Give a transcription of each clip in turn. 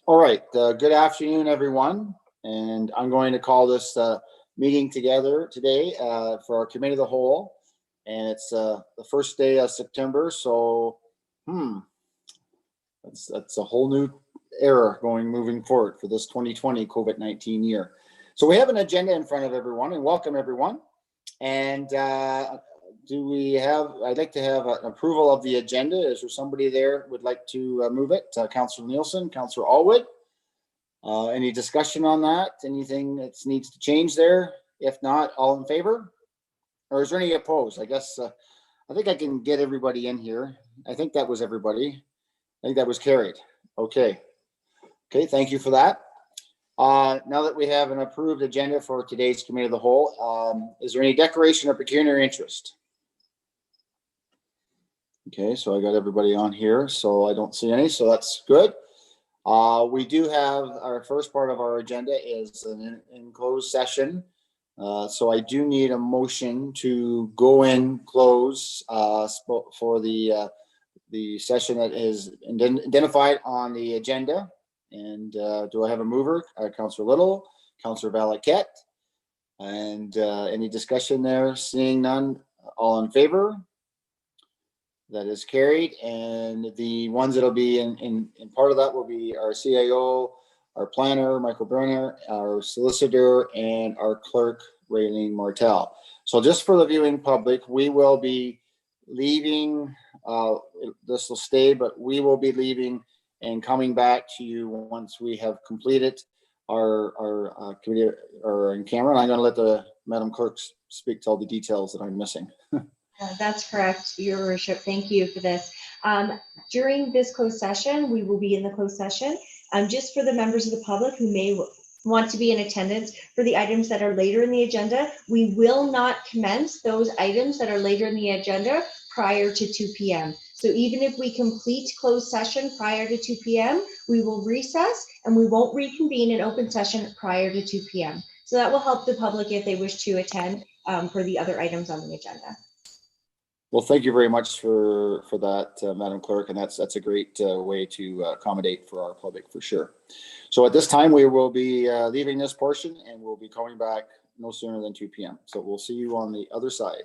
All right, good afternoon, everyone. And I'm going to call this meeting together today for our committee of the whole. And it's the first day of September, so that's a whole new era moving forward for this 2020 COVID-19 year. So we have an agenda in front of everyone, and welcome everyone. And I'd like to have an approval of the agenda. Is there somebody there who would like to move it? Councillor Nielsen, Councillor Allwood. Any discussion on that? Anything that needs to change there? If not, all in favor? Or is there any opposed? I guess I think I can get everybody in here. I think that was everybody. I think that was carried. Okay, thank you for that. Now that we have an approved agenda for today's committee of the whole, is there any declaration of pecuniary interest? Okay, so I got everybody on here, so I don't see any, so that's good. We do have our first part of our agenda is an enclosed session. So I do need a motion to go in close for the session that is identified on the agenda. And do I have a mover? Councillor Little, Councillor Valaquette, and any discussion there? Seeing none, all in favor? That is carried. And the ones that'll be in part of that will be our CIO, our planner, Michael Brenner, our solicitor, and our clerk, Raylene Martel. So just for the viewing public, we will be leaving. This will stay, but we will be leaving and coming back to you once we have completed our committee or in camera. And I'm going to let the Madam Clerk speak to all the details that I'm missing. That's correct, Your Worship. Thank you for this. During this closed session, we will be in the closed session. Just for the members of the public who may want to be in attendance for the items that are later in the agenda, we will not commence those items that are later in the agenda prior to 2 p.m. So even if we complete closed session prior to 2 p.m., we will recess and we won't reconvene in open session prior to 2 p.m. So that will help the public if they wish to attend for the other items on the agenda. Well, thank you very much for that, Madam Clerk, and that's a great way to accommodate for our public for sure. So at this time, we will be leaving this portion and we'll be coming back no sooner than 2 p.m. So we'll see you on the other side.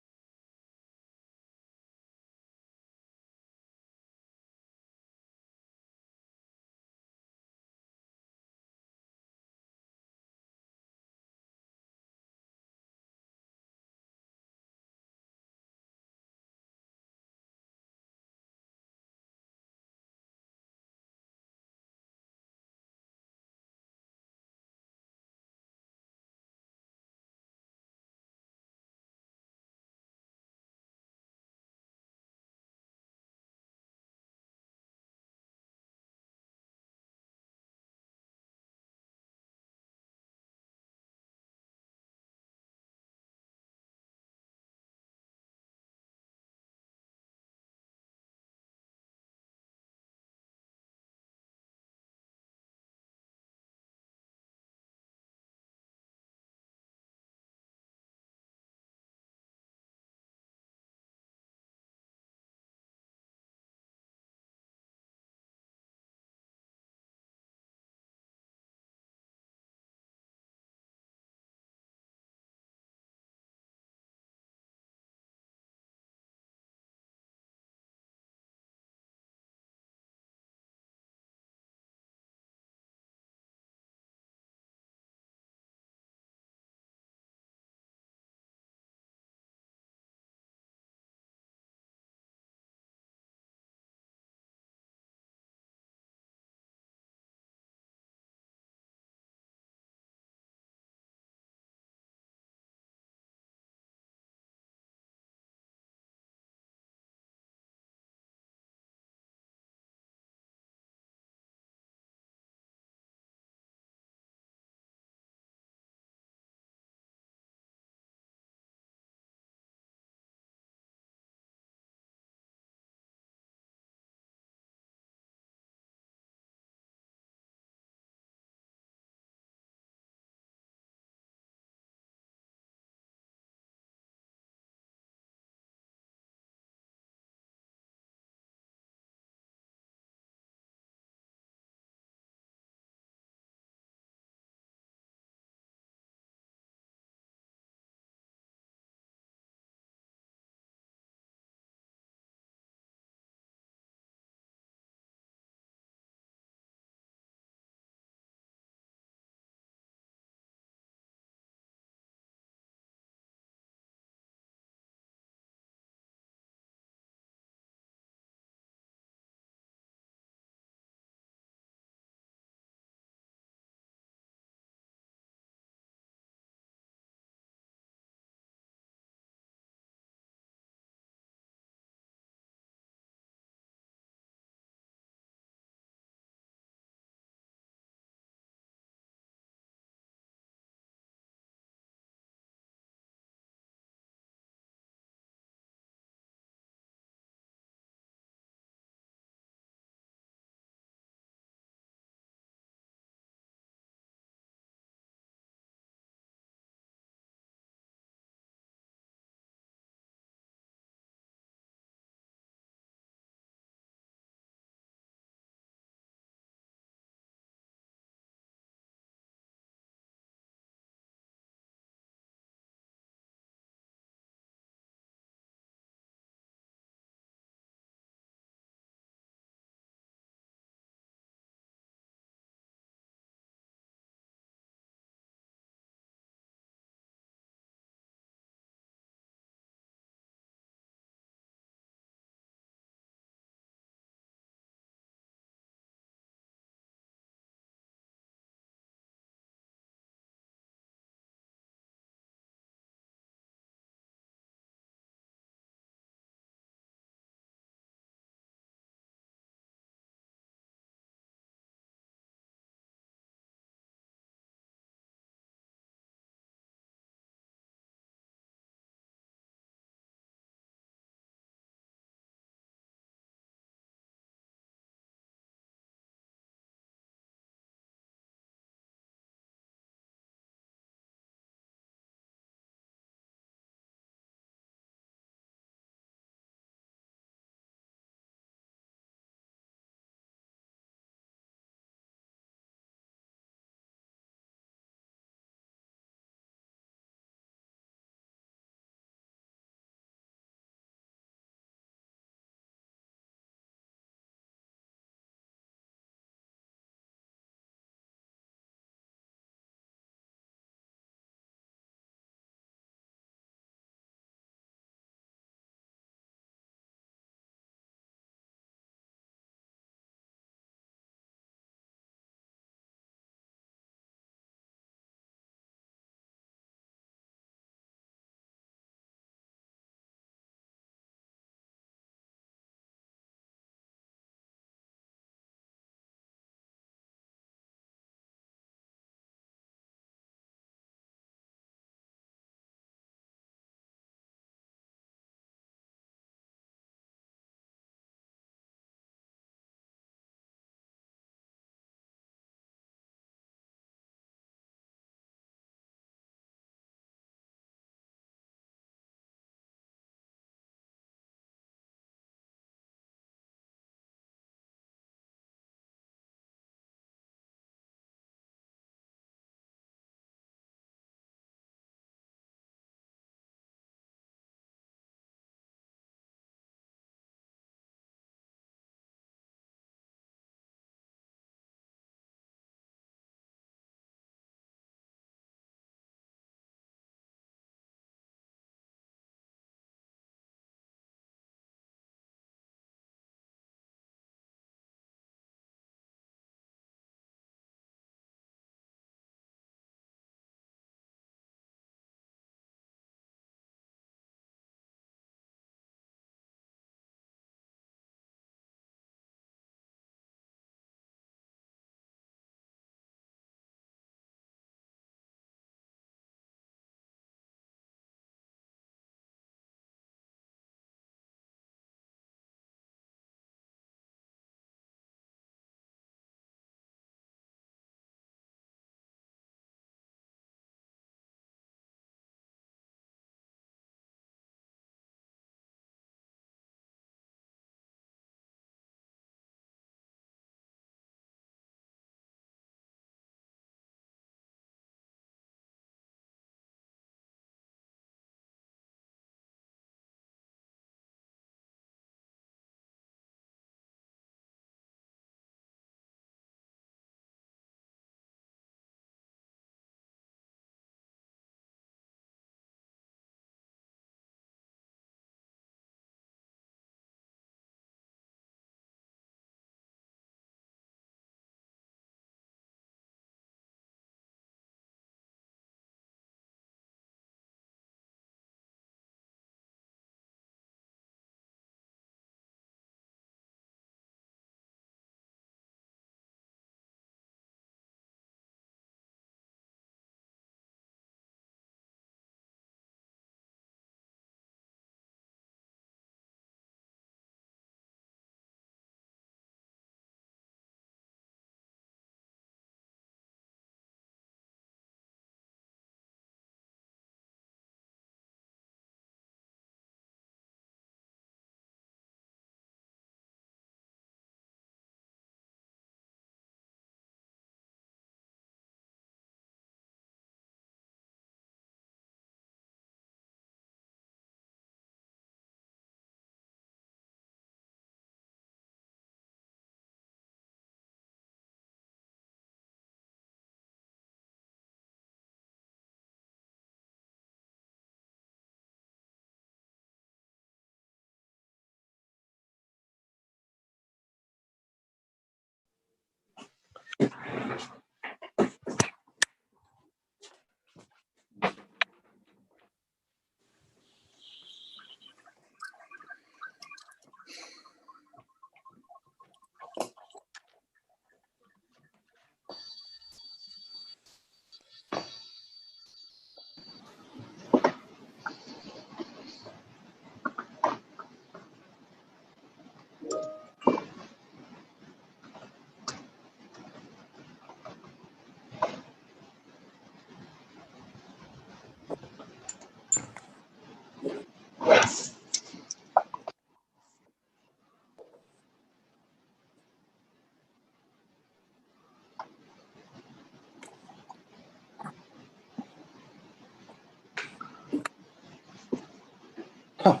Huh.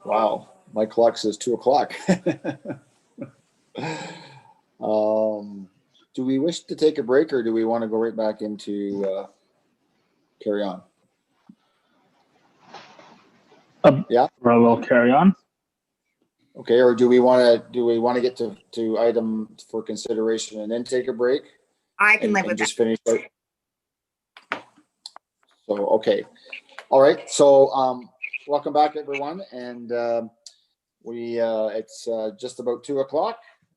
Wow, my clock says 2:00. Do we wish to take a break, or do we want to go right back into carry on? Yeah. We'll carry on. Okay, or do we want to get to item for consideration and then take a break? I can and, live and with just that. finish it? So, okay. All right. So, welcome back, everyone. And it's just about 2:00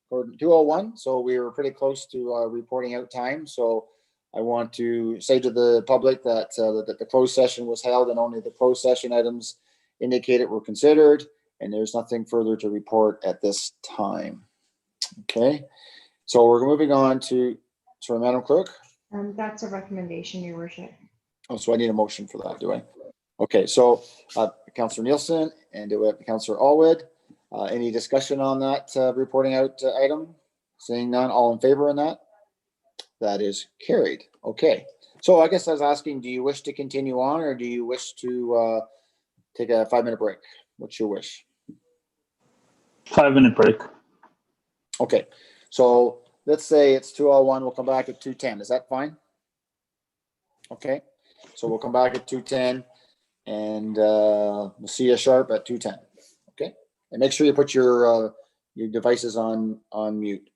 or 2:01. So we were pretty close to reporting out time. So I want to say to the public that the closed session was held and only the closed session items indicated were considered, and there's nothing further to report at this time. Okay. So we're moving on to, sorry, Madam Clerk. That's a recommendation, Your Worship. Oh, so I need a motion for that, do I? Okay, so Councillor Nielsen and Councillor Allwood, any discussion on that reporting out item? Seeing none, all in favor on that? That is carried. Okay, so I guess I was asking, do you wish to continue on, or do you wish to take a 5-minute break? What's your wish? 5-minute break. Okay, so let's say it's 2:01, we'll come back at 2:10. Is that fine? Okay, so we'll come back at 2:10 and we'll see you sharp at 2:10. Okay, and make sure you put your devices on mute.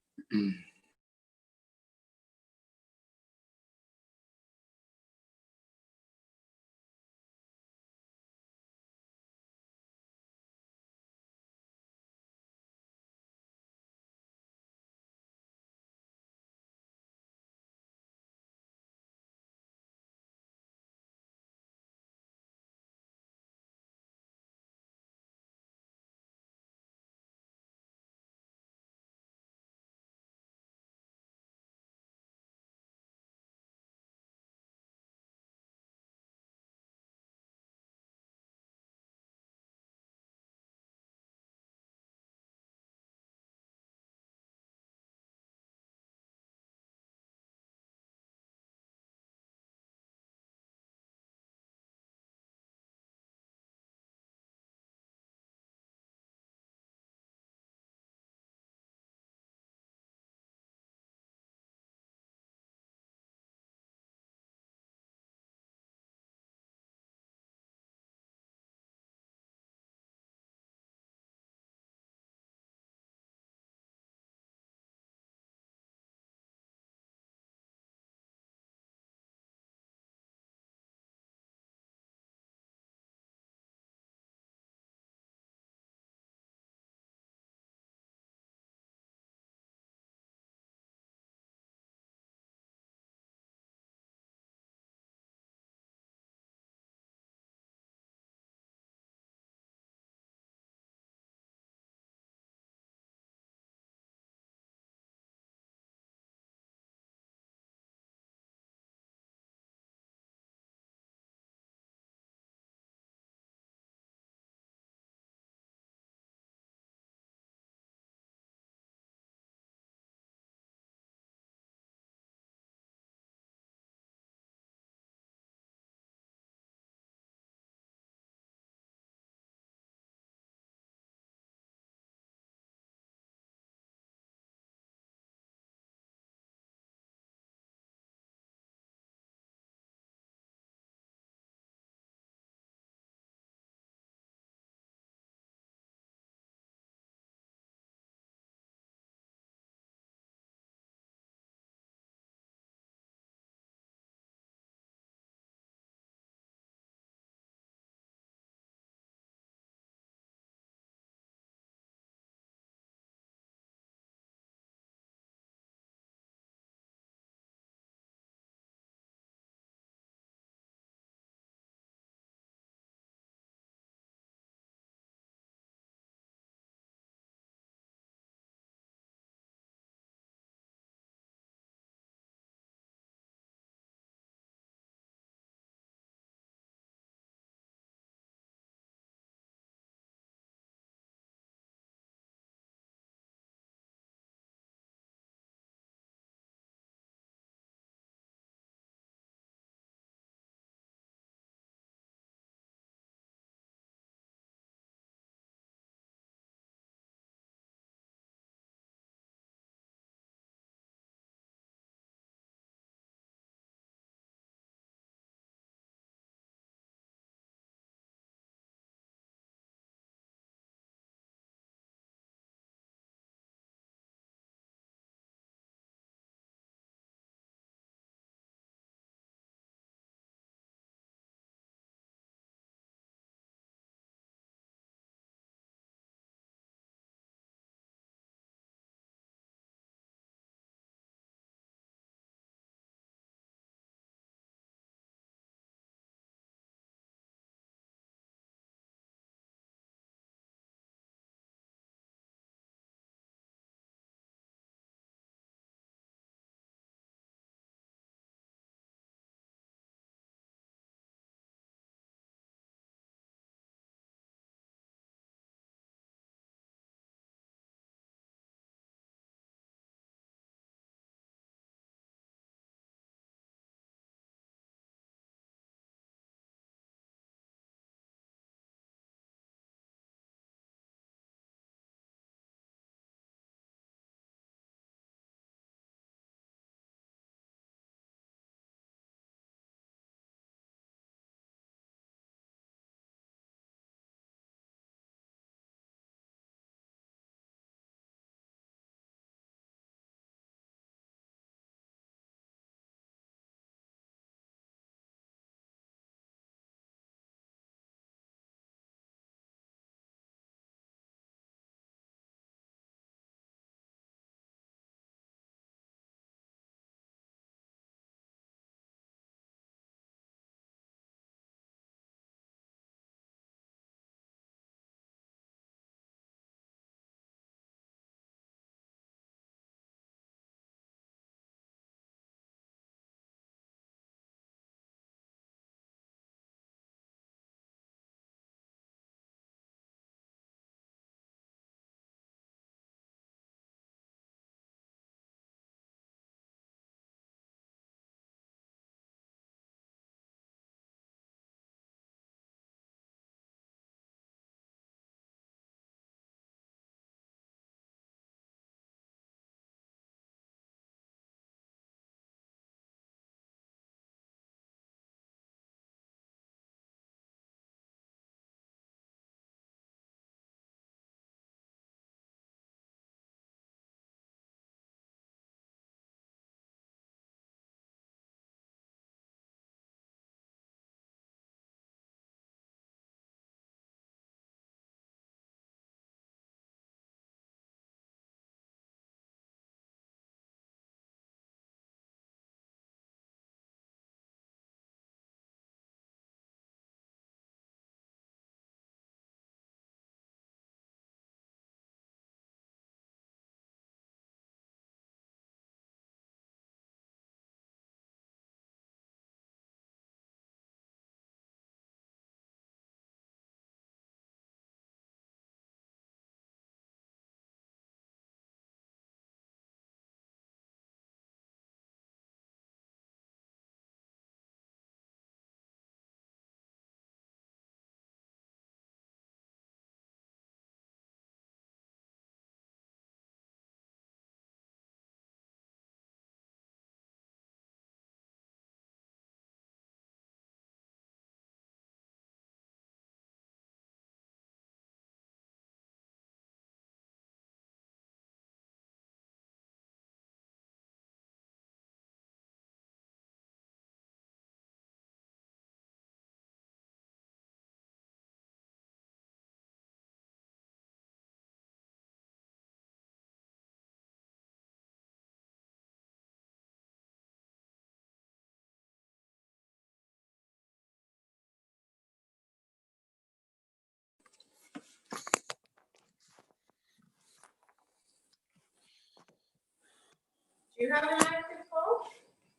Do you have an active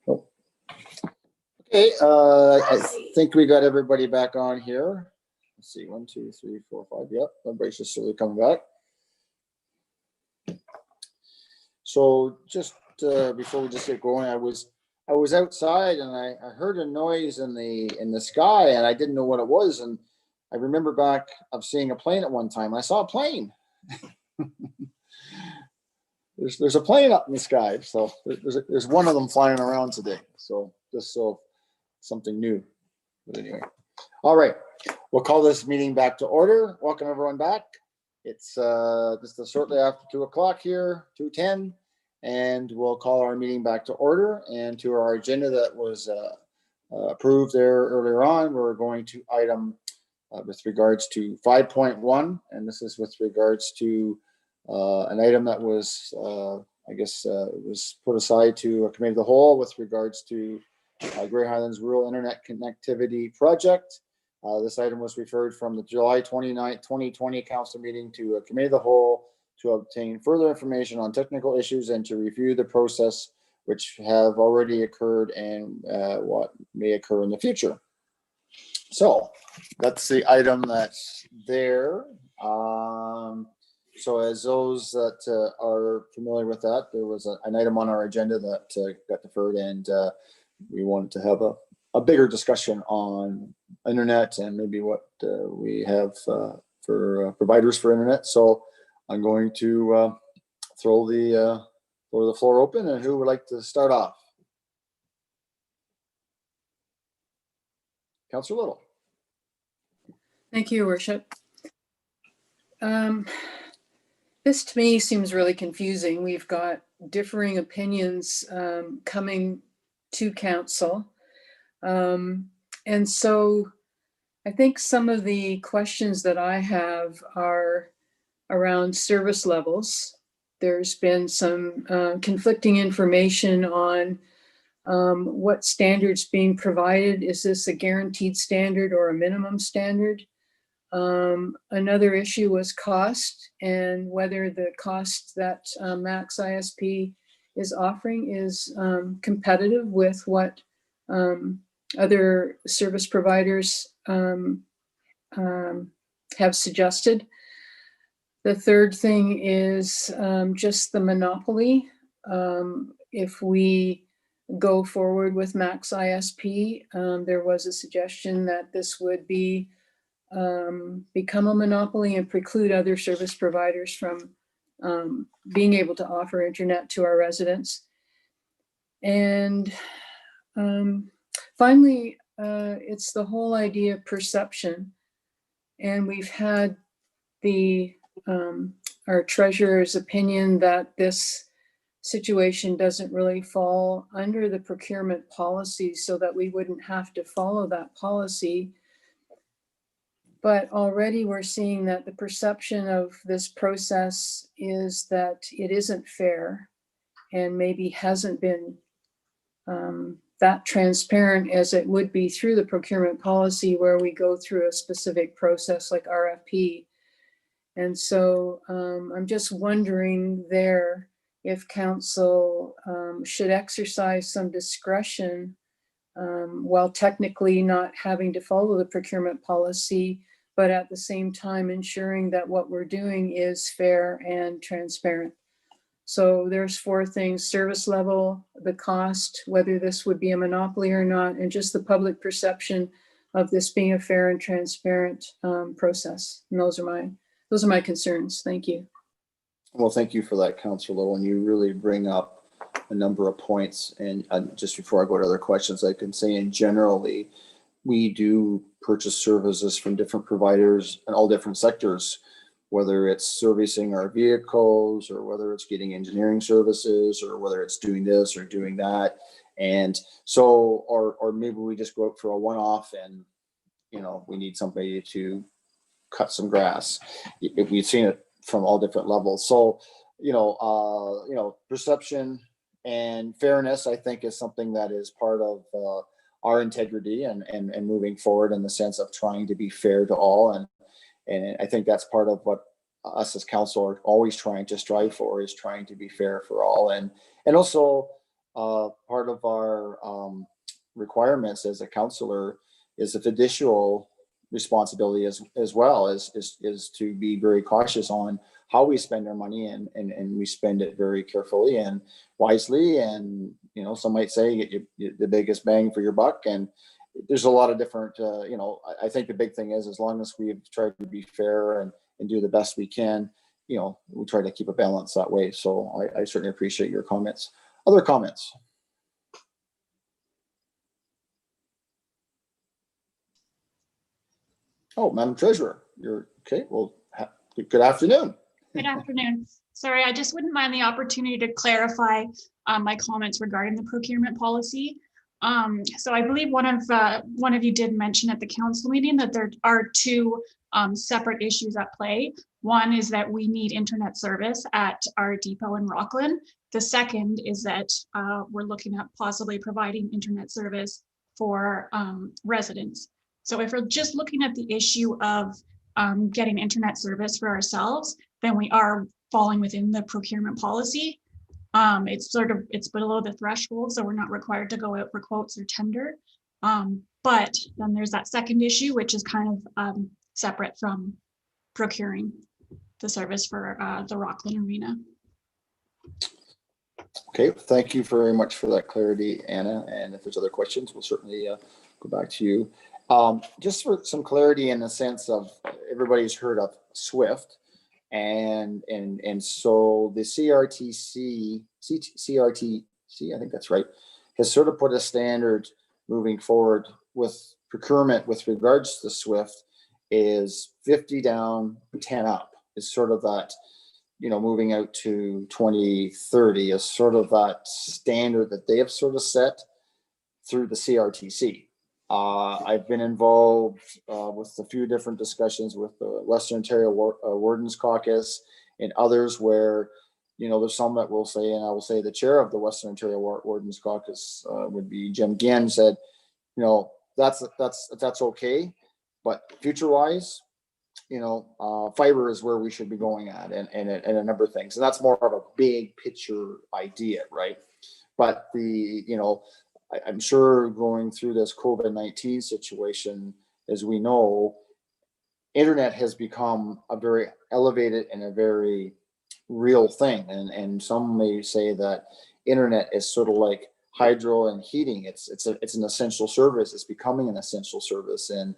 phone? Okay, I think we got everybody back on here. Let's see, 1, 2, 3, 4, 5. Yep, everybody's just slowly coming back. So just before we just get going, I was outside and I heard a noise in the sky and I didn't know what it was. And I remember back of seeing a plane at one time. I saw a plane. There's a plane up in the sky. So there's one of them flying around today. So just something new. But anyway, all right. We'll call this meeting back to order. Welcome everyone back. It's just shortly after 2 o'clock here, 2:10, and we'll call our meeting back to order. And to our agenda that was approved there earlier on, we're going to item with regards to 5.1, and this is with regards to an item that was, I guess, was put aside to a committee of the whole with regards to Grey Highlands Rural Internet Connectivity Project. This item was referred from the July 29th, 2020 council meeting to a committee of the whole to obtain further information on technical issues and to review the process which have already occurred and what may occur in the future. So that's the item that's there. So as those that are familiar with that, there was an item on our agenda that got deferred, and we wanted to have a bigger discussion on internet and maybe what we have for providers for internet. So I'm going to throw the floor open, and who would like to start off? Councillor Little. Thank you, Your Worship. This to me seems really confusing. We've got differing opinions coming to council. And so I think some of the questions that I have are around service levels. There's been some conflicting information on what standards being provided. Is this a guaranteed standard or a minimum standard? Another issue was cost, and whether the cost that Max ISP is offering is competitive with what other service providers have suggested. The third thing is just the monopoly. If we go forward with Max ISP, there was a suggestion that this would be become a monopoly and preclude other service providers from being able to offer internet to our residents. And finally, it's the whole idea of perception. And we've had our treasurer's opinion that this situation doesn't really fall under the procurement policy, so that we wouldn't have to follow that policy. But already we're seeing that the perception of this process is that it isn't fair and maybe hasn't been that transparent as it would be through the procurement policy, where we go through a specific process like RFP. And so I'm just wondering there if council should exercise some discretion while technically not having to follow the procurement policy, but at the same time ensuring that what we're doing is fair and transparent. So there's 4 things: service level, the cost, whether this would be a monopoly or not, and just the public perception of this being a fair and transparent process. And those are my concerns. Thank you. Well, thank you for that, Councillor Little, and you really bring up a number of points. And just before I go to other questions, I can say in generally, we do purchase services from different providers in all different sectors, whether it's servicing our vehicles or whether it's getting engineering services or whether it's doing this or doing that. And so, or maybe we just go out for a one-off and, you know, we need somebody to cut some grass. We've seen it from all different levels. So, perception and fairness, I think, is something that is part of our integrity and moving forward in the sense of trying to be fair to all. And I think that's part of what us as council are always trying to strive for is trying to be fair for all. And also part of our requirements as a councillor is a fiducial responsibility as well is to be very cautious on how we spend our money, and we spend it very carefully and wisely. And, you know, some might say get the biggest bang for your buck. And there's a lot of different, you know, I think the big thing is, as long as we've tried to be fair and do the best we can, you know, we try to keep a balance that way. So I certainly appreciate your comments. Other comments? Oh, Madam Treasurer, you're okay. Well, good afternoon. Good afternoon. Sorry, I just wouldn't mind the opportunity to clarify my comments regarding the procurement policy. So I believe one of you did mention at the council meeting that there are two separate issues at play. One is that we need internet service at our depot in Rockland. The second is that we're looking at possibly providing internet service for residents. So if we're just looking at the issue of getting internet service for ourselves, then we are falling within the procurement policy. It's below the threshold, so we're not required to go out for quotes or tender. But then there's that second issue, which is kind of separate from procuring the service for the Rockland Arena. Okay, thank you very much for that clarity, Anna. And if there's other questions, we'll certainly go back to you. Just for some clarity, in the sense of, everybody's heard of SWIFT, and so the CRTC, I think that's right, has sort of put a standard moving forward with procurement with regards to SWIFT is 50 down, 10 up, is sort of that, you know, moving out to 2030 is sort of that standard that they have sort of set through the CRTC. I've been involved with a few different discussions with the Western Ontario Wardens Caucus and others where, you know, there's some that will say, and I will say the chair of the Western Ontario Wardens Caucus would be Jim Ginn, said, you know, that's okay, but future-wise, you know, fiber is where we should be going at, and a number of things. And that's more of a big picture idea, right? But you know, I'm sure going through this COVID-19 situation, as we know, internet has become a very elevated and a very real thing. And some may say that internet is sort of like hydro and heating. It's an essential service. It's becoming an essential service. And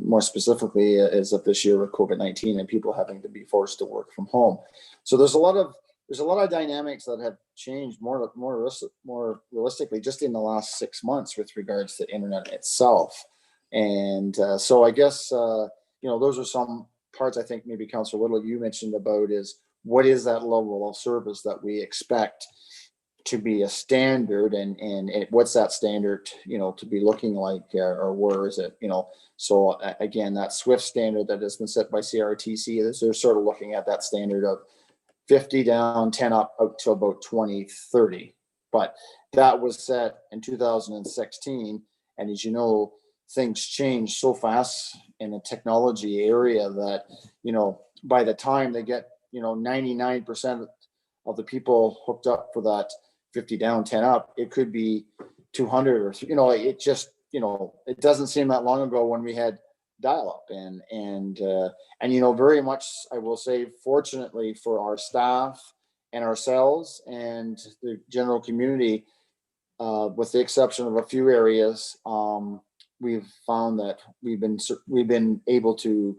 more specifically, as of this year with COVID-19 and people having to be forced to work from home. So there's a lot of dynamics that have changed more realistically just in the last 6 months with regards to internet itself. And so I guess, you know, those are some parts I think maybe Councillor Little, you mentioned about is what is that level of service that we expect to be a standard, and what's that standard, you know, to be looking like, or where is it, you know? So again, that SWIFT standard that has been set by CRTC is they're sort of looking at that standard of 50 down, 10 up, out to about 2030. But that was set in 2016. And as you know, things change so fast in the technology area that, you know, by the time they get, you know, 99% of the people hooked up for that 50 down, 10 up, it could be 200 or, you know, it just, you know, it doesn't seem that long ago when we had dial-up and you know, very much, I will say, fortunately for our staff and ourselves and the general community, with the exception of a few areas, we've found that we've been able to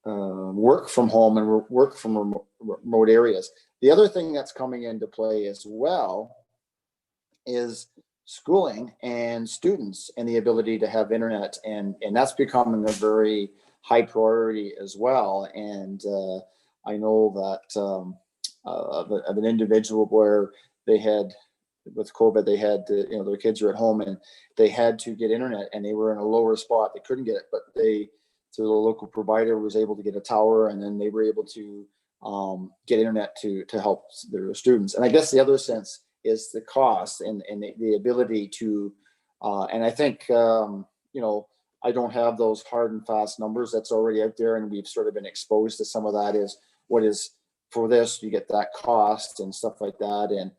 work from home and work from remote areas. The other thing that's coming into play as well is schooling and students and the ability to have internet, and that's becoming a very high priority as well. And I know that of an individual where they had, with COVID, they had to, you know, their kids are at home and they had to get internet and they were in a lower spot. They couldn't get it, but they, through the local provider, was able to get a tower, and then they were able to get internet to help their students. And I guess the other sense is the cost and the ability to, and I think, you know, I don't have those hard and fast numbers that's already out there, and we've sort of been exposed to some of that. Is what is for this, you get that cost and stuff like that. And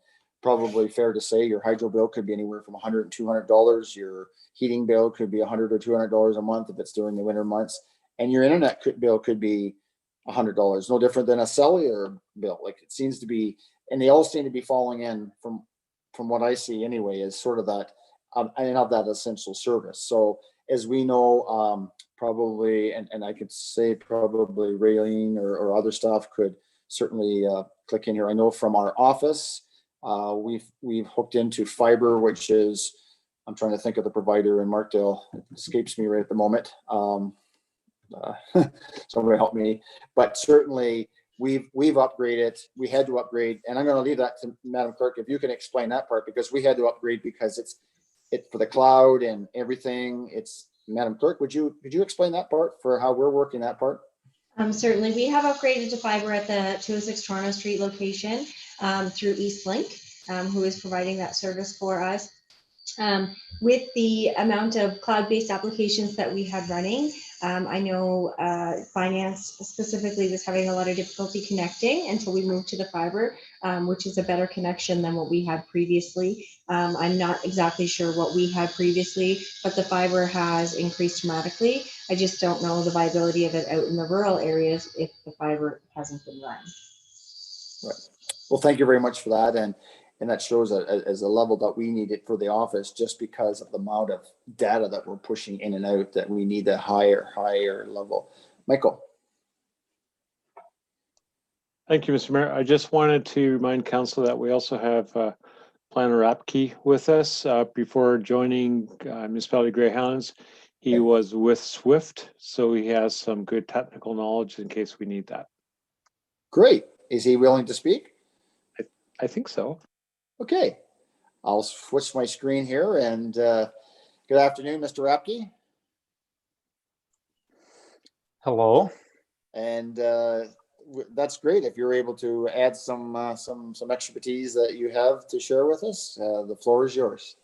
probably fair to say your hydro bill could be anywhere from $100 to $200. Your heating bill could be $100 or $200 a month if it's during the winter months, and your internet bill could be $100. No different than a cellular bill. Like it seems to be, and they all seem to be falling in from what I see anyway, is sort of that and of that essential service. So as we know, probably, and I could say probably Raylene or other staff could certainly click in here. I know from our office, we've hooked into fiber, which is, I'm trying to think of the provider in Markdale. It escapes me right at the moment. Somebody help me. But certainly we've upgraded. We had to upgrade, and I'm going to leave that to Madam Clerk if you can explain that part, because we had to upgrade because it's for the cloud and everything. It's Madam Clerk, would you explain that part for how we're working that part? Certainly, we have upgraded to fiber at the 206 Toronto Street location through Eastlink, who is providing that service for us. With the amount of cloud-based applications that we had running, I know finance specifically was having a lot of difficulty connecting until we moved to the fiber, which is a better connection than what we had previously. I'm not exactly sure what we had previously, but the fiber has increased dramatically. I just don't know the viability of it out in the rural areas if the fiber hasn't been run. Right. Well, thank you very much for that. And that shows as a level that we need it for the office, just because of the amount of data that we're pushing in and out, that we need a higher level. Michael. Thank you, Mr. Mayor. I just wanted to remind council that we also have Planner Rapke with us. Before joining municipality Grey Highlands, he was with Swift, so he has some good technical knowledge in case we need that. Great. Is he willing to speak? I think so. Okay, I'll switch my screen here, and good afternoon, Mr. Rapke. Hello. And that's great if you're able to add some expertise that you have to share with us. The floor is yours.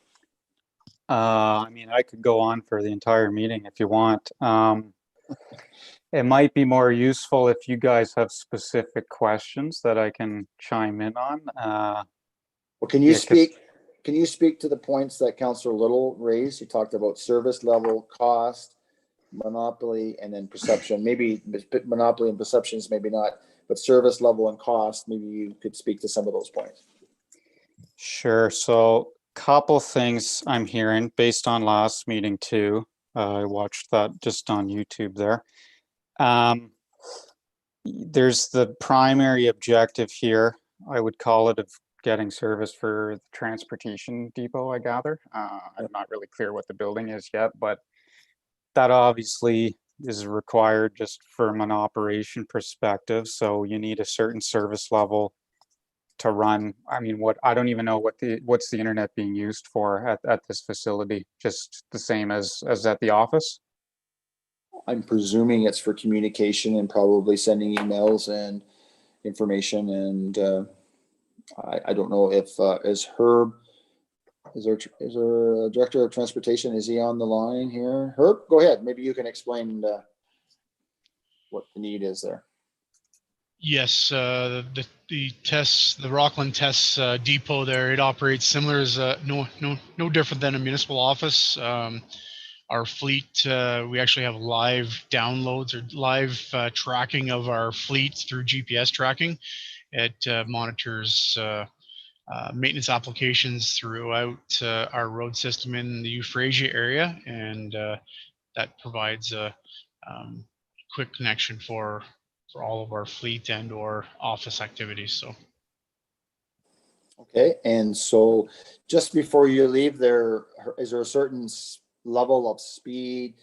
I mean, I could go on for the entire meeting if you want. It might be more useful if you guys have specific questions that I can chime in on. Well, can you speak? Can you speak to the points that Councillor Little raised? He talked about service level, cost, monopoly, and then perception. Maybe monopoly and perceptions, maybe not, but service level and cost. Maybe you could speak to some of those points. Sure. So, couple things I'm hearing based on last meeting too. I watched that just on YouTube there. There's the primary objective here, I would call it, of getting service for the transportation depot, I gather. I'm not really clear what the building is yet, but that obviously is required just from an operation perspective. So you need a certain service level to run. I mean, I don't even know what's the internet being used for at this facility, just the same as at the office? I'm presuming it's for communication and probably sending emails and information. And I don't know if is Herb, is there a director of transportation? Is he on the line here? Herb, go ahead. Maybe you can explain what the need is there. Yes, the Rockland Test Depot there, it operates similar as no different than a municipal office. Our fleet, we actually have live downloads or live tracking of our fleet through GPS tracking. It monitors maintenance applications throughout our road system in the Euphrasia area, and that provides a quick connection for all of our fleet and or office activities. So okay, and so just before you leave, is there a certain level of speed,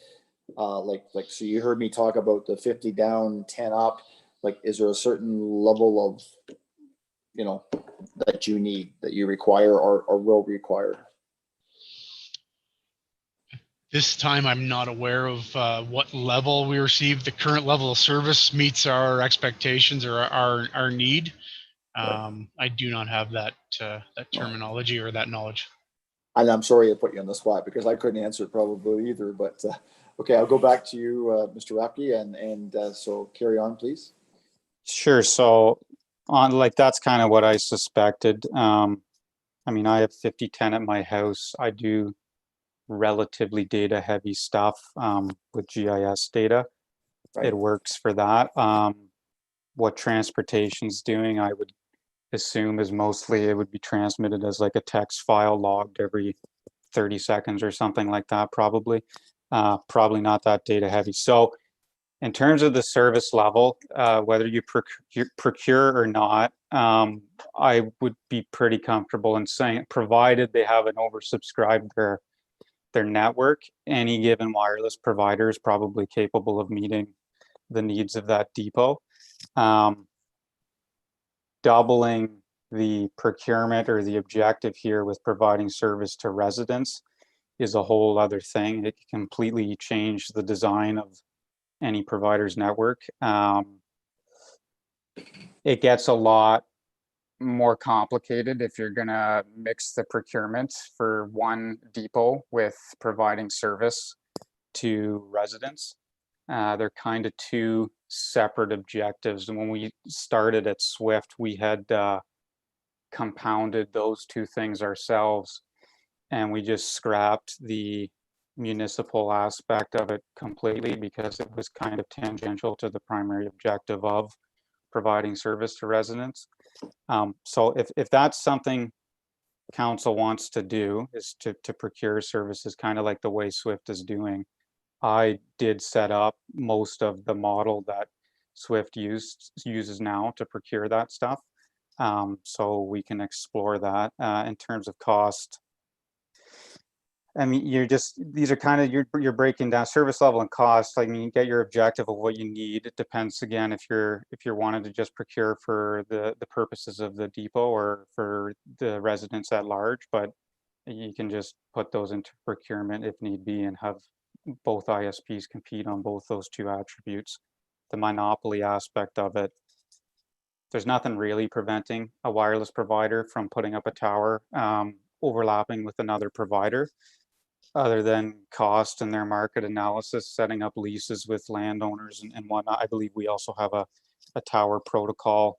like so you heard me talk about the 50 down 10 up, like is there a certain level of that you need, that you require or will require? this time I'm not aware of what level we received. The current level of service meets our expectations or our need. I do not have that terminology or that knowledge. And I'm sorry to put you on the spot because I couldn't answer it probably either, but Okay, I'll go back to you, Mr. Rapke, and so carry on, please. Sure. So that's kind of what I suspected. I mean, I have 5010 at my house. I do relatively data heavy stuff with GIS data. Right. It works for that. What transportation's doing, I would assume, is mostly it would be transmitted as like a text file logged every 30 seconds or something like that, probably. Probably not that data heavy. So in terms of the service level, whether you procure or not, I would be pretty comfortable in saying, provided they haven't oversubscribed their network, any given wireless provider is probably capable of meeting the needs of that depot. Doubling the procurement or the objective here with providing service to residents is a whole other thing. It can completely change the design of any provider's network. It gets a lot more complicated if you're gonna mix the procurement for one depot with providing service to residents. They're kind of two separate objectives. And when we started at Swift, we had compounded those two things ourselves, and we just scrapped the municipal aspect of it completely because it was kind of tangential to the primary objective of providing service to residents. So if that's something council wants to do, is to procure services kind of like the way Swift is doing, I did set up most of the model that Swift uses now to procure that stuff. So we can explore that. In terms of cost, I mean, these are kind of, you're breaking down service level and cost. I mean, you get your objective of what you need. It depends, again, if you're wanting to just procure for the purposes of the depot or for the residents at large, but you can just put those into procurement if need be and have both ISPs compete on both those two attributes. The monopoly aspect of it, there's nothing really preventing a wireless provider from putting up a tower overlapping with another provider, other than cost and their market analysis, setting up leases with landowners and whatnot. I believe we also have a tower protocol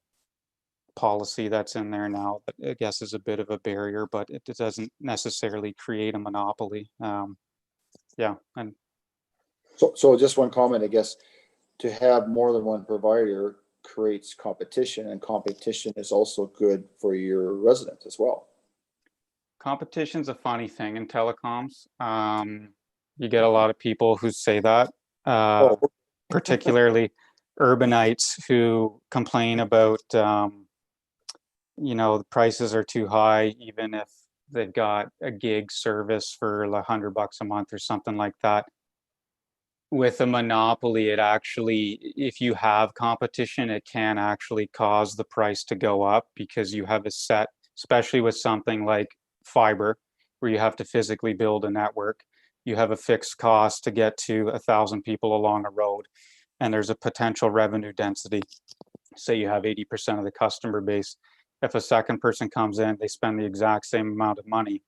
policy that's in there now that I guess is a bit of a barrier, but it doesn't necessarily create a monopoly. Yeah. And So just one comment, I guess, to have more than one provider creates competition, and competition is also good for your residents as well. competition's a funny thing in telecoms. You get a lot of people who say that, particularly urbanites who complain about, the prices are too high, even if they've got a gig service for like $100 a month or something like that. With a monopoly, it actually, if you have competition, it can actually cause the price to go up because you have a set, especially with something like fiber, where you have to physically build a network. You have a fixed cost to get to 1,000 people along a road, and there's a potential revenue density. Say you have 80% of the customer base. If a second person comes in, they spend the exact same amount of money.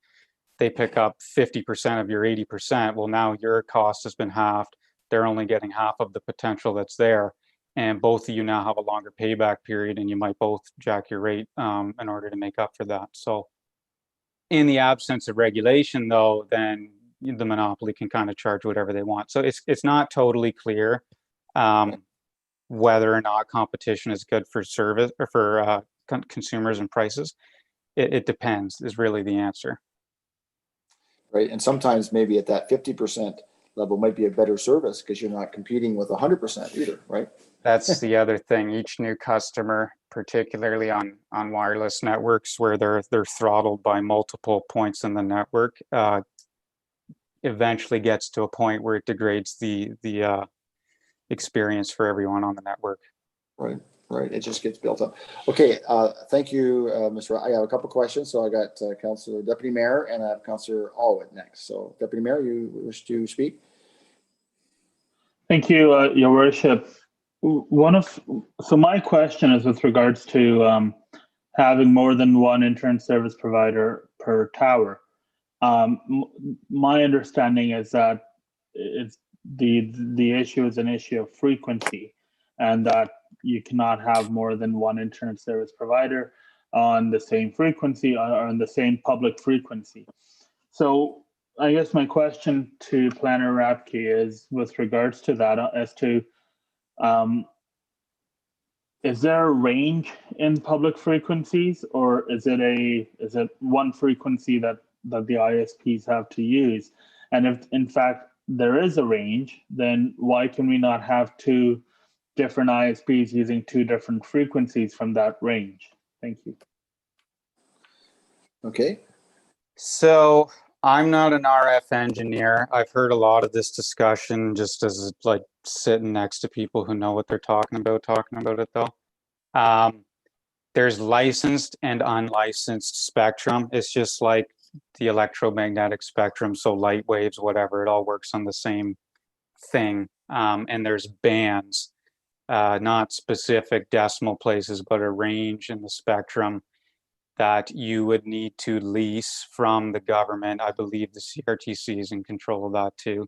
They pick up 50% of your 80%. Well, now your cost has been halved. They're only getting half of the potential that's there. And both of you now have a longer payback period, and you might both jack your rate in order to make up for that. So in the absence of regulation, though, then the monopoly can kind of charge whatever they want. So it's not totally clear whether or not competition is good for service or for consumers and prices. It depends is really the answer. Right, and sometimes maybe at that 50% level might be a better service because you're not competing with 100% either, right? That's the other thing. Each new customer, particularly on wireless networks where they're throttled by multiple points in the network, eventually gets to a point where it degrades the experience for everyone on the network. Right. It just gets built up. Okay. Thank you, Mr. I have a couple questions. So I got Councillor Deputy Mayor and I have Councillor Allwood next. So Deputy Mayor, you wish to speak? Thank you, Your Worship. So my question is with regards to having more than one internet service provider per tower. My understanding is that the issue is an issue of frequency, and that you cannot have more than one internet service provider on the same frequency or on the same public frequency. So I guess my question to Planner Rapke is with regards to that, as to is there a range in public frequencies, or is it one frequency that the ISPs have to use? And if in fact there is a range, then why can we not have two different ISPs using two different frequencies from that range? Thank you. Okay. So I'm not an RF engineer. I've heard a lot of this discussion just as like sitting next to people who know what they're talking about it though. There's licensed and unlicensed spectrum. It's just like the electromagnetic spectrum. So light waves, whatever, it all works on the same thing. And there's bands, not specific decimal places, but a range in the spectrum that you would need to lease from the government. I believe the CRTC is in control of that too.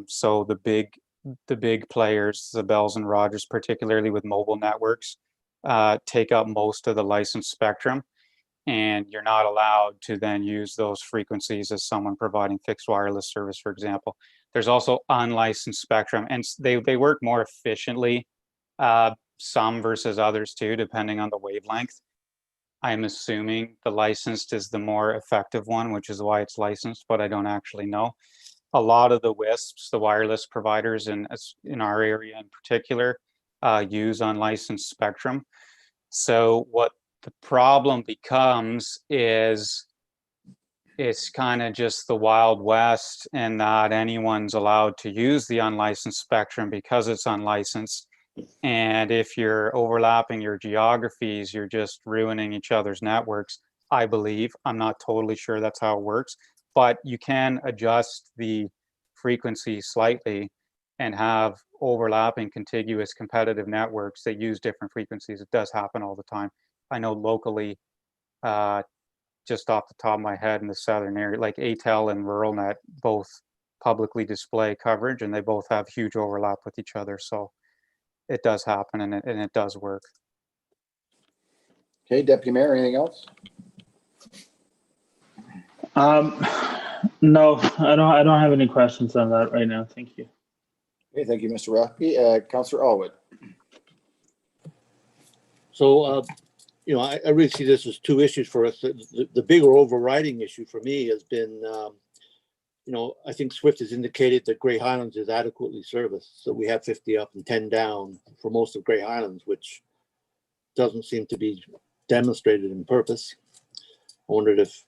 So the big players, the Bells and Rogers, particularly with mobile networks, take up most of the licensed spectrum, and you're not allowed to then use those frequencies as someone providing fixed wireless service, for example. There's also unlicensed spectrum, and they work more efficiently, some versus others too, depending on the wavelength. I'm assuming the licensed is the more effective one, which is why it's licensed, but I don't actually know. A lot of the WISPs, the wireless providers in our area in particular, use unlicensed spectrum. So what the problem becomes is it's kind of just the Wild West, and not anyone's allowed to use the unlicensed spectrum because it's unlicensed. And if you're overlapping your geographies, you're just ruining each other's networks, I believe. I'm not totally sure that's how it works, but you can adjust the frequency slightly and have overlapping contiguous competitive networks that use different frequencies. It does happen all the time. I know locally, just off the top of my head in the southern area, like ATEL and RuralNet both publicly display coverage, and they both have huge overlap with each other. So it does happen, and it does work. Okay, Deputy Mayor, anything else? No, I don't have any questions on that right now. Thank you. Okay, thank you, Mr. Rapke. Councillor Allwood. So, I really see this as two issues for us. The bigger overriding issue for me has been, I think SWIFT has indicated that Grey Highlands is adequately serviced. So we have 50 up and 10 down for most of Grey Highlands, which doesn't seem to be demonstrated in purpose. I wondered if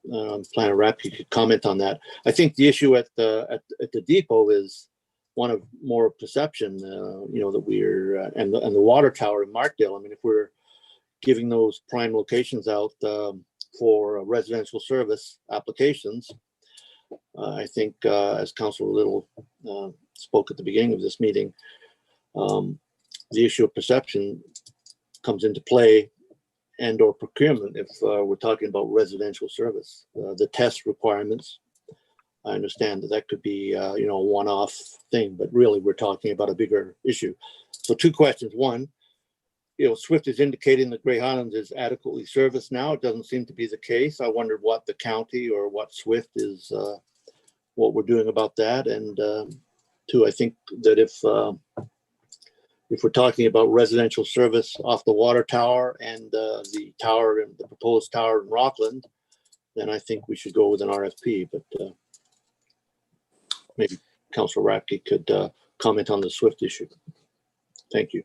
Planner Rapke could comment on that. I think the issue at the depot is one of more perception, that we're, and the water tower in Markdale. I mean, if we're giving those prime locations out for residential service applications, I think, as Councillor Little spoke at the beginning of this meeting, the issue of perception comes into play, and or procurement if we're talking about residential service. The test requirements, I understand that could be a one-off thing, but really we're talking about a bigger issue. So two questions. One, SWIFT is indicating that Grey Highlands is adequately serviced now. It doesn't seem to be the case. I wondered what the county or what SWIFT is, what we're doing about that. And two, I think that if we're talking about residential service off the water tower and the tower and the proposed tower in Rockland, then I think we should go with an RFP. But maybe Councillor Rapke could comment on the SWIFT issue. Thank you.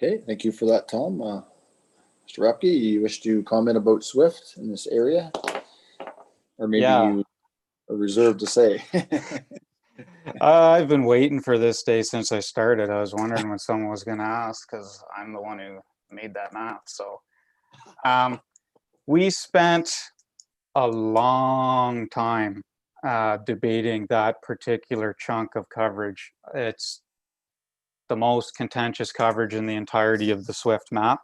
Okay, thank you for that, Tom. Mr. Rapke, you wish to comment about SWIFT in this area? Or maybe you are reserved to say. I've been waiting for this day since I started. I was wondering when someone was going to ask, because I'm the one who made that map. So we spent a long time debating that particular chunk of coverage. It's the most contentious coverage in the entirety of the SWIFT map.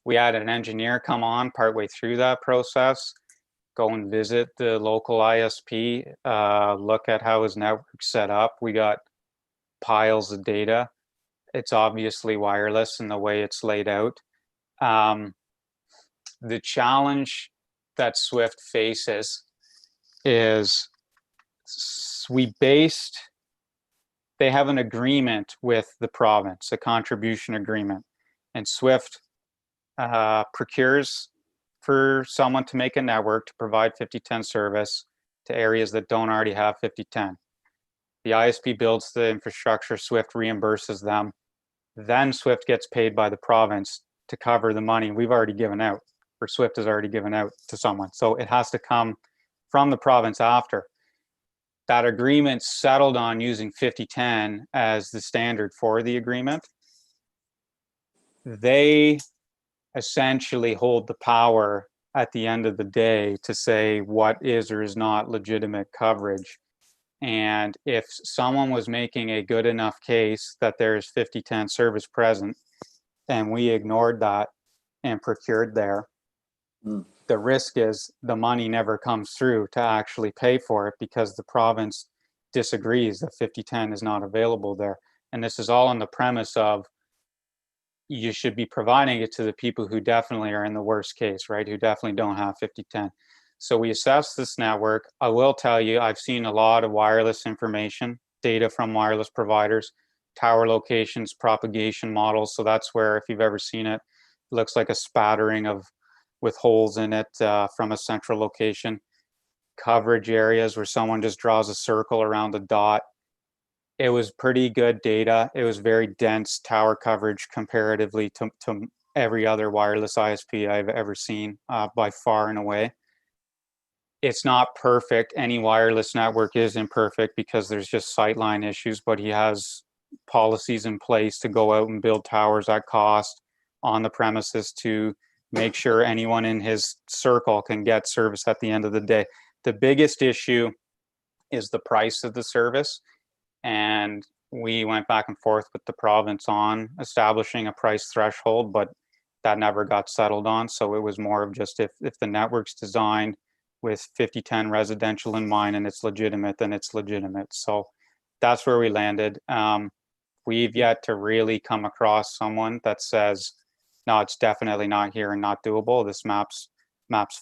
We had an engineer come on partway through that process, go and visit the local ISP, look at how his network's set up. We got piles of data. It's obviously wireless in the way it's laid out. The challenge that Swift faces is they have an agreement with the province, a contribution agreement, and Swift procures for someone to make a network to provide 5010 service to areas that don't already have 5010. The ISP builds the infrastructure, Swift reimburses them, then Swift gets paid by the province to cover the money we've already given out, or Swift has already given out to someone. So it has to come from the province after. That agreement settled on using 5010 as the standard for the agreement. They essentially hold the power at the end of the day to say what is or is not legitimate coverage. And if someone was making a good enough case that there's 5010 service present and we ignored that and procured there, the risk is the money never comes through to actually pay for it because the province disagrees that 5010 is not available there. And this is all on the premise of you should be providing it to the people who definitely are in the worst case, right? Who definitely don't have 5010. So we assess this network. I will tell you, I've seen a lot of wireless information, data from wireless providers, tower locations, propagation models. So that's where, if you've ever seen it, it looks like a spattering with holes in it from a central location. Coverage areas where someone just draws a circle around a dot. It was pretty good data. It was very dense tower coverage comparatively to every other wireless ISP I've ever seen by far and away. It's not perfect. Any wireless network is imperfect because there's just sightline issues, but he has policies in place to go out and build towers at cost on the premises to make sure anyone in his circle can get service at the end of the day. The biggest issue is the price of the service. And we went back and forth with the province on establishing a price threshold, but that never got settled on. So it was more of just if the network's designed with 5010 residential in mind and it's legitimate, then it's legitimate. So that's where we landed. We've yet to really come across someone that says, no, it's definitely not here and not doable. This map's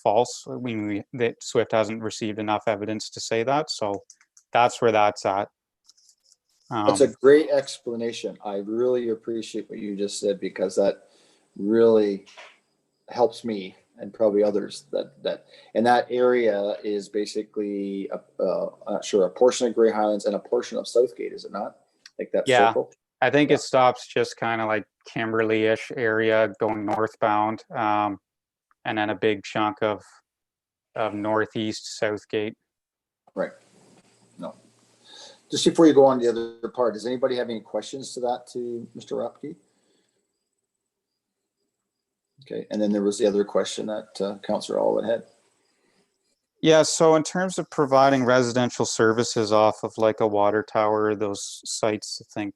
false. That Swift hasn't received enough evidence to say that. So that's where that's at. That's a great explanation. I really appreciate what you just said because that really helps me and probably others that and that area is basically I'm not sure, a portion of Grey Highlands and a portion of Southgate, is it not? Like that circle? I think it stops just kind of like Kimberley-ish area going northbound, and then a big chunk of northeast Southgate. Right. No. Just before you go on to the other part, does anybody have any questions to that to Mr. Rapke? Okay, and then there was the other question that Councillor Alwood had. Yeah, so in terms of providing residential services off of like a water tower, those sites, I think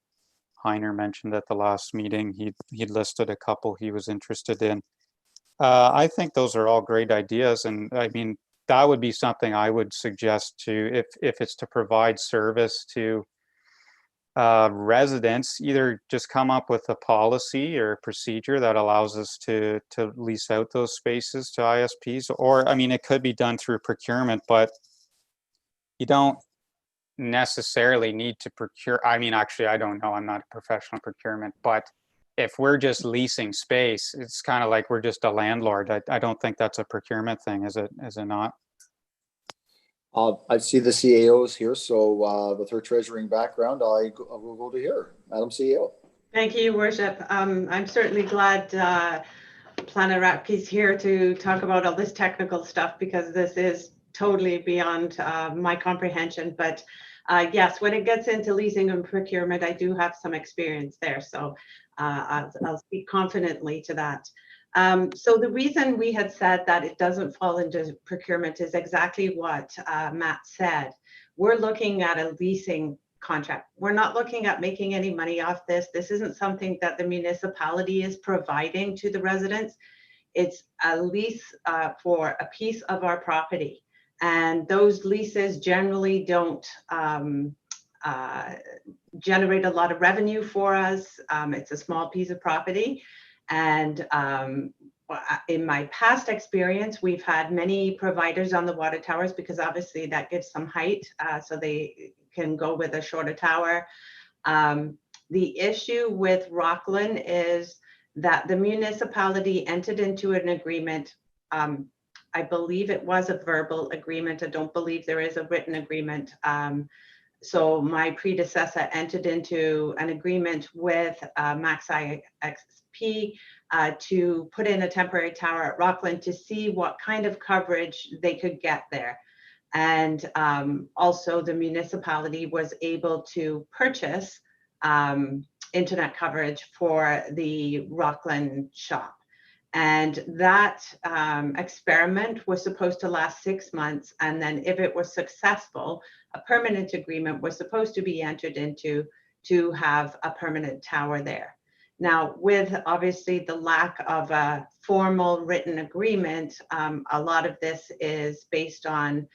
Heiner mentioned at the last meeting, he'd listed a couple he was interested in. I think those are all great ideas, and I mean, that would be something I would suggest to, if it's to provide service to residents, either just come up with a policy or a procedure that allows us to lease out those spaces to ISPs, or I mean, it could be done through procurement, but you don't necessarily need to procure. I mean, actually, I don't know. I'm not a professional procurement, but if we're just leasing space, it's kind of like we're just a landlord. I don't think that's a procurement thing, is it? Is it not? I see the CAOs here, so with her treasuring background, I will go to her. Madam CEO. Thank you, Worship. I'm certainly glad Planner Rapke's here to talk about all this technical stuff because this is totally beyond my comprehension. But yes, when it gets into leasing and procurement, I do have some experience there. So I'll speak confidently to that. So the reason we had said that it doesn't fall into procurement is exactly what Matt said. We're looking at a leasing contract. We're not looking at making any money off this. This isn't something that the municipality is providing to the residents. It's a lease for a piece of our property. And those leases generally don't generate a lot of revenue for us. It's a small piece of property. And in my past experience, we've had many providers on the water towers because obviously that gives some height, so they can go with a shorter tower. The issue with Rockland is that the municipality entered into an agreement. I believe it was a verbal agreement. I don't believe there is a written agreement. So my predecessor entered into an agreement with Max IXP to put in a temporary tower at Rockland to see what kind of coverage they could get there. And also the municipality was able to purchase internet coverage for the Rockland shop. And that experiment was supposed to last 6 months. And then if it was successful, a permanent agreement was supposed to be entered into to have a permanent tower there. Now, with obviously the lack of a formal written agreement, a lot of this is based on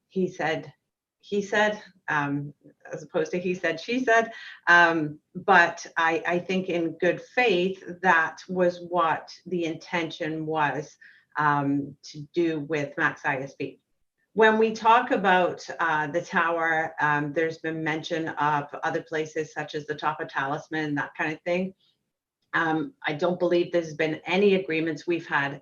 he said, as opposed to he said, she said. But I think in good faith, that was what the intention was to do with Max ISP. When we talk about the tower, there's been mention of other places such as the top of Talisman, that kind of thing. I don't believe there's been any agreements. We've had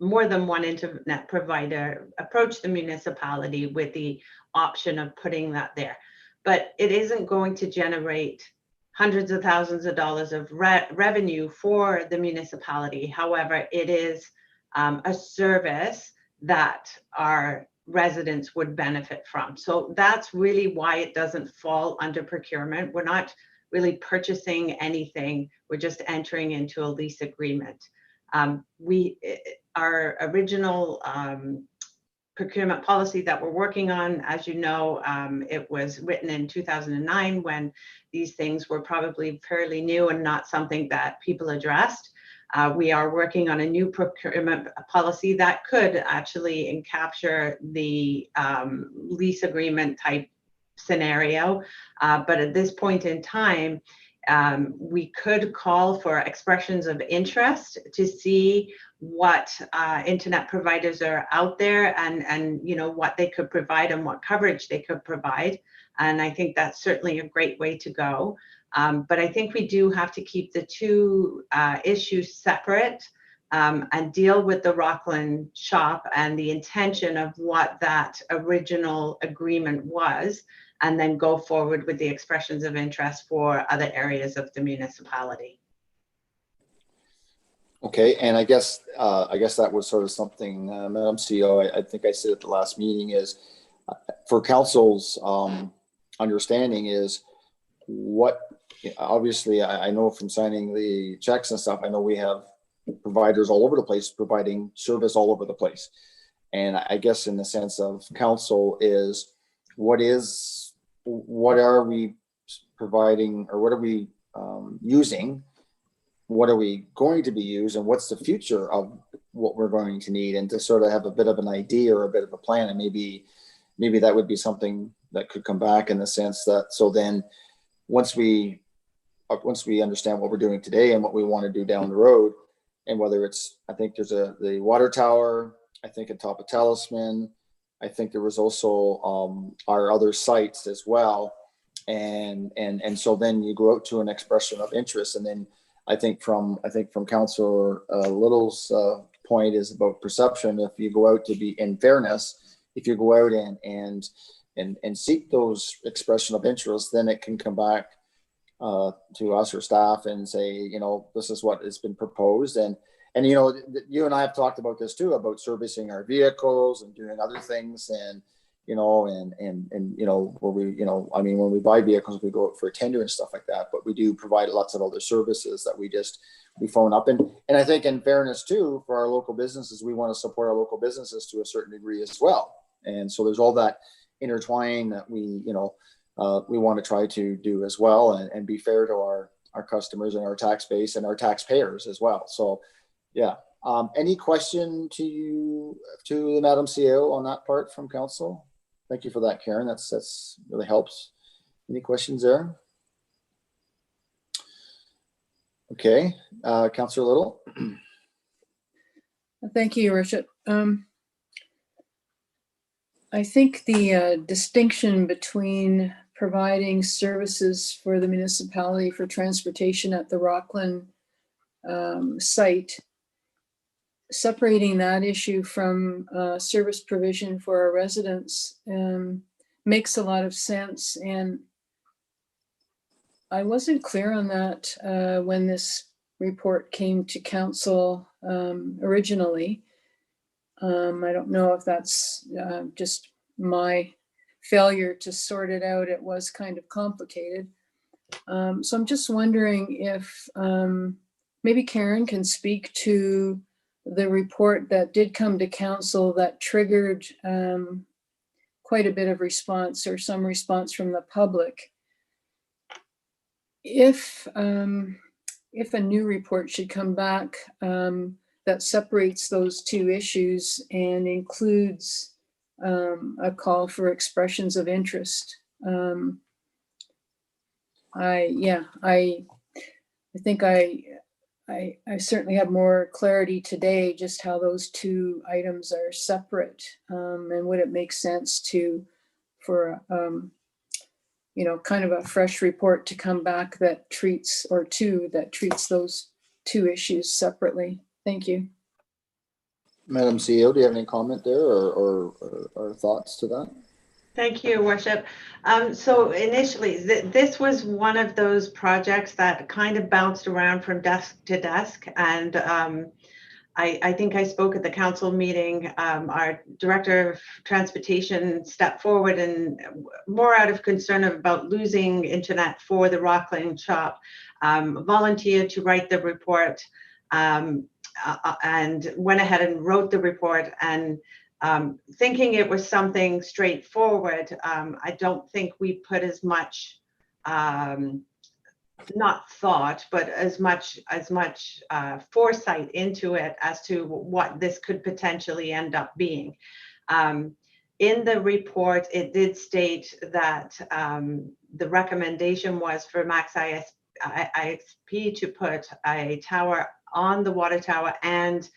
more than one internet provider approach the municipality with the option of putting that there. But it isn't going to generate hundreds of thousands of dollars of revenue for the municipality. However, it is a service that our residents would benefit from. So that's really why it doesn't fall under procurement. We're not really purchasing anything. We're just entering into a lease agreement. Our original procurement policy that we're working on, as you know, it was written in 2009 when these things were probably fairly new and not something that people addressed. We are working on a new procurement policy that could actually capture the lease agreement type scenario. But at this point in time, we could call for expressions of interest to see what internet providers are out there and you know what they could provide and what coverage they could provide. And I think that's certainly a great way to go. But I think we do have to keep the two issues separate and deal with the Rockland shop and the intention of what that original agreement was, and then go forward with the expressions of interest for other areas of the municipality. Okay, and I guess that was sort of something, Madam CEO, I think I said at the last meeting, is for council's understanding is what, obviously I know from signing the checks and stuff, I know we have providers all over the place providing service all over the place. And I guess in the sense of council is what are we providing, or what are we using? What are we going to be used, and what's the future of what we're going to need, and to sort of have a bit of an idea or a bit of a plan. And maybe that would be something that could come back in the sense that, so then once we understand what we're doing today and what we want to do down the road, and whether it's, I think there's the water tower, I think at top of Talisman, I think there was also our other sites as well. And so then you go out to an expression of interest, and then I think from Councillor Little's point is about perception. If you go out to be in fairness, if you go out and seek those expression of interest, then it can come back to us or staff and say, you know, this is what has been proposed. And you know, you and I have talked about this too, about servicing our vehicles and doing other things, and you know, and you know, where we, you know, I mean, when we buy vehicles, we go out for a tender and stuff like that, but we do provide lots of other services that we phone up. And I think in fairness too, for our local businesses, we want to support our local businesses to a certain degree as well. And so there's all that intertwine that we, you know, we want to try to do as well, and be fair to our customers and our tax base and our taxpayers as well. So Yeah. Any question to the Madam CEO on that part from council? Thank you for that, Karen. That's really helps. Any questions there? Okay, Councillor Little. Thank you, Your Worship. I think the distinction between providing services for the municipality for transportation at the Rockland site, separating that issue from service provision for our residents makes a lot of sense. And I wasn't clear on that when this report came to council originally. I don't know if that's just my failure to sort it out. It was kind of complicated. So I'm just wondering if maybe Karen can speak to the report that did come to council that triggered quite a bit of response or some response from the public. If a new report should come back that separates those two issues and includes a call for expressions of interest. I think I certainly have more clarity today just how those two items are separate, and would it make sense for kind of a fresh report to come back that treats those two issues separately. Thank you. Madam CEO, do you have any comment there or thoughts to that? Thank you, Worship. So initially, this was one of those projects that kind of bounced around from desk to desk. And I think I spoke at the council meeting. Our director of transportation stepped forward and more out of concern about losing internet for the Rockland shop, volunteered to write the report and went ahead and wrote the report. And thinking it was something straightforward, I don't think we put as much, not thought, but as much foresight into it as to what this could potentially end up being. In the report, it did state that the recommendation was for Max ISP to put a tower on the water tower and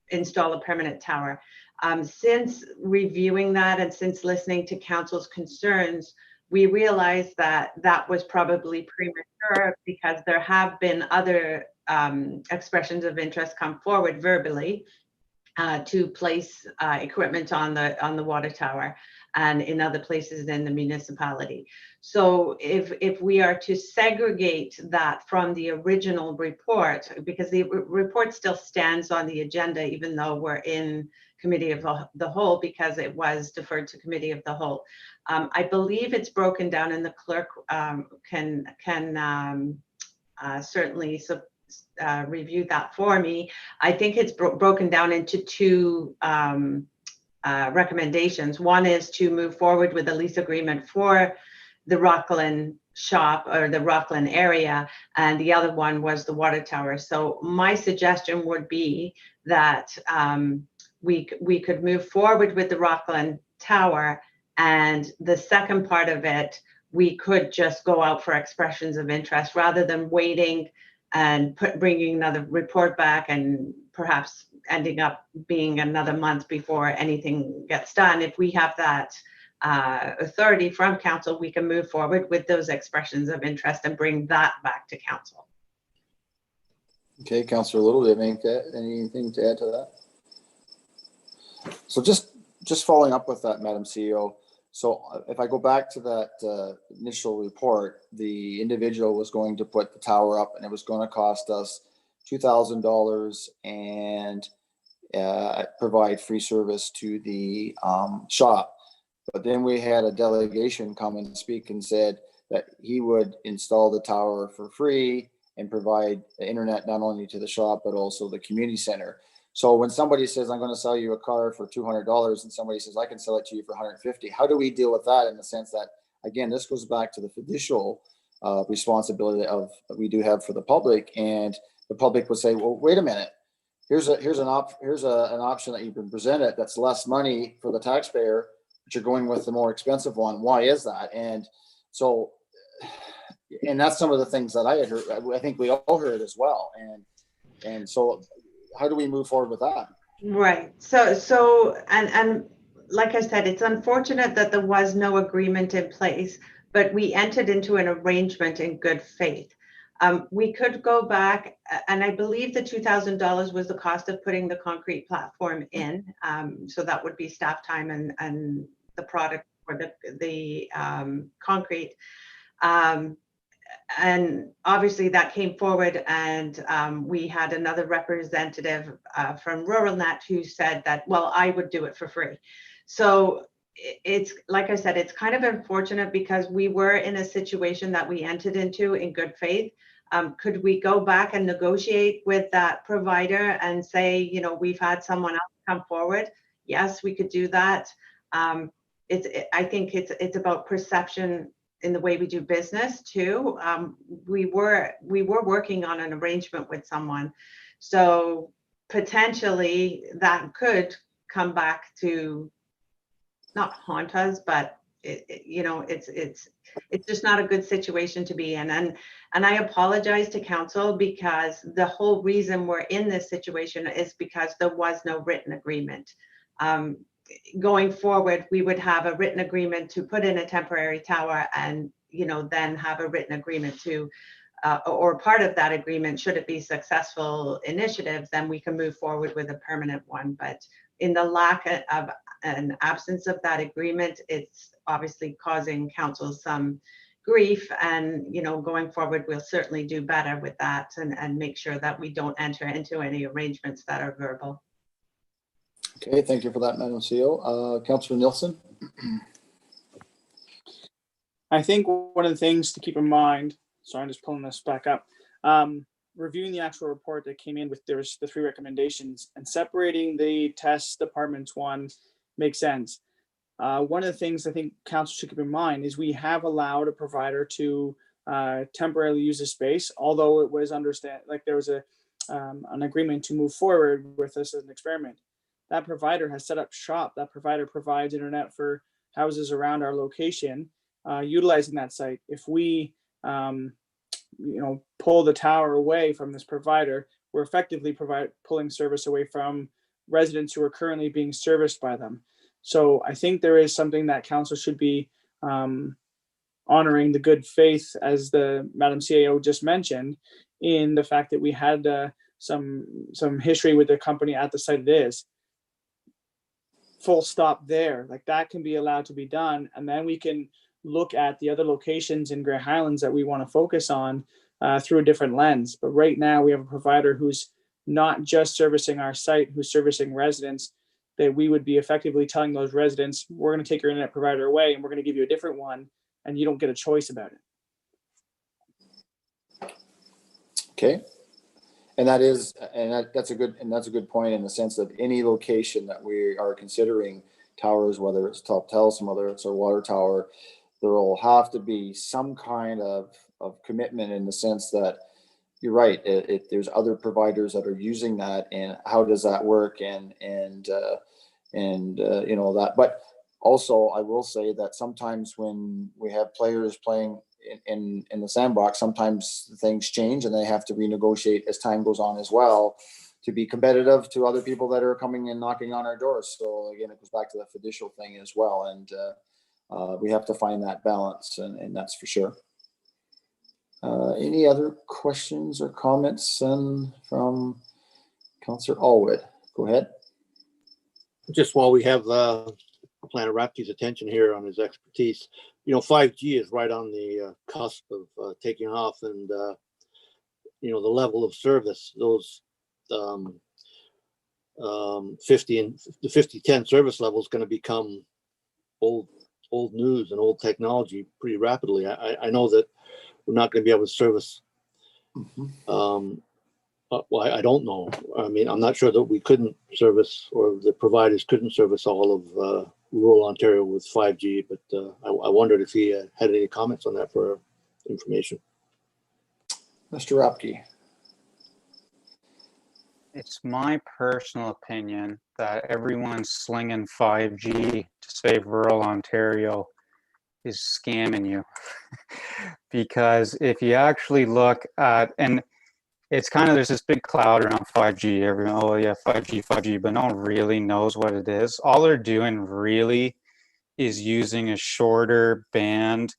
install a permanent tower. Since reviewing that and since listening to council's concerns, we realized that that was probably premature because there have been other expressions of interest come forward verbally to place equipment on the water tower and in other places in the municipality. So if we are to segregate that from the original report, because the report still stands on the agenda, even though we're in committee of the whole, because it was deferred to committee of the whole. I believe it's broken down, and the clerk can certainly review that for me. I think it's broken down into two recommendations. One is to move forward with a lease agreement for the Rockland shop or the Rockland area, and the other one was the water tower. So my suggestion would be that we could move forward with the Rockland tower, and the second part of it, we could just go out for expressions of interest rather than waiting and bringing another report back and perhaps ending up being another month before anything gets done. If we have that authority from council, we can move forward with those expressions of interest and bring that back to council. Okay, Councillor Little, do you have anything to add to that? So just following up with that, Madam CEO. So if I go back to that initial report, the individual was going to put the tower up and it was going to cost us $2,000 and provide free service to the shop. But then we had a delegation come and speak and said that he would install the tower for free and provide the internet not only to the shop, but also the community center. So when somebody says, I'm going to sell you a car for $200 and somebody says, I can sell it to you for $150, how do we deal with that in the sense that, again, this goes back to the fiducial responsibility of we do have for the public, and the public would say, well, wait a minute, here's an option that you can present it that's less money for the taxpayer, but you're going with the more expensive one. Why is that? And so, and that's some of the things that I had heard. I think we all heard as well. And so, how do we move forward with that? Right. So, and like I said, it's unfortunate that there was no agreement in place, but we entered into an arrangement in good faith. We could go back, and I believe the $2,000 was the cost of putting the concrete platform in. So that would be staff time and the product for the concrete. And obviously that came forward, and we had another representative from RuralNet who said that, well, I would do it for free. So it's, like I said, it's kind of unfortunate because we were in a situation that we entered into in good faith. Could we go back and negotiate with that provider and say, you know, we've had someone else come forward? Yes, we could do that. I think it's about perception in the way we do business too. We were working on an arrangement with someone, so potentially that could come back to not haunt us, but it's just not a good situation to be in. And I apologize to council, because the whole reason we're in this situation is because there was no written agreement. Going forward, we would have a written agreement to put in a temporary tower, and then have a written agreement to or part of that agreement, should it be successful initiative, then we can move forward with a permanent one. But in the lack of an absence of that agreement, it's obviously causing council some grief, and going forward we'll certainly do better with that, and make sure that we don't enter into any arrangements that are verbal. Okay, thank you for that, Madam CEO. Councillor Nielsen. I think one of the things to keep in mind, sorry, I'm just pulling this back up, reviewing the actual report that came in with there's the 3 recommendations, and separating the test departments one makes sense. One of the things I think council should keep in mind is we have allowed a provider to temporarily use the space, although it was there was an agreement to move forward with this as an experiment. That provider has set up shop. That provider provides internet for houses around our location, utilizing that site. If we, pull the tower away from this provider, we're effectively pulling service away from residents who are currently being serviced by them. So I think there is something that council should be honoring the good faith, as the Madam CAO just mentioned, in the fact that we had some history with the company at the site it is. Full stop there. Like, that can be allowed to be done, and then we can look at the other locations in Grey Highlands that we want to focus on through a different lens. But right now we have a provider who's not just servicing our site, who's servicing residents, that we would be effectively telling those residents, we're going to take your internet provider away and we're going to give you a different one, and you don't get a choice about it. Okay. And that's a good point, in the sense that any location that we are considering towers, whether it's top Telsom, whether it's a water tower, there will have to be some kind of commitment, in the sense that you're right. There's other providers that are using that, and how does that work? And that. But also, I will say that sometimes when we have players playing in the sandbox, sometimes things change and they have to renegotiate as time goes on as well, to be competitive to other people that are coming and knocking on our doors. So again, it goes back to the fiducial thing as well, and we have to find that balance, and that's for sure. Any other questions or comments from Councillor Allwood? Go ahead. Just while we have Planner Rapke's attention here on his expertise, 5G is right on the cusp of taking off, and the level of service, those 5010 service level is going to become old news and old technology pretty rapidly. I know that we're not going to be able to service. Well, I don't know. I mean, I'm not sure that we couldn't service, or the providers couldn't service all of rural Ontario with 5G, but I wondered if he had any comments on that for information. Mr. Rapke. It's my personal opinion that everyone slinging 5G to save rural Ontario is scamming you. Because if you actually look at, and it's kind of, there's this big cloud around 5G. Everyone, oh yeah, 5G, 5G, but no one really knows what it is. All they're doing really is using a shorter band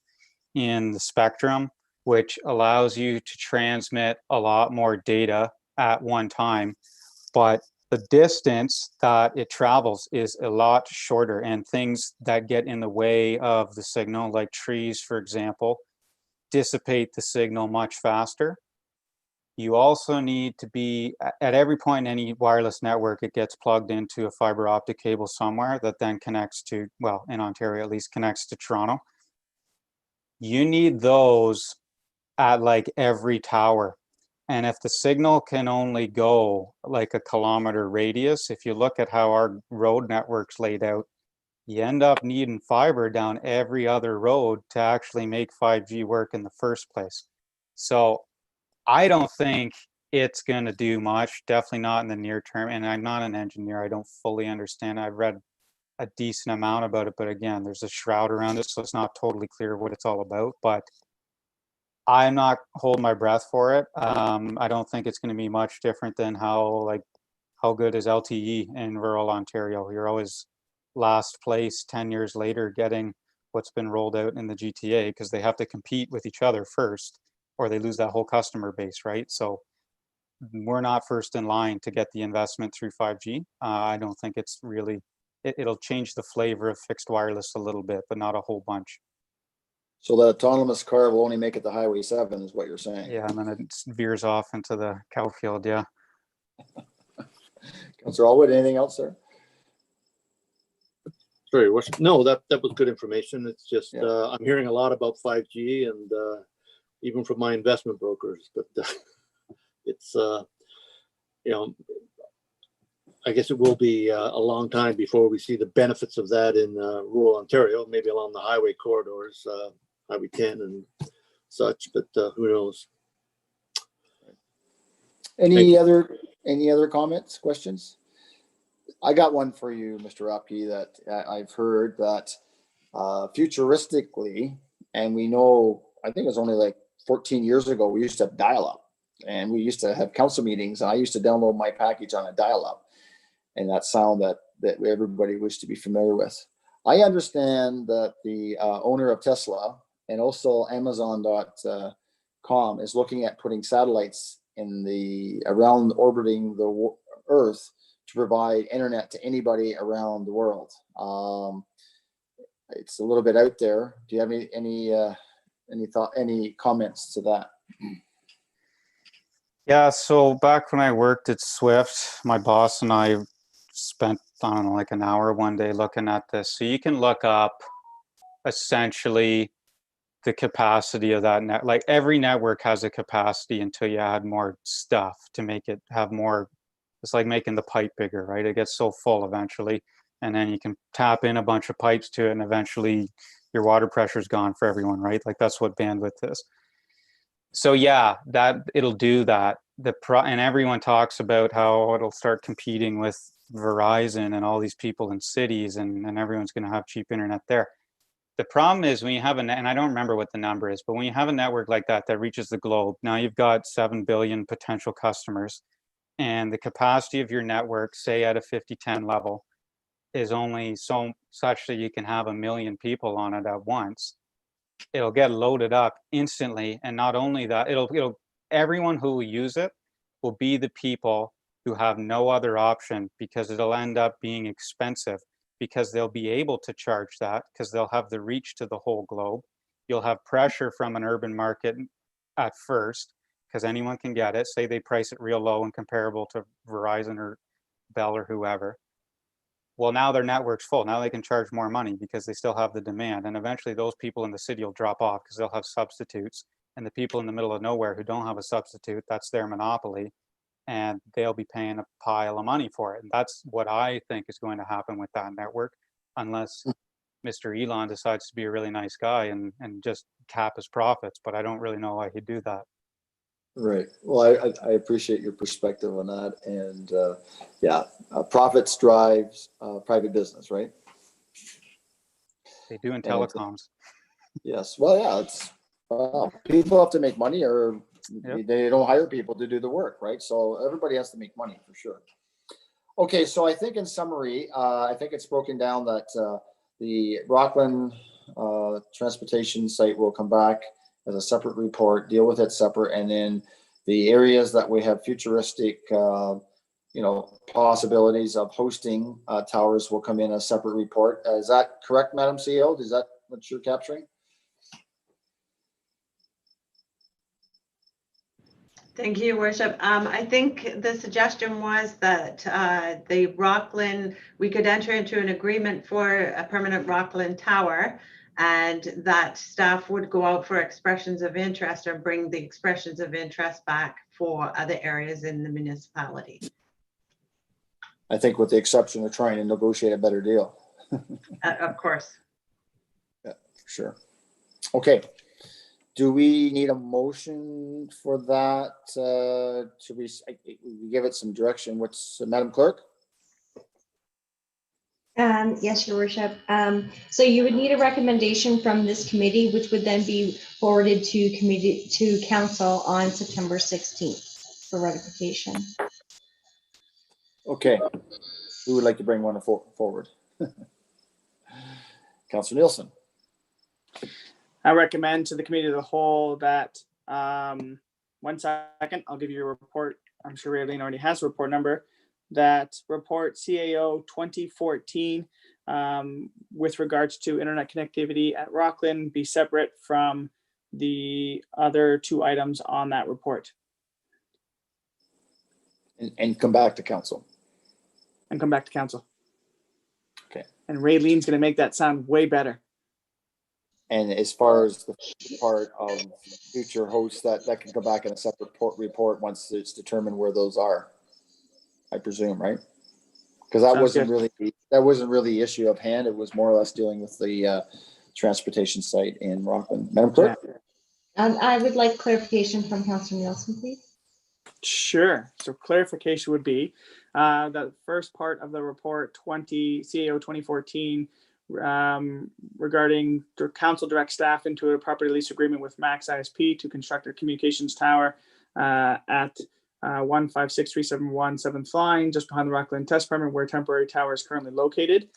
in the spectrum, which allows you to transmit a lot more data at one time. But the distance that it travels is a lot shorter, and things that get in the way of the signal, like trees, for example, dissipate the signal much faster. You also need to be, at every point in any wireless network, it gets plugged into a fiber optic cable somewhere that then connects to, well, in Ontario at least, connects to Toronto. You need those at like every tower. And if the signal can only go like a kilometer radius, if you look at how our road network's laid out, you end up needing fiber down every other road to actually make 5G work in the first place. So I don't think it's going to do much, definitely not in the near term. And I'm not an engineer. I don't fully understand. I've read a decent amount about it, but again, there's a shroud around it, so it's not totally clear what it's all about. But I'm not holding my breath for it. I don't think it's going to be much different than how good is LTE in rural Ontario. You're always last place 10 years later getting what's been rolled out in the GTA because they have to compete with each other first or they lose that whole customer base, right? So we're not first in line to get the investment through 5G. I don't think it's really, it'll change the flavor of fixed wireless a little bit, but not a whole bunch. So the autonomous car will only make it to Highway 7 is what you're saying? Yeah, and then it veers off into the cow field, yeah. Councillor Alwood, anything else there? Sorry, no, that was good information. It's just, Yeah. I'm hearing a lot about 5G and even from my investment brokers, but it's, I guess it will be a long time before we see the benefits of that in rural Ontario, maybe along the highway corridors, Highway 10 and such, but who knows? Any other comments, questions? I got one for you, Mr. Rapke, that I've heard that futuristically, and we know, I think it was only like 14 years ago, we used to have dial-up and we used to have council meetings and I used to download my package on a dial-up and that sound that everybody used to be familiar with. I understand that the owner of Tesla and also Amazon.com is looking at putting satellites around orbiting the Earth to provide internet to anybody around the world. It's a little bit out there. Do you have any comments to that? Yeah, so back when I worked at Swift, my boss and I spent, I don't know, like an hour one day looking at this. So you can look up essentially the capacity of that net. Like every network has a capacity until you add more stuff to make it have more. It's like making the pipe bigger, right? It gets so full eventually, and then you can tap in a bunch of pipes to it, and eventually your water pressure is gone for everyone, right? Like that's what bandwidth is. So yeah, that it'll do that. And everyone talks about how it'll start competing with Verizon and all these people in cities, and everyone's going to have cheap internet there. The problem is when you have and I don't remember what the number is, but when you have a network like that reaches the globe, now you've got 7 billion potential customers, and the capacity of your network, say at a 50-10 level, is only such that you can have 1 million people on it at once. It'll get loaded up instantly, and not only that, everyone who will use it will be the people who have no other option, because it'll end up being expensive, because they'll be able to charge that because they'll have the reach to the whole globe. You'll have pressure from an urban market at first because anyone can get it. Say they price it real low and comparable to Verizon or Bell or whoever. Well, now their network's full. Now they can charge more money because they still have the demand. And eventually those people in the city will drop off because they'll have substitutes. And the people in the middle of nowhere who don't have a substitute, that's their monopoly. And they'll be paying a pile of money for it. And that's what I think is going to happen with that network, unless Mr. Elon decides to be a really nice guy and just cap his profits. But I don't really know why he'd do that. Right. Well, I appreciate your perspective on that. And yeah, profits drives private business, right? They do in And telecoms. yes. Well, yeah, it's people have to make money or Yep. they don't hire people to do the work, right? So everybody has to make money for sure. Okay, so I think in summary, I think it's broken down that the Rockland transportation site will come back as a separate report, deal with it separate, and then the areas that we have futuristic, possibilities of hosting towers will come in a separate report. Is that correct, Madam CEO? Is that what you're capturing? Thank you, Your Worship. I think the suggestion was that the Rockland, we could enter into an agreement for a permanent Rockland tower, and that staff would go out for expressions of interest or bring the expressions of interest back for other areas in the municipality. I think with the exception of trying to negotiate a better deal. Of course. Yeah, for sure. Okay. Do we need a motion for that? Should we give it some direction? What's Madam Clerk? Yes, Your Worship. So you would need a recommendation from this committee, which would then be forwarded to council on September 16th for ratification. Okay. Who would like to bring one forward? Councillor Nielsen. I recommend to the committee of the whole that, 1 second, I'll give you a report. I'm sure Raylene already has a report number. That report CAO 2014 with regards to internet connectivity at Rockland be separate from the other 2 items on that report. And come back to council. And come back to council. Okay. And Raylene's going to make that sound way better. And as far as the part of future hosts, that can come back in a separate report once it's determined where those are, I presume, right? Because that wasn't really the issue of hand. It was more or less dealing with the transportation site in Rockland. Madam Clerk? I would like clarification from Councillor Nielsen, please. Sure. So clarification would be the first part of the report CAO 2014 regarding council direct staff into a property lease agreement with Max ISP to construct a communications tower at 156-371 7th line, just behind the Rockland test permit where temporary tower is currently located.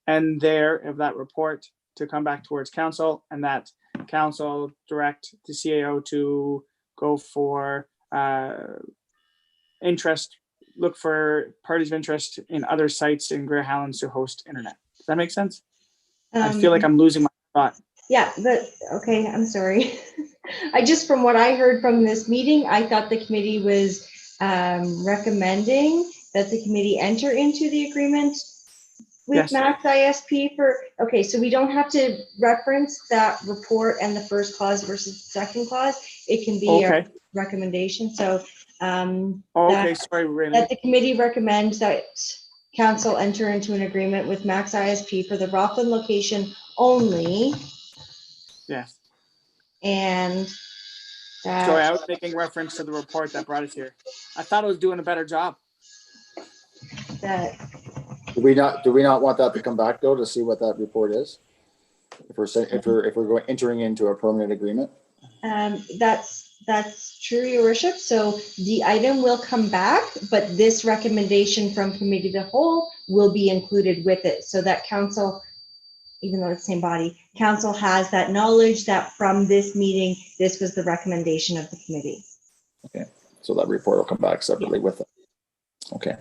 And there, of that report to come back towards council, and that council direct the CAO to go for look for parties of interest in other sites in Grey Highlands to host internet. Does that make sense? I feel like I'm losing my thought. Yeah, but okay, I'm sorry. From what I heard from this meeting, I thought the committee was recommending that the committee enter into the agreement with Max ISP okay, so we don't have to reference that report and the first clause versus the second clause. It can be a recommendation. So that the committee recommends that council enter into an agreement with Max ISP for the Rockland location only. Yes. And that, sorry, I was making reference to the report that brought us here. I thought it was doing a better job. That do we not want that to come back though to see what that report is? If we're going entering into a permanent agreement. That's true, Your Worship. So the item will come back, but this recommendation from committee of the whole will be included with it, so that council, even though it's the same body, council has that knowledge that from this meeting, this was the recommendation of the committee. Okay, so that report will come back separately with it. Okay.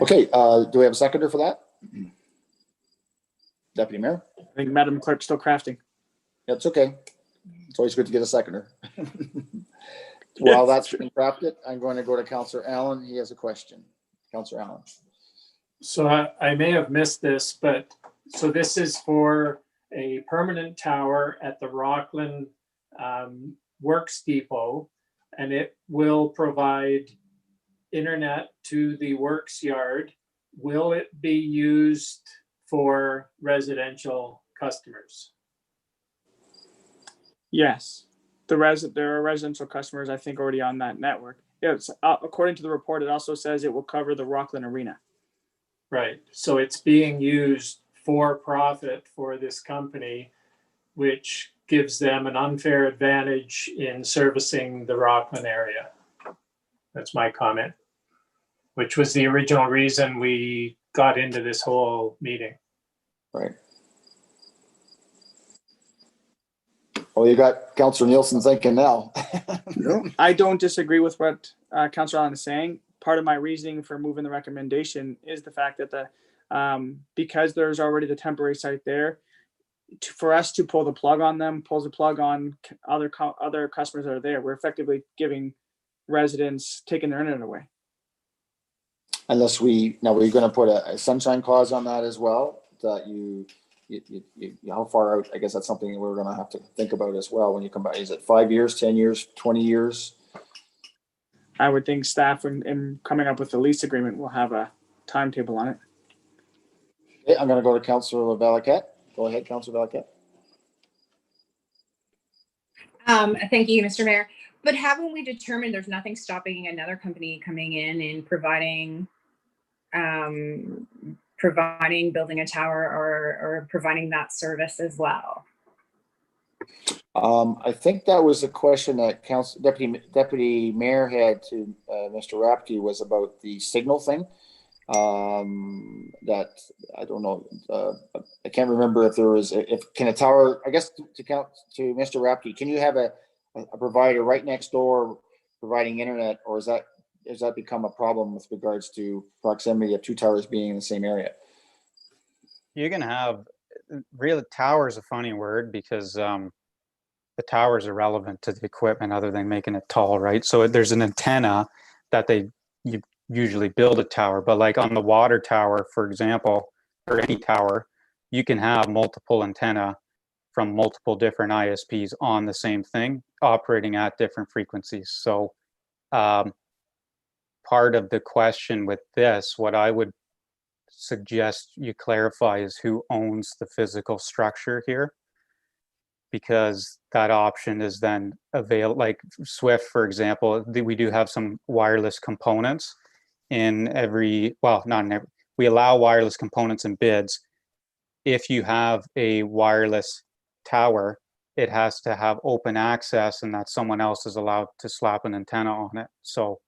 Okay, do we have a seconder for that? Deputy Mayor? I think Madam Clerk's still crafting. That's okay. It's always good to get a seconder. While that's been crafted, I'm going to go to Councillor Allen. He has a question. Councillor Allen. So I may have missed this, but so this is for a permanent tower at the Rockland Works Depot, and it will provide internet to the works yard. Will it be used for residential customers? Yes. there are residential customers, I think, already on that network. It's, according to the report, it also says it will cover the Rockland Arena. Right, so it's being used for profit for this company, which gives them an unfair advantage in servicing the Rockland area. That's my comment, which was the original reason we got into this whole meeting. Right. Well, you got Councillor Nielsen thinking now. I don't disagree with what Councillor Allen is saying. Part of my reasoning for moving the recommendation is the fact that because there's already the temporary site there, for us to pull the plug on them, pulls the plug on other customers that are there. We're effectively giving residents, taking their internet away. Unless we're going to put a sunshine clause on that as well, that you how far out, I guess that's something we're going to have to think about as well when you come back. Is it 5 years, 10 years, 20 years? I would think staff in coming up with the lease agreement will have a timetable on it. Okay, I'm going to go to Councillor Valaket. Go ahead, Councillor Valaket. Thank you, Mr. Mayor. But haven't we determined there's nothing stopping another company coming in and providing building a tower or providing that service as well? I think that was a question that Deputy Mayor had to Mr. Rapke, was about the signal thing. That I don't know. I can't remember if there was can a tower, I guess to Mr. Rapke, can you have a provider right next door providing internet, or does that become a problem with regards to proximity of two towers being in the same area? You can have, really, tower is a funny word because the tower is irrelevant to the equipment other than making it tall, right? So there's an antenna that you usually build a tower, but like on the water tower, for example, or any tower, you can have multiple antenna from multiple different ISPs on the same thing operating at different frequencies. So part of the question with this, what I would suggest you clarify is who owns the physical structure here, because that option is then available. Like Swift, for example, we do have some wireless components in every, well, not in every, we allow wireless components in bids. If you have a wireless tower, it has to have open access, and that someone else is allowed to slap an antenna on it. So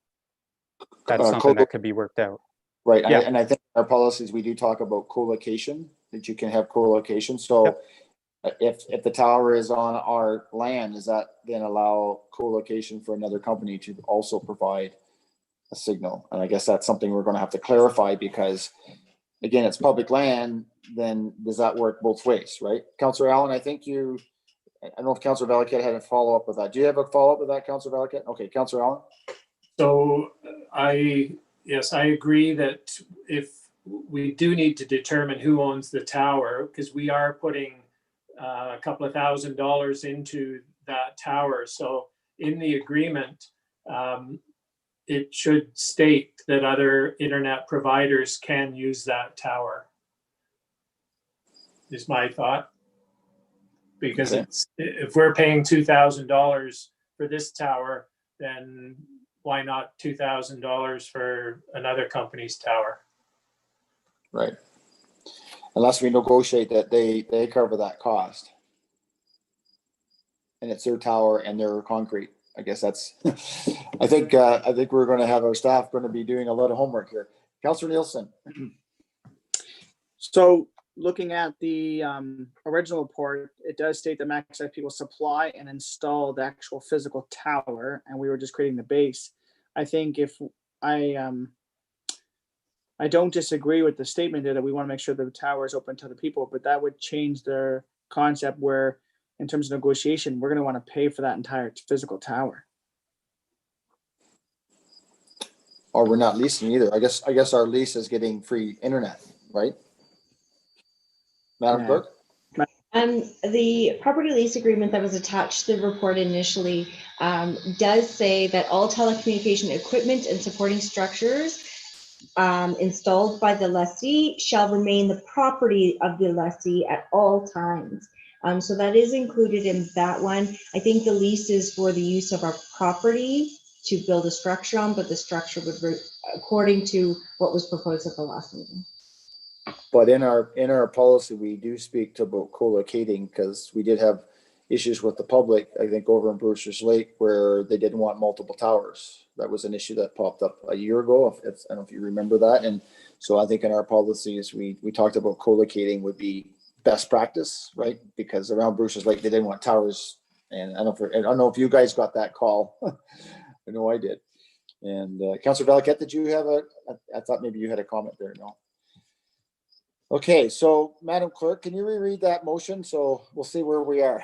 that's something that could be worked out. Right, yeah. And I think our policies, we do talk about co-location, that you can have co-location. So if the tower is on our land, does that then allow co-location for another company to also provide a signal? And I guess that's something we're going to have to clarify, because again, it's public land. Then does that work both ways, right? Councillor Allen, I don't know if Councillor Valaket had a follow-up with that. Do you have a follow-up with that, Councillor Valaket? Okay, Councillor Allen. So yes, I agree that if we do need to determine who owns the tower, because we are putting a couple of $1,000s into that tower. So in the agreement, it should state that other internet providers can use that tower, is my thought. Because if we're paying $2,000 for this tower, then why not $2,000 for another company's tower? Right. Unless we negotiate that they cover that cost. And it's their tower and their concrete. I guess that's, I think we're going to have our staff going to be doing a lot of homework here. Councillor Nielsen. So looking at the original report, it does state that MaxIP will supply and install the actual physical tower, and we were just creating the base. I think if I don't disagree with the statement there that we want to make sure that the tower is open to the people, but that would change their concept where, in terms of negotiation, we're going to want to pay for that entire physical tower. Or we're not leasing either. I guess our lease is getting free internet, right? Madam Clerk? The property lease agreement that was attached to the report initially does say that all telecommunication equipment and supporting structures installed by the lessee shall remain the property of the lessee at all times. So that is included in that one. I think the lease is for the use of our property to build a structure on, but the structure would, according to what was proposed at the last meeting. But in our policy, we do speak to about co-locating, because we did have issues with the public, I think over in Bruce's Lake, where they didn't want multiple towers. That was an issue that popped up a year ago. I don't know if you remember that. And so I think in our policies, we talked about co-locating would be best practice, right? Because around Bruce's Lake, they didn't want towers. And I don't know if you guys got that call. I know I did. And Councillor Valaket, did you have I thought maybe you had a comment there. No. Okay, so Madam Clerk, can you reread that motion? So we'll see where we are.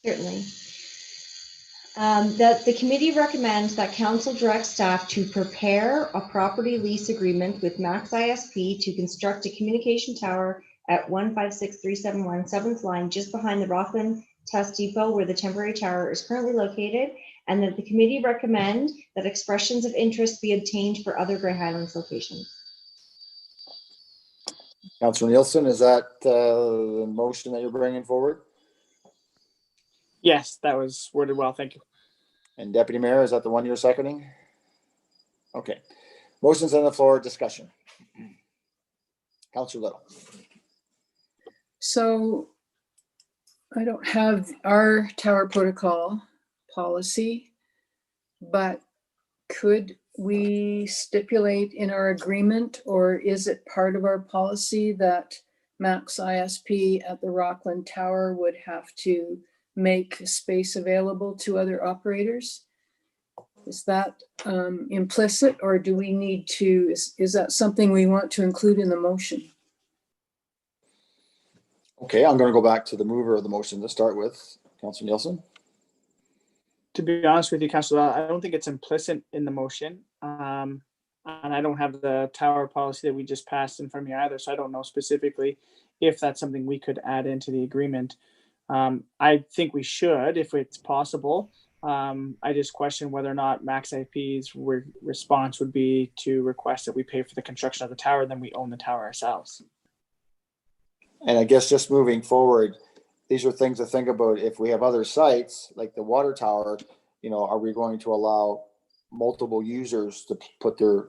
Certainly. That the committee recommends that council direct staff to prepare a property lease agreement with Max ISP to construct a communication tower at 156371 7th line, just behind the Rockland Test Depot, where the temporary tower is currently located, and that the committee recommend that expressions of interest be obtained for other Grey Highlands locations. Councillor Nielsen, is that the motion that you're bringing forward? Yes, that was worded well. Thank you. And Deputy Mayor, is that the one you're seconding? Okay. Motion's on the floor. Discussion. Councillor Little. So I don't have our tower protocol policy, but could we stipulate in our agreement, or is it part of our policy, that Max ISP at the Rockland Tower would have to make space available to other operators? Is that implicit, or do we need to, is that something we want to include in the motion? Okay, I'm going to go back to the mover of the motion to start with. Councillor Nielsen. To be honest with you, Councillor, I don't think it's implicit in the motion. And I don't have the tower policy that we just passed in front of me either, so I don't know specifically if that's something we could add into the agreement. I think we should, if it's possible. I just question whether or not Max IP's response would be to request that we pay for the construction of the tower, then we own the tower ourselves. And I guess just moving forward, these are things to think about. If we have other sites like the water tower, are we going to allow multiple users to put their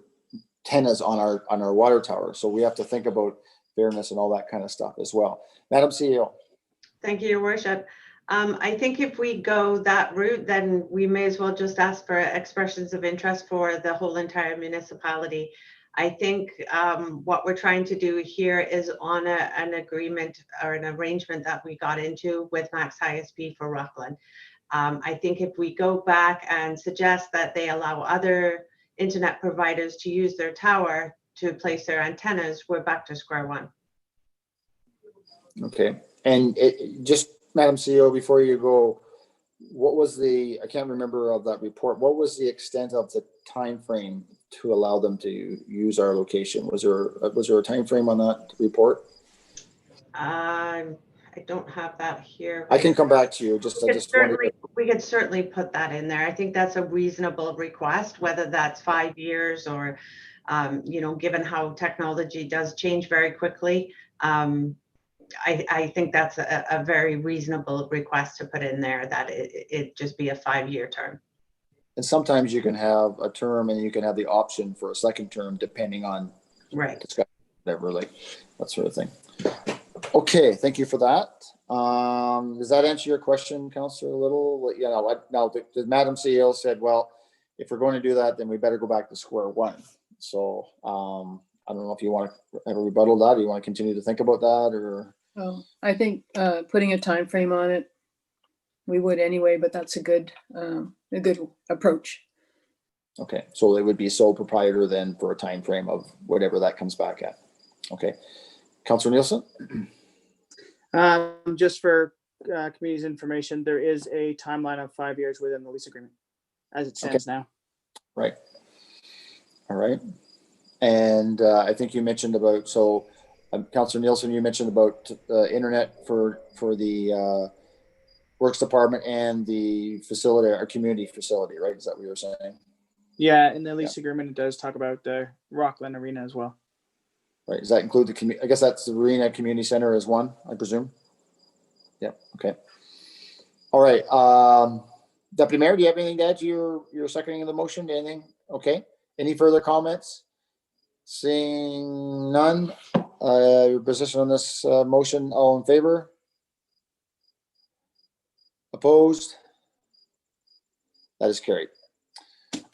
antennas on our water tower? So we have to think about fairness and all that kind of stuff as well. Madam CEO. Thank you, Your Worship. I think if we go that route, then we may as well just ask for expressions of interest for the whole entire municipality. I think what we're trying to do here is on an agreement or an arrangement that we got into with Max ISP for Rockland. I think if we go back and suggest that they allow other internet providers to use their tower to place their antennas, we're back to square one. Okay, and just Madam CEO, before you go, what was I can't remember of that report, what was the extent of the time frame to allow them to use our location? Was there a time frame on that report? I don't have that here. I can come back to you. We could certainly put that in there. I think that's a reasonable request, whether that's 5 years or, given how technology does change very quickly. I think that's a very reasonable request to put in there, that it just be a 5-year term. And sometimes you can have a term and you can have the option for a second term depending on whatever, like that sort of thing. Okay, thank you for that. Does that answer your question, Councillor Little? Now the Madam CEO said, well, if we're going to do that, then we better go back to square one. So I don't know if you want to have a rebuttal to that, or you want to continue to think about that, or? Oh, I think putting a time frame on it, we would anyway, but that's a good approach. Okay, so it would be sole proprietor then for a time frame of whatever that comes back at. Okay, Councillor Nielsen. Just for community's information, there is a timeline of 5 years within the lease agreement as it stands now. Right. All right. And I think you mentioned about, Councillor Nielsen, you mentioned about internet for the Works Department and the facility, our community facility, right? Is that what you were saying? Yeah, in the lease agreement, it does talk about the Rockland Arena as well. Right, does that include the community? I guess that's the Arena Community Center as one, I presume? Yep, okay. All right, Deputy Mayor, do you have anything to add to your seconding of the motion? Anything? Okay, any further comments? Seeing none, your position on this motion, all in favor? Opposed? That is carried.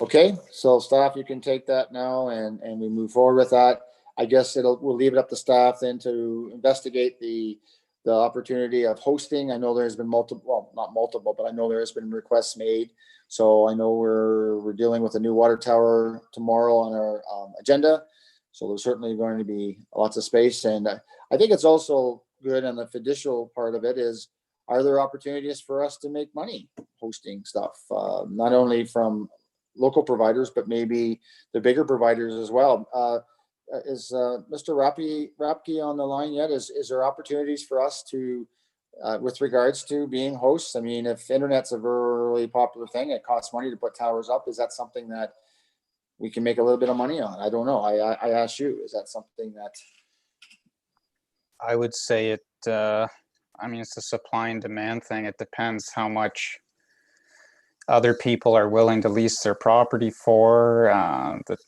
Okay, so staff, you can take that now and we move forward with that. I guess we'll leave it up to staff then to investigate the opportunity of hosting. I know there's been multiple, well, not multiple, but I know there has been requests made. So I know we're dealing with a new water tower tomorrow on our agenda. So there's certainly going to be lots of space. And I think it's also good, and the fiducial part of it is, are there opportunities for us to make money hosting stuff? Not only from local providers, but maybe the bigger providers as well. Is Mr. Rapke on the line yet? Is there opportunities for us to, with regards to being hosts? I mean, if internet's a really popular thing, it costs money to put towers up. Is that something that we can make a little bit of money on? I don't know. I ask you, is that something that? I would say it, I mean, it's a supply and demand thing. It depends how much other people are willing to lease their property for,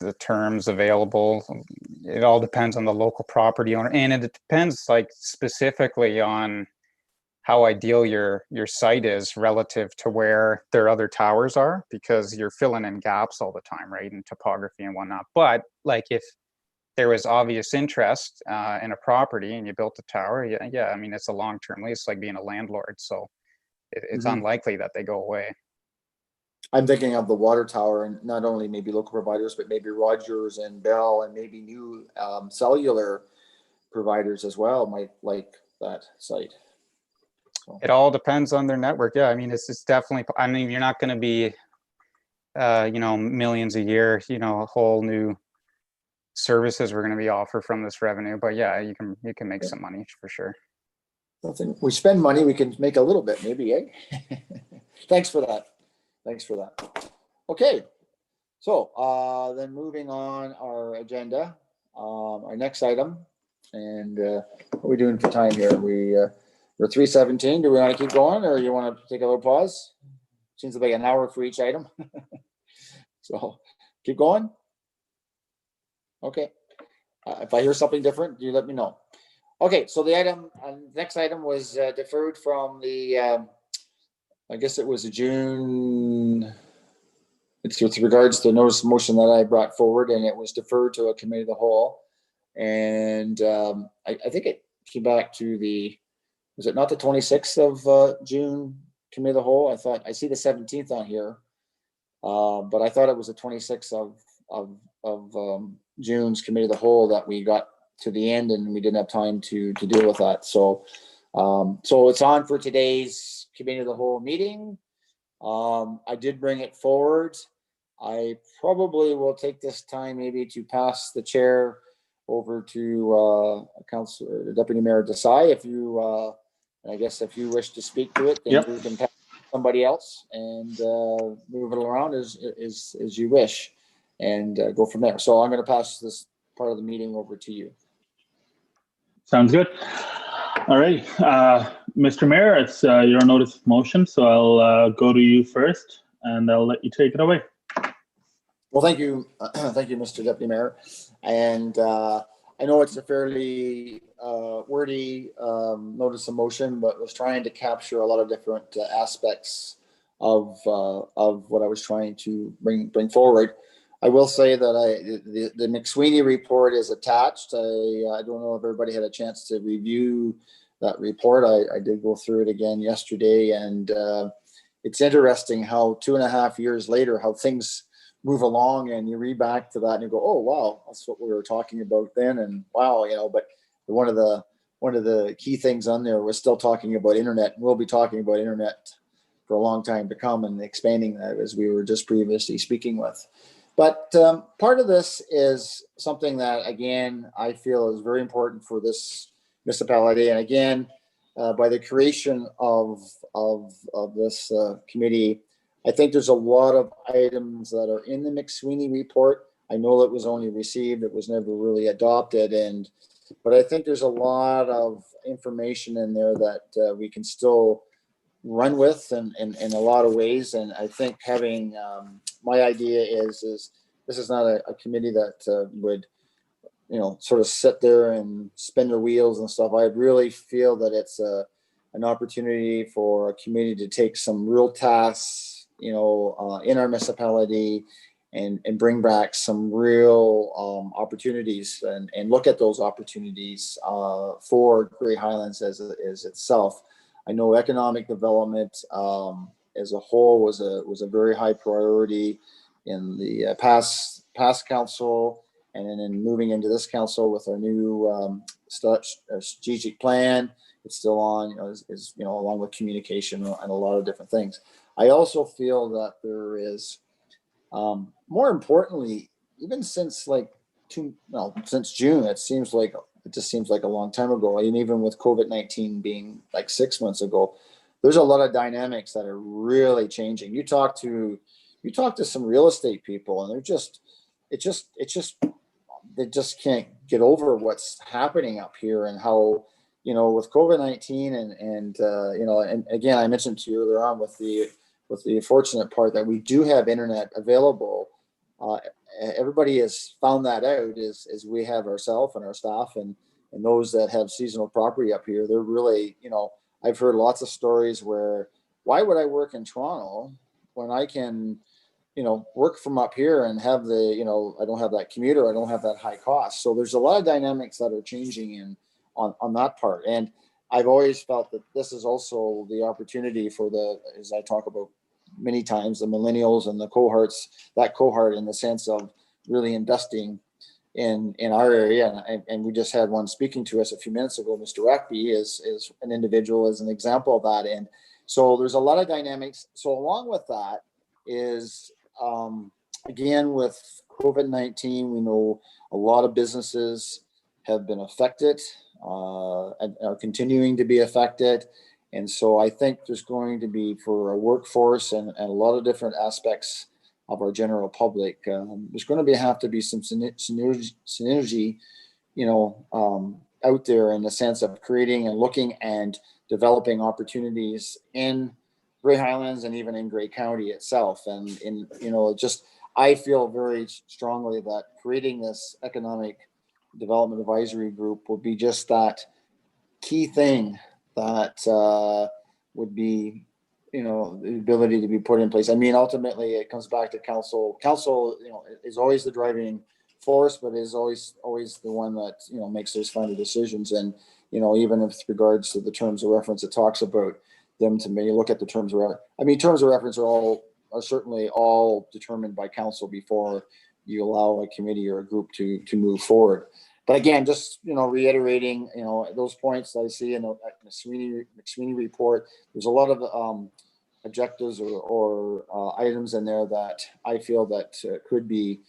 the terms available. It all depends on the local property owner, and it depends like specifically on how ideal your site is relative to where their other towers are, because you're filling in gaps all the time, right, in topography and whatnot. But like if there was obvious interest in a property and you built a tower, yeah, I mean, it's a long-term lease, like being a landlord. So it's unlikely that they go away. I'm thinking of the water tower, and not only maybe local providers, but maybe Rogers and Bell and maybe new cellular providers as well might like that site. So. It all depends on their network. Yeah, I mean, it's definitely, I mean, you're not going to be, you know, millions a year, you know, a whole new services we're going to be offered from this revenue. But yeah, you can make some money for sure. Something we spend money, we can make a little bit, maybe, eh? Thanks for that. Thanks for that. Okay, so then moving on our agenda, our next item, and what are we doing for time here? We're 3:17. Do we want to keep going, or you want to take a little pause? Seems like an hour for each item. So keep going. Okay. If I hear something different, you let me know. Okay, so the item, next item was deferred from the. I guess it was a June, it's with regards to the notice of motion that I brought forward, and it was deferred to a committee of the whole. And I think it came back to was it not the 26th of June committee of the whole? I thought, I see the 17th on here, but I thought it was the 26th of June's committee of the whole that we got to the end and we didn't have time to deal with that. So, so it's on for today's committee of the whole meeting. I did bring it forward. I probably will take this time maybe to pass the chair over to Councilor Deputy Mayor Desai. If you, I guess if you wish to speak to it, then you can pass somebody else and move it around as you wish, and go from there. So I'm going to pass this part of the meeting over to you. Sounds good. All right, Mr. Mayor, it's your notice of motion, so I'll go to you first, and I'll let you take it away. Well, thank you, Mr. Deputy Mayor. And I know it's a fairly wordy notice of motion, but was trying to capture a lot of different aspects of what I was trying to bring forward. I will say that the McSweeney report is attached. I don't know if everybody had a chance to review that report. I did go through it again yesterday, and it's interesting how 2.5 years later, how things move along, and you read back to that and you go, oh wow, that's what we were talking about then, and wow, you know. But one of the key things on there was still talking about internet, and we'll be talking about internet for a long time to come, and expanding that as we were just previously speaking with. But part of this is something that, again, I feel is very important for this municipality. And again, by the creation of this committee, I think there's a lot of items that are in the McSweeney report. I know it was only received, it was never really adopted, but I think there's a lot of information in there that we can still run with in a lot of ways. And I think having, my idea is this is not a committee that would, sort of sit there and spin their wheels and stuff. I really feel that it's an opportunity for a community to take some real tasks, in our municipality and bring back some real opportunities and look at those opportunities for Grey Highlands as itself. I know economic development as a whole was a very high priority in the past council, and then in moving into this council with our new strategic plan. It's still on, along with communication and a lot of different things. I also feel that there is, more importantly, even since since June, it just seems like a long time ago. And even with COVID-19 being like 6 months ago, there's a lot of dynamics that are really changing. You talk to some real estate people, and they just can't get over what's happening up here, and how, with COVID-19 and again, I mentioned to you earlier on with the fortunate part that we do have internet available. Everybody has found that out is we have ourselves and our staff and those that have seasonal property up here. They're really, I've heard lots of stories where, why would I work in Toronto when I can, work from up here and have I don't have that commuter, I don't have that high cost. So there's a lot of dynamics that are changing on that part. And I've always felt that this is also the opportunity for as I talk about many times, the millennials and the that cohort in the sense of really investing in our area. And we just had one speaking to us a few minutes ago. Mr. Rackby is an individual, as an example of that. And so there's a lot of dynamics. So along with that is, again, with COVID-19, we know a lot of businesses have been affected and are continuing to be affected. And so I think there's going to be, for a workforce and a lot of different aspects of our general public, there's going to have to be some synergy, out there in the sense of creating and looking and developing opportunities in Grey Highlands and even in Grey County itself. And I feel very strongly that creating this economic development advisory group will be just that key thing that would be, the ability to be put in place. I mean, ultimately it comes back to council. Council, is always the driving force, but is always the one that, makes those final decisions. And, even with regards to the terms of reference, it talks about them to maybe look at the terms of reference. I mean, terms of reference are certainly all determined by council before you allow a committee or a group to move forward. But again, just, reiterating, those points I see in the McSweeney report, there's a lot of objectives or items in there that I feel that could be,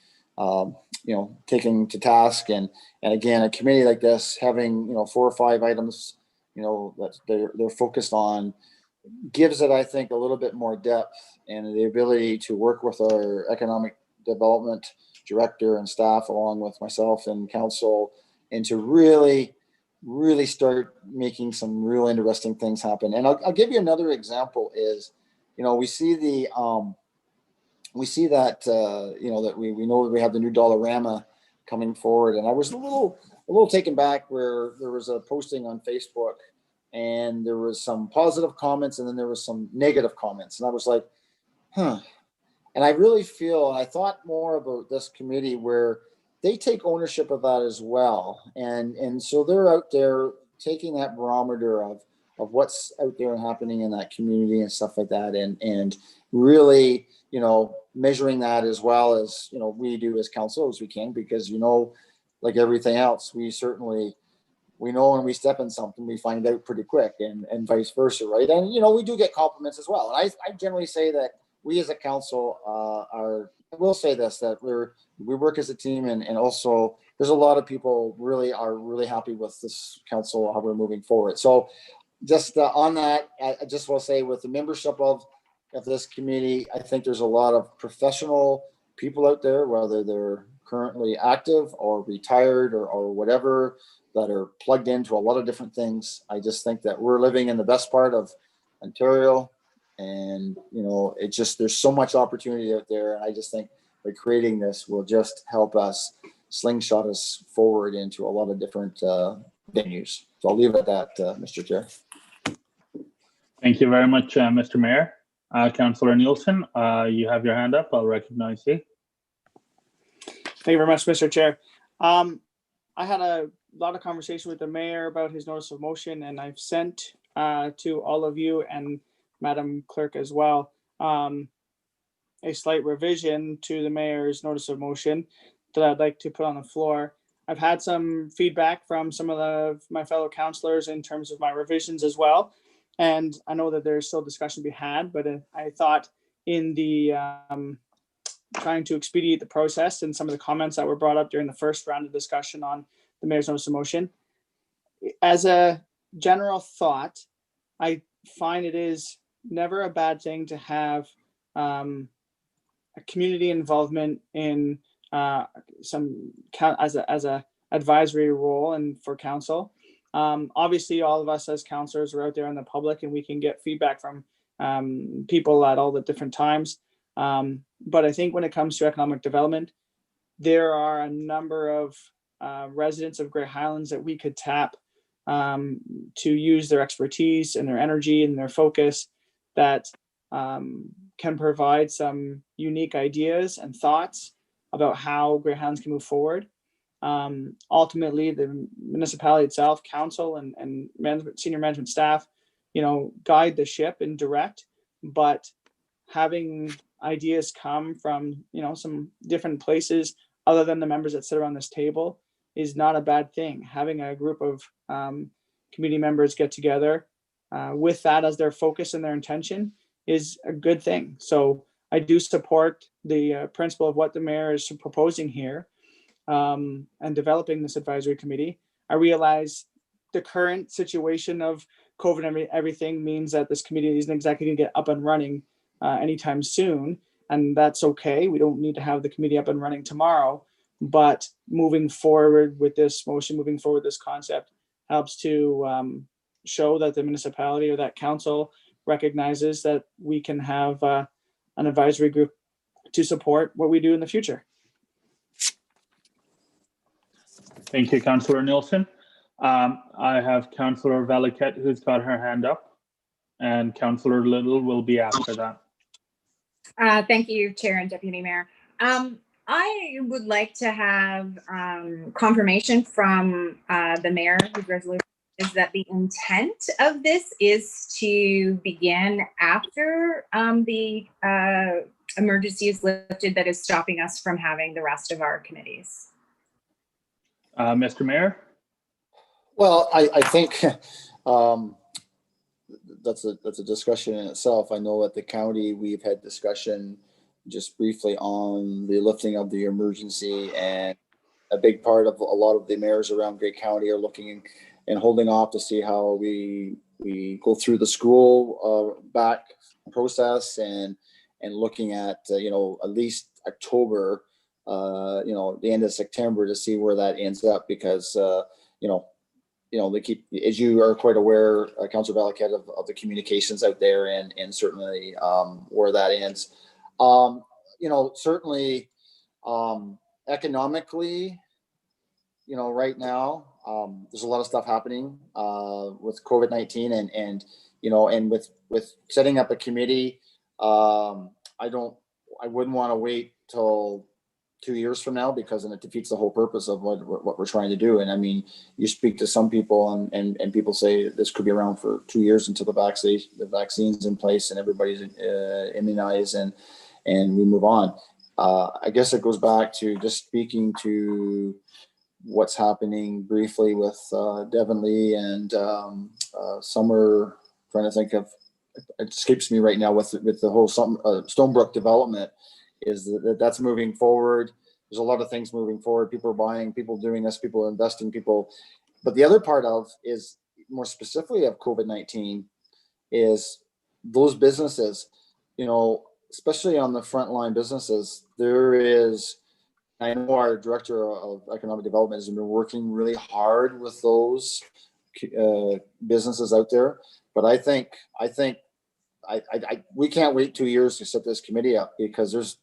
taken to task. And again, a committee like this having, 4 or 5 items, that they're focused on, gives it, I think, a little bit more depth and the ability to work with our economic development director and staff, along with myself and council, and to really start making some real interesting things happen. And I'll give you another example is, we see that, that we know that we have the new Dollarama coming forward. And I was a little taken back where there was a posting on Facebook and there was some positive comments and then there was some negative comments. And I was like, And I really feel, I thought more about this committee where they take ownership of that as well. And so they're out there taking that barometer of what's out there and happening in that community and stuff like that. And really, measuring that as well as, we do as council as we can, because, like everything else, we know when we step in something, we find out pretty quick, and vice versa. Right. And, we do get compliments as well. And I generally say that we as a council I will say this, that we work as a team, and also there's a lot of people are really happy with this council, how we're moving forward. So just on that, I just will say, with the membership of this committee, I think there's a lot of professional people out there, whether they're currently active or retired or whatever, that are plugged into a lot of different things. I just think that we're living in the best part of Ontario, and it just, there's so much opportunity out there. And I just think by creating this will just help us slingshot us forward into a lot of different venues. So I'll leave it at that, Mr. Chair. Thank you very much, Mr. Mayor. Councillor Nielsen, you have your hand up. I'll recognize you. Thank you very much, Mr. Chair. I had a lot of conversation with the mayor about his notice of motion, and I've sent to all of you and Madam Clerk as well a slight revision to the mayor's notice of motion that I'd like to put on the floor. I've had some feedback from some of my fellow councillors in terms of my revisions as well, and I know that there's still discussion to be had, but I thought in the trying to expedite the process and some of the comments that were brought up during the first round of discussion on the mayor's notice of motion, as a general thought, I find it is never a bad thing to have a community involvement in some as a advisory role and for council. Obviously, all of us as councillors are out there in the public, and we can get feedback from people at all the different times. But I think when it comes to economic development, there are a number of residents of Grey Highlands that we could tap to use their expertise and their energy and their focus that can provide some unique ideas and thoughts about how Grey Highlands can move forward. Ultimately, the municipality itself, council and senior management staff, guide the ship and direct, but having ideas come from, some different places other than the members that sit around this table is not a bad thing. Having a group of community members get together with that as their focus and their intention is a good thing. So I do support the principle of what the mayor is proposing here and developing this advisory committee. I realize the current situation of COVID and everything means that this committee isn't exactly going to get up and running anytime soon, and that's okay. We don't need to have the committee up and running tomorrow, but moving forward with this motion, moving forward this concept helps to show that the municipality or that council recognizes that we can have an advisory group to support what we do in the future. Thank you, Councillor Nielsen. I have Councillor Valaket who's got her hand up, and Councillor Little will be after that. Thank you, Chair and Deputy Mayor. I would like to have confirmation from the mayor, whose resolution is that the intent of this is to begin after the emergency is lifted that is stopping us from having the rest of our committees. Mr. Mayor? Well, I think that's a discussion in itself. I know at the county we've had discussion just briefly on the lifting of the emergency, and a big part of a lot of the mayors around Grey County are looking and holding off to see how we go through the school back process and looking at at least October, the end of September to see where that ends up, because they keep, as you are quite aware, Councillor Valaket, of the communications out there and certainly where that ends. Certainly economically, right now, there's a lot of stuff happening with COVID-19 and with setting up a committee. I wouldn't want to wait till 2 years from now, because then it defeats the whole purpose of what we're trying to do. And I mean, you speak to some people and people say this could be around for 2 years until the vaccine's in place and everybody's immunized and we move on. I guess it goes back to just speaking to what's happening briefly with Devon Lee and Summer, trying to think of, it escapes me right now with the whole Stonebrook development, is that's moving forward. There's a lot of things moving forward. People are buying, people doing this, people are investing, people. But the other part of is more specifically of COVID-19 is those businesses, especially on the frontline businesses, there is I know our director of economic development has been working really hard with those businesses out there. But I think we can't wait 2 years to set this committee up, because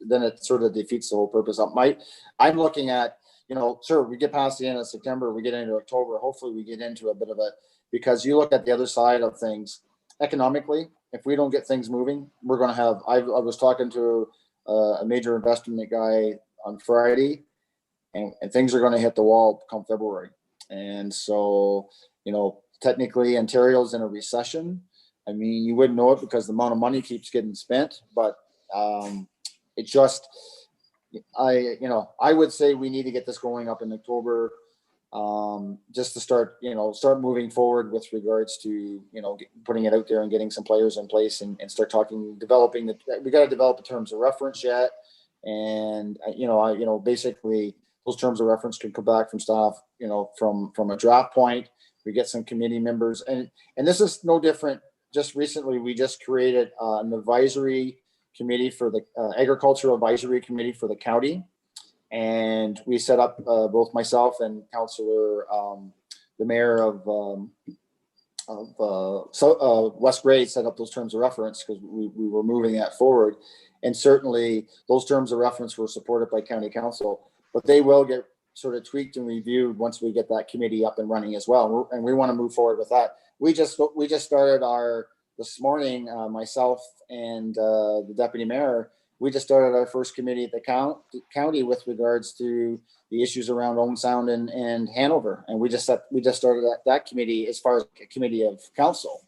then it sort of defeats the whole purpose. I'm looking at, sure, we get past the end of September, we get into October, hopefully we get into a bit of because you look at the other side of things economically, if we don't get things moving, we're going to have, I was talking to a major investment guy on Friday, and things are going to hit the wall come February. And so, technically Ontario's in a recession. I mean, you wouldn't know it because the amount of money keeps getting spent, but it just, I would say we need to get this going up in October, just to start start moving forward with regards to, putting it out there and getting some players in place and start developing we got to develop the terms of reference yet. And, basically those terms of reference can come back from staff, from a draft point. We get some committee members, and this is no different. Just recently, we just created an advisory committee for the agricultural advisory committee for the county. And we set up, both myself and Councillor, the mayor of West Grey set up those terms of reference, because we were moving that forward. And certainly those terms of reference were supported by county council, but they will get sort of tweaked and reviewed once we get that committee up and running as well. And we want to move forward with that. We just started this morning, myself and the deputy mayor, we just started our first committee at the county with regards to the issues around Owen Sound and Hanover. And we just started that committee as far as a committee of council.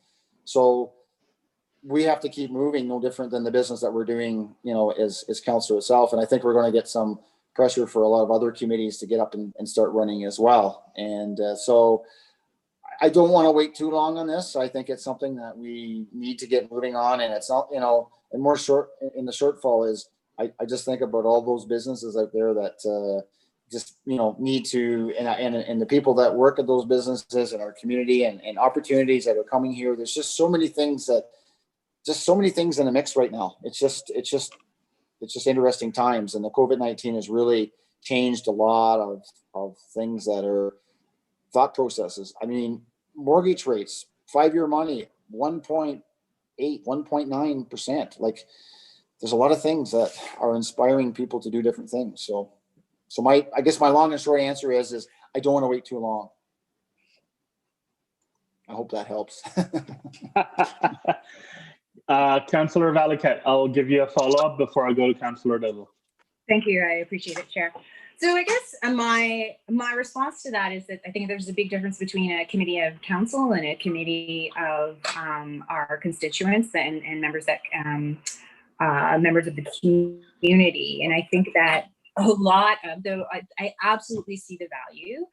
So we have to keep moving, no different than the business that we're doing, as council itself. And I think we're going to get some pressure for a lot of other committees to get up and start running as well. And so I don't want to wait too long on this. I think it's something that we need to get moving on. And it's not, and the shortfall is, I just think about all those businesses out there that just, need to, and the people that work at those businesses in our community and opportunities that are coming here. There's just so many things in the mix right now. It's just interesting times. And the COVID-19 has really changed a lot of things that are thought processes. I mean, mortgage rates, 5-year money, 1.8, 1.9%. Like, there's a lot of things that are inspiring people to do different things. So I guess my long and short answer is I don't want to wait too long. I hope that helps. Councillor Valiquette, I'll give you a follow-up before I go to Councillor Devil. Thank you. I appreciate it, Chair. So I guess my response to that is that I think there's a big difference between a committee of council and a committee of our constituents and members that members of the community. And I think that a lot of I absolutely see the value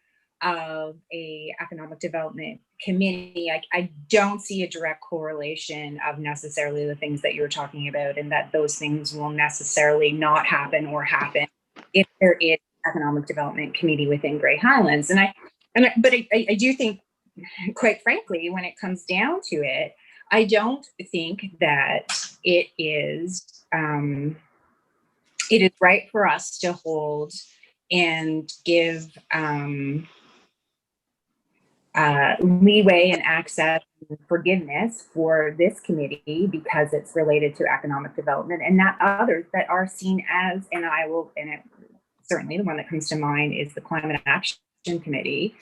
of a economic development committee. I don't see a direct correlation of necessarily the things that you're talking about, and that those things will necessarily not happen or happen if there is economic development committee within Grey Highlands. But I do think, quite frankly, when it comes down to it, I don't think that it is right for us to hold and give leeway and access and forgiveness for this committee because it's related to economic development, and not others that are seen as, certainly the one that comes to mind is the Climate Action Committee,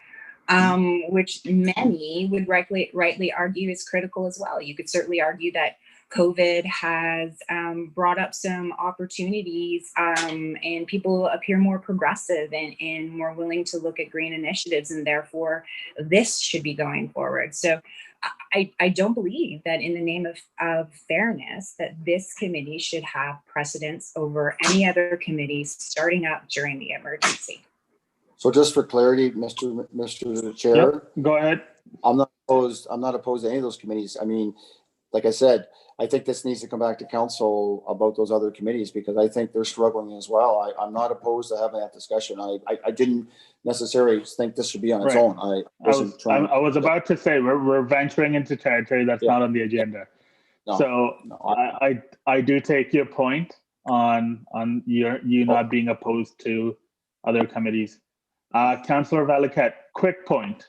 which many would rightly argue is critical as well. You could certainly argue that COVID has brought up some opportunities, and people appear more progressive and more willing to look at green initiatives, and therefore this should be going forward. So I don't believe that in the name of fairness that this committee should have precedence over any other committees starting up during the emergency. So just for clarity, Mr. Chair, Yep, go ahead. I'm not opposed to any of those committees. I mean, like I said, I think this needs to come back to council about those other committees, because I think they're struggling as well. I'm not opposed to having that discussion. I didn't necessarily think this should be on its own. I was about to say we're venturing into territory that's not on the agenda. No, so no, I do take your point. on you not being opposed to other committees. Councillor Valaket, quick point.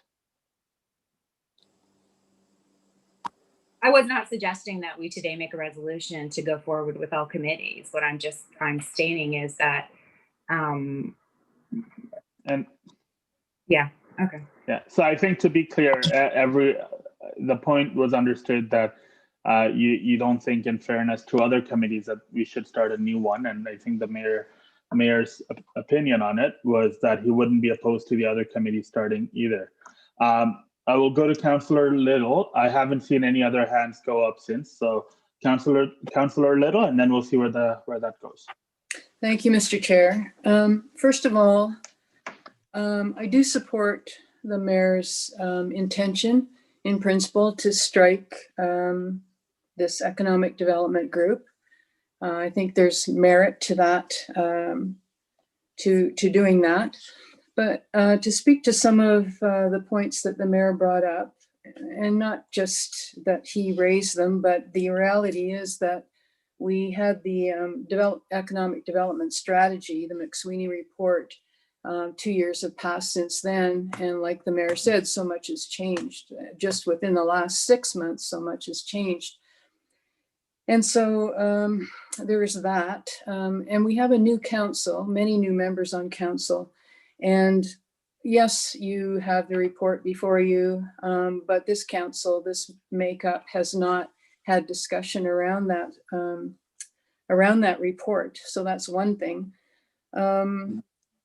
I was not suggesting that we today make a resolution to go forward with all committees. What I'm stating is that, And yeah, okay. yeah, so I think to be clear, the point was understood that you don't think, in fairness to other committees, that we should start a new one. And I think the mayor's opinion on it was that he wouldn't be opposed to the other committees starting either. I will go to Councillor Little. I haven't seen any other hands go up since. So Councillor Little, and then we'll see where that goes. Thank you, Mr. Chair. First of all, I do support the mayor's intention in principle to strike this economic development group. I think there's merit to that, to doing that. But to speak to some of the points that the mayor brought up, and not just that he raised them, but the reality is that we had the economic development strategy, the McQueen report. 2 years have passed since then. And like the mayor said, so much has changed. Just within the last 6 months, so much has changed. And so there is that. And we have a new council, many new members on council. And yes, you have the report before you, but this council, this makeup has not had discussion around that report. So that's one thing.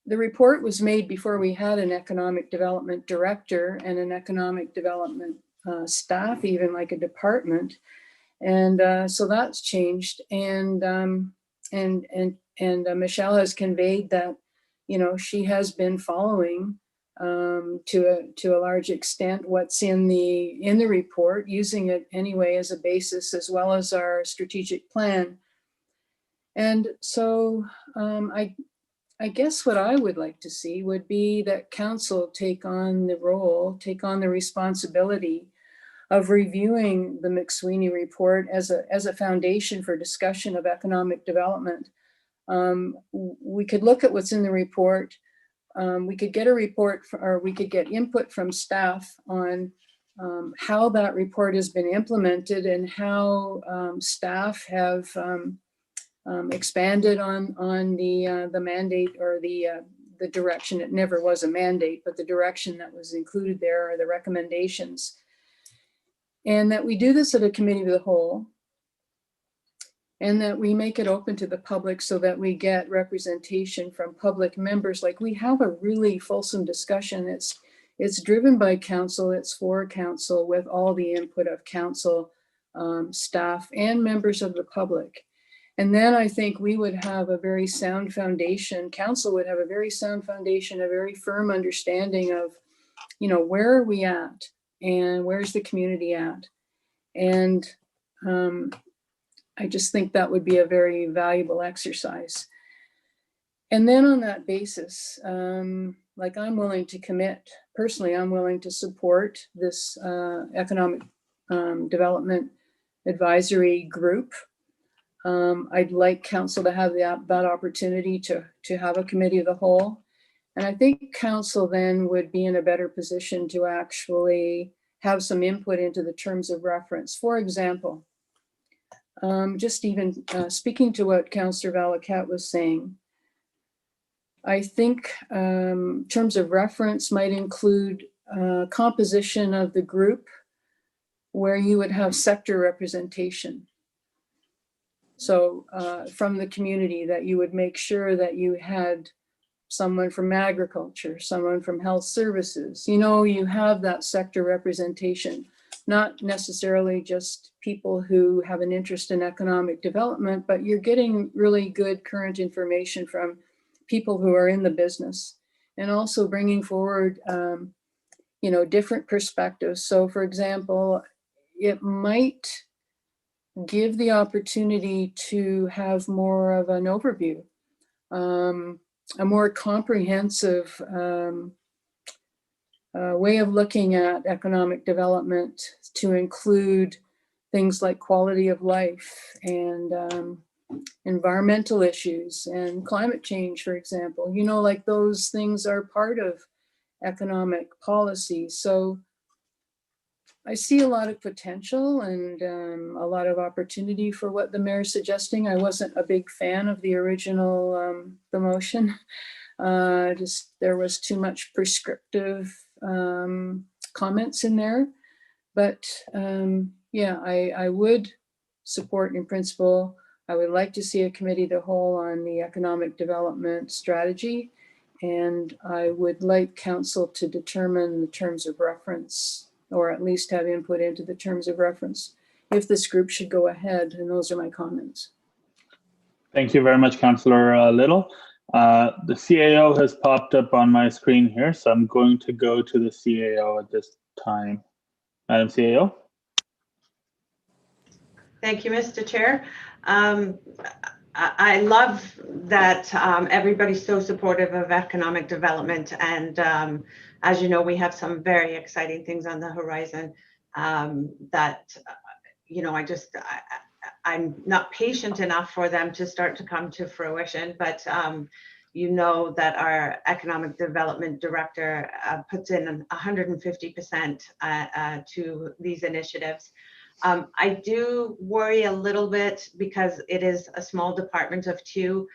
The report was made before we had an economic development director and an economic development staff, even like a department. And so that's changed. And Michelle has conveyed that, you know, she has been following to a large extent what's in the report, using it anyway as a basis, as well as our strategic plan. And so I guess what I would like to see would be that council take on the responsibility of reviewing the McQueen report as a foundation for discussion of economic development. We could look at what's in the report. We could get a report, or we could get input from staff on how that report has been implemented and how staff have expanded on the mandate, or the direction. It never was a mandate, but the direction that was included there, or the recommendations. And that we do this at a committee of the whole, and that we make it open to the public so that we get representation from public members. Like, we have a really fulsome discussion. It's driven by council, it's for council, with all the input of council, staff, and members of the public. And then I think we would have a very sound foundation, council would have a very sound foundation, a very firm understanding of, you know, where are we at and where's the community at? And I just think that would be a very valuable exercise. And then on that basis, like, I'm willing to commit, personally, I'm willing to support this economic development advisory group. I'd like council to have that opportunity to have a committee of the whole. And I think council then would be in a better position to actually have some input into the terms of reference. For example, just even speaking to what Councillor Valaket was saying, I think terms of reference might include composition of the group where you would have sector representation. So from the community, that you would make sure that you had someone from agriculture, someone from health services, you know, you have that sector representation, not necessarily just people who have an interest in economic development, but you're getting really good current information from people who are in the business, and also bringing forward, you know, different perspectives. So for example, it might give the opportunity to have more of an overview, a more comprehensive way of looking at economic development, to include things like quality of life and environmental issues and climate change, for example. You know, like those things are part of economic policy. So I see a lot of potential and a lot of opportunity for what the mayor's suggesting. I wasn't a big fan of the original the motion. Just there was too much prescriptive comments in there. But yeah, I would support in principle. I would like to see a committee of the whole on the economic development strategy. And I would like council to determine the terms of reference, or at least have input into the terms of reference if this group should go ahead. And those are my comments. Thank you very much, Councillor Little. The CAO has popped up on my screen here, so I'm going to go to the CAO at this time. Madam CAO. Thank you, Mr. Chair. I love that everybody's so supportive of economic development, and as you know, we have some very exciting things on the horizon that, you know, I'm not patient enough for them to start to come to fruition, but you know that our economic development director puts in 150% to these initiatives. I do worry a little bit because it is a small department of two.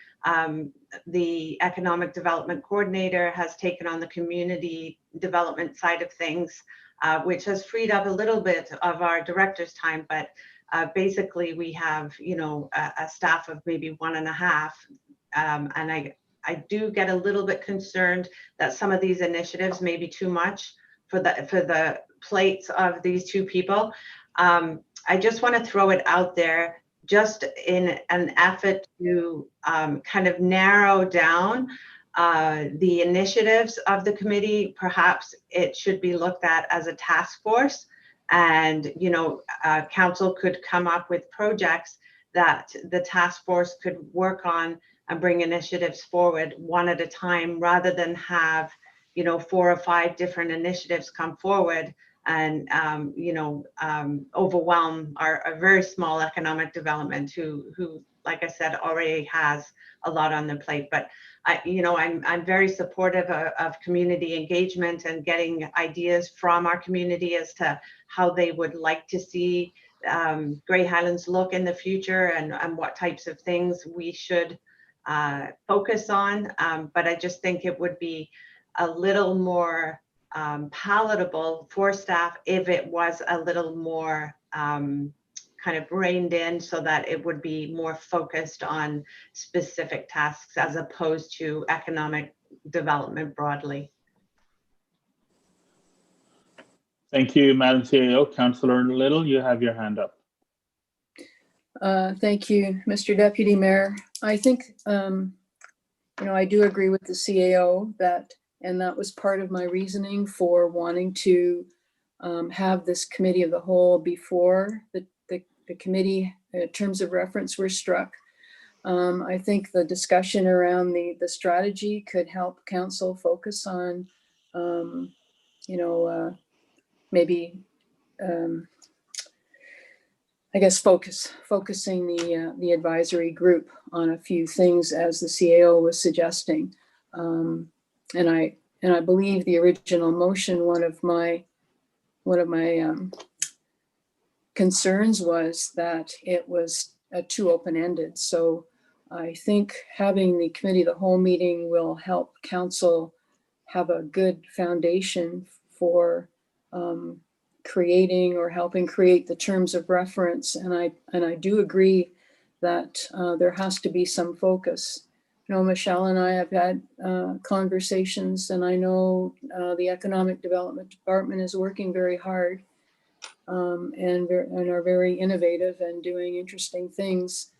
The economic development coordinator has taken on the community development side of things, which has freed up a little bit of our director's time. But basically, we have, you know, a staff of maybe 1.5, and I do get a little bit concerned that some of these initiatives may be too much for the plates of these two people. I just want to throw it out there, just in an effort to kind of narrow down the initiatives of the committee. Perhaps it should be looked at as a task force, and, you know, council could come up with projects that the task force could work on and bring initiatives forward one at a time, rather than have, you know, 4 or 5 different initiatives come forward and you know, overwhelm our very small economic development, who, like I said, already has a lot on their plate. But you know, I'm very supportive of community engagement and getting ideas from our community as to how they would like to see Grey Highlands look in the future, and what types of things we should focus on. But I just think it would be a little more palatable for staff if it was a little more kind of reined in, so that it would be more focused on specific tasks as opposed to economic development broadly. Thank you, Madam CAO. Councillor Little, you have your hand up. Thank you, Mr. Deputy Mayor. I think, you know, I do agree with the CAO and that was part of my reasoning for wanting to have this committee of the whole before the committee terms of reference were struck. I think the discussion around the strategy could help council focus on, you know, maybe, I guess, focusing the advisory group on a few things, as the CAO was suggesting. And I believe the original motion, one of my concerns was that it was too open-ended. So I think having the committee of the whole meeting will help council have a good foundation for creating or helping create the terms of reference. And I do agree that there has to be some focus. You know, Michelle and I have had conversations, and I know the Economic Development Department is working very hard and are very innovative and doing interesting things.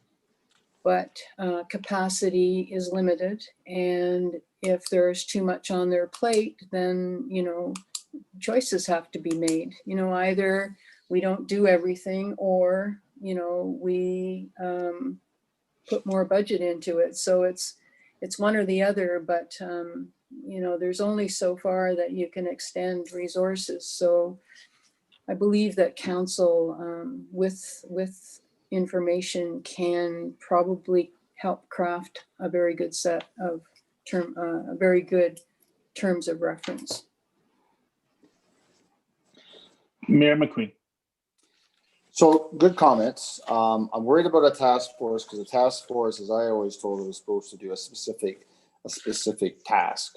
But capacity is limited, and if there's too much on their plate, then, you know, choices have to be made. You know, either we don't do everything, or, you know, we put more budget into it. So it's one or the other, but you know, there's only so far that you can extend resources. So I believe that council with information can probably help craft a very good set of very good terms of reference. Mayor McQueen. So good comments. I'm worried about a task force because the task force, as I always told, it was supposed to do a specific task.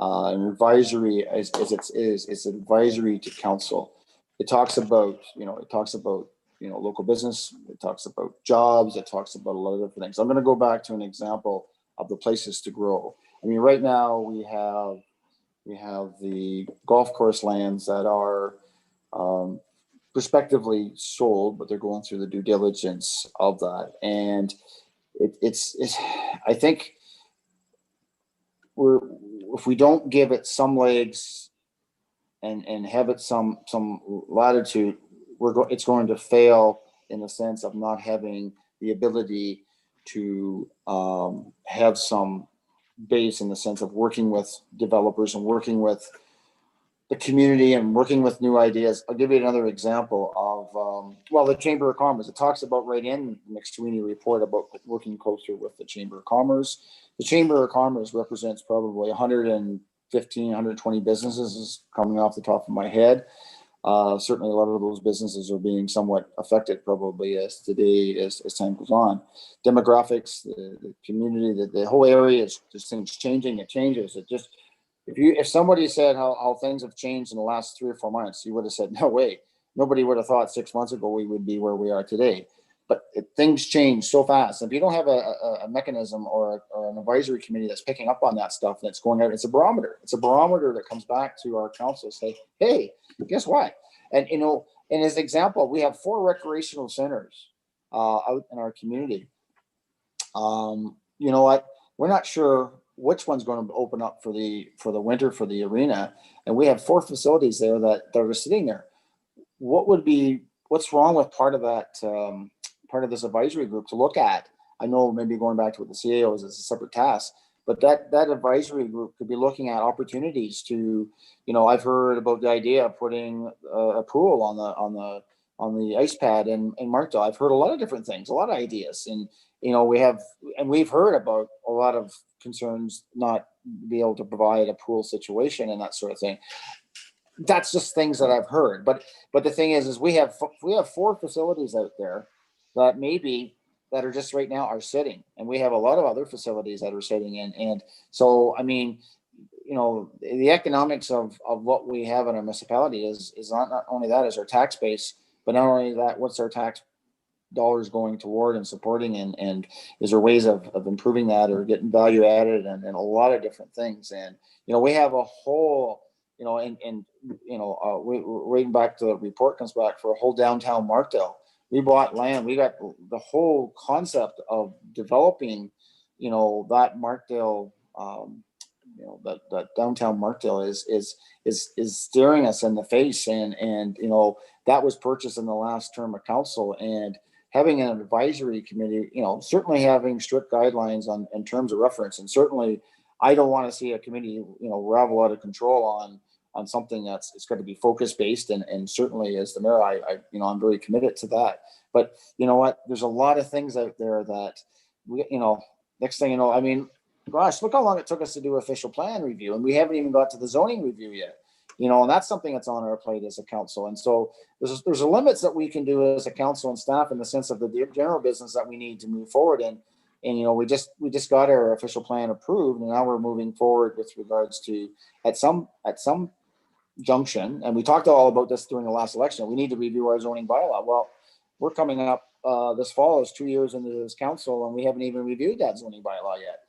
An advisory it's an advisory to council. It talks about local business. It talks about jobs. It talks about a lot of different things. I'm going to go back to an example of the places to grow. I mean, right now we have the golf course lands that are prospectively sold, but they're going through the due diligence of that. And it's I think if we don't give it some legs and have it some latitude, it's going to fail in the sense of not having the ability to have some base in the sense of working with developers and working with the community and working with new ideas. I'll give you another example of, the Chamber of Commerce. It talks about right in the McSweeney report about working closer with the Chamber of Commerce. The Chamber of Commerce represents probably 115, 120 businesses coming off the top of my head. Certainly a lot of those businesses are being somewhat affected probably as time goes on. Demographics, the community, the whole area is just things changing. It changes. It just, if somebody said how things have changed in the last 3 or 4 months, you would have said, no way. Nobody would have thought 6 months ago we would be where we are today. But things change so fast. If you don't have a mechanism or an advisory committee that's picking up on that stuff that's going out, it's a barometer. It's a barometer that comes back to our council, say, hey, guess what? And in his example, we have 4 recreational centers out in our community. You know what? We're not sure which one's going to open up for the winter for the arena, and we have 4 facilities there that are sitting there. What's wrong with part of that? Part of this advisory group to look at. I know maybe going back to what the CAO is a separate task, but that advisory group could be looking at opportunities to, I've heard about the idea of putting a pool on the ice pad in Markdale. I've heard a lot of different things, a lot of ideas, and we've heard about a lot of concerns not be able to provide a pool situation and that sort of thing. That's just things that I've heard, but the thing is we have 4 facilities out there that are just right now are sitting, and we have a lot of other facilities that are sitting in. And so, I mean, the economics of what we have in our municipality is not only that is our tax base, but not only that, what's our tax dollars going toward and supporting, and is there ways of improving that or getting value added and a lot of different things. And, we have a whole, waiting back to the report comes back for a whole downtown Markdale. We bought land. We got the whole concept of developing, that Markdale, that downtown Markdale is staring us in the face. And that was purchased in the last term of council, and having an advisory committee, certainly having strict guidelines in terms of reference. And certainly I don't want to see a committee, ravel out of control on something it's going to be focus based, and certainly as the mayor, I'm very committed to that. But you know what? There's a lot of things out there that next thing you know, I mean, gosh, look how long it took us to do official plan review, and we haven't even got to the zoning review yet. And that's something that's on our plate as a council. And so there's a limits that we can do as a council and staff in the sense of the general business that we need to move forward in. And we just got our official plan approved, and now we're moving forward with regards to at some junction, and we talked all about this during the last election, we need to review our zoning bylaw. Well, we're coming up this fall is 2 years into this council, and we haven't even reviewed that zoning bylaw yet.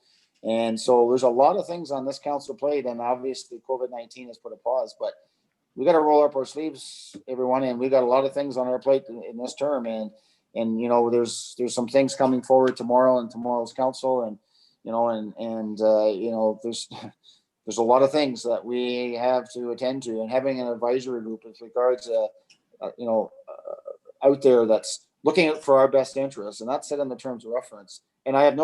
And so there's a lot of things on this council plate, and obviously COVID-19 has put a pause, but we got to roll up our sleeves, everyone, and we got a lot of things on our plate in this term. And there's some things coming forward tomorrow and tomorrow's council, and there's a lot of things that we have to attend to, and having an advisory group with regards to, out there that's looking out for our best interests, and that's set in the terms of reference. And I have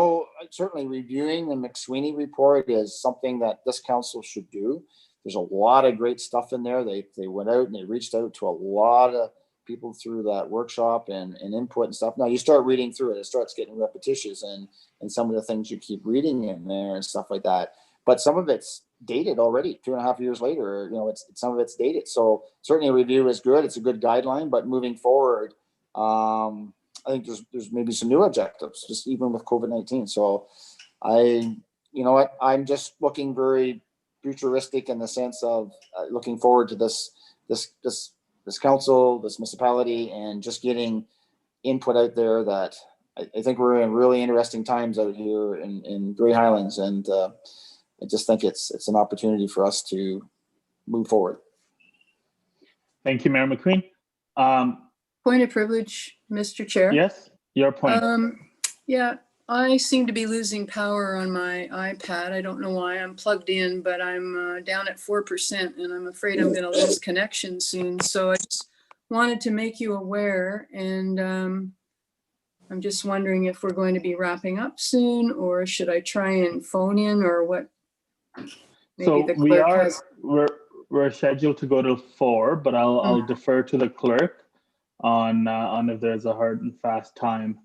certainly reviewing the McSweeney report is something that this council should do. There's a lot of great stuff in there. They went out and they reached out to a lot of people through that workshop and input and stuff. Now you start reading through it, it starts getting repetitious and some of the things you keep reading in there and stuff like that. But some of it's dated already 2.5 years later, it's some of it's dated. So certainly a review is good. It's a good guideline, but moving forward, I think there's maybe some new objectives, just even with COVID-19. So I'm just looking very futuristic in the sense of looking forward to this council, this municipality, and just getting input out there that I think we're in really interesting times out here in Grey Highlands. And I just think it's an opportunity for us to move forward. Thank you, Mayor McQueen. Point of privilege, Mr. Chair. Yes, your point. Yeah, I seem to be losing power on my iPad. I don't know why. I'm plugged in, but I'm down at 4%, and I'm afraid I'm going to lose connection soon. So I just wanted to make you aware, and I'm just wondering if we're going to be wrapping up soon, or should I try and phone in, or what? So we're scheduled to go to 4, but I'll defer to the clerk on if there's a hard and fast time.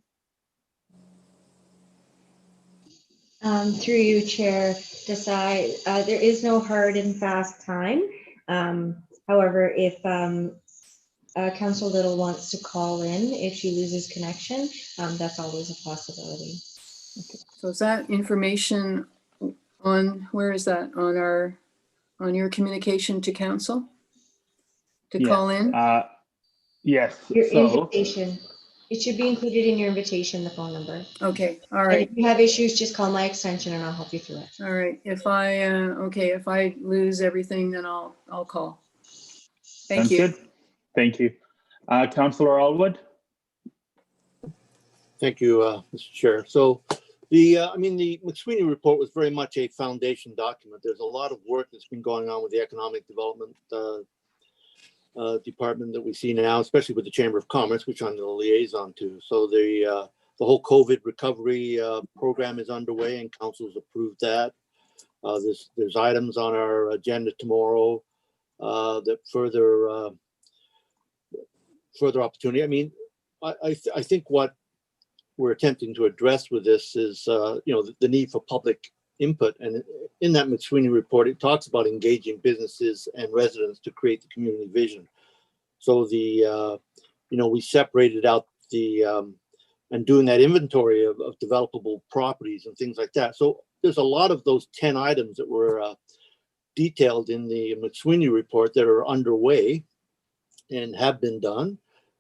Through you, Chair Desai, there is no hard and fast time. However, if Councillor Little wants to call in if she loses connection, that's always a possibility. Okay. So is that information on, where is that on your communication to council to call in? Yes. Your invitation. It should be included in your invitation, the phone number. Okay, all right. And if you have issues, just call my extension and I'll help you through it. All right. If I lose everything, then I'll call. Thank you. Good. Thank you. Councillor Allwood. Thank you, Mr. Chair. So the McSweeney report was very much a foundation document. There's a lot of work that's been going on with the economic development department that we see now, especially with the Chamber of Commerce, which I'm the liaison to. So the whole COVID recovery program is underway, and council's approved that. There's items on our agenda tomorrow that further opportunity. I mean, I think what we're attempting to address with this is the need for public input. And in that McSweeney report, it talks about engaging businesses and residents to create the community vision. So we separated out and doing that inventory of developable properties and things like that. So there's a lot of those 10 items that were detailed in the McSweeney report that are underway and have been done.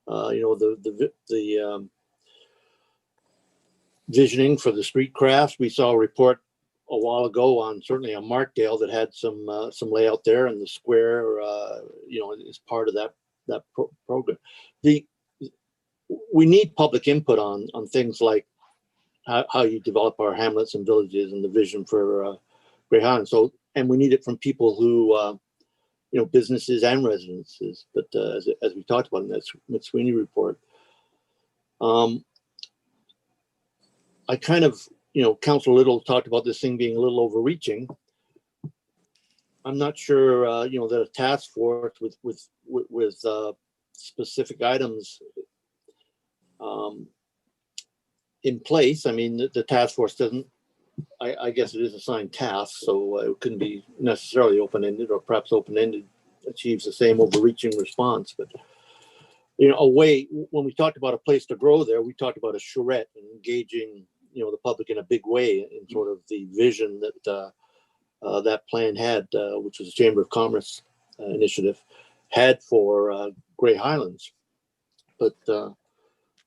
The visioning for the street crafts. We saw a report a while ago on Markdale that had some layout there, and the square is part of that program. We need public input on things like how you develop our hamlets and villages and the vision for Grey Highlands. So, and we need it from people who businesses and residences. But as we talked about in that McSweeney report, I kind of, Councilor Little talked about this thing being a little overreaching. I'm not sure, that a task force with specific items in place. I mean, the task force doesn't. I guess it is assigned tasks, so it couldn't be necessarily open-ended, or perhaps open-ended achieves the same overreaching response. But when we talked about a place to grow there, we talked about a charrette and engaging the public in a big way in sort of the vision that that plan had, which was the Chamber of Commerce initiative, had for Grey Highlands. But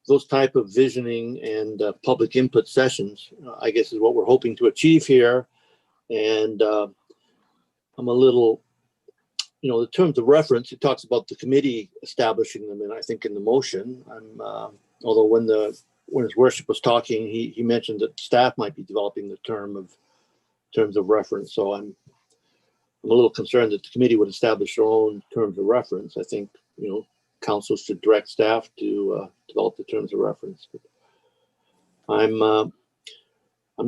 those type of visioning and public input sessions, I guess, is what we're hoping to achieve here. And I'm a little, the terms of reference, it talks about the committee establishing them, and I think in the motion, although when his worship was talking, he mentioned that staff might be developing the terms of reference. So I'm a little concerned that the committee would establish their own terms of reference. I think, council should direct staff to develop the terms of reference. But I'm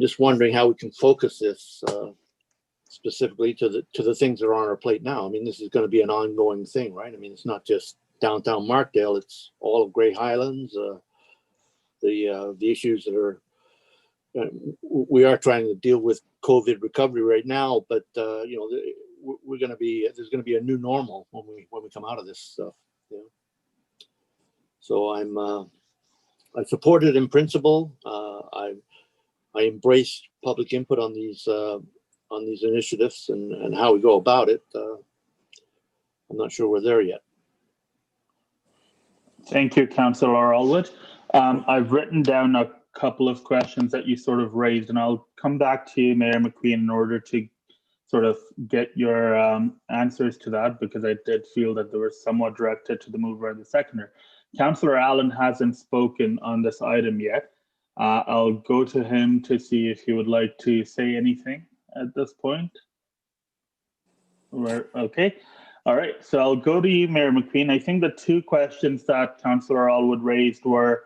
just wondering how we can focus this specifically to the things that are on our plate now. I mean, this is going to be an ongoing thing, right? I mean, it's not just downtown Markdale. It's all of Grey Highlands. The issues that are we are trying to deal with COVID recovery right now, but we're going to be there's going to be a new normal when we come out of this stuff. You know? So I support it in principle. I embrace public input on these initiatives and how we go about it. I'm not sure we're there yet. Thank you, Councillor Allwood. I've written down a couple of questions that you sort of raised, and I'll come back to you, Mayor McQueen, in order to sort of get your answers to that, because I did feel that they were somewhat directed to the mover and the seconder. Councillor Allen hasn't spoken on this item yet. I'll go to him to see if he would like to say anything at this point. Okay. All right. So I'll go to you, Mayor McQueen. I think the two questions that Councillor Allwood raised were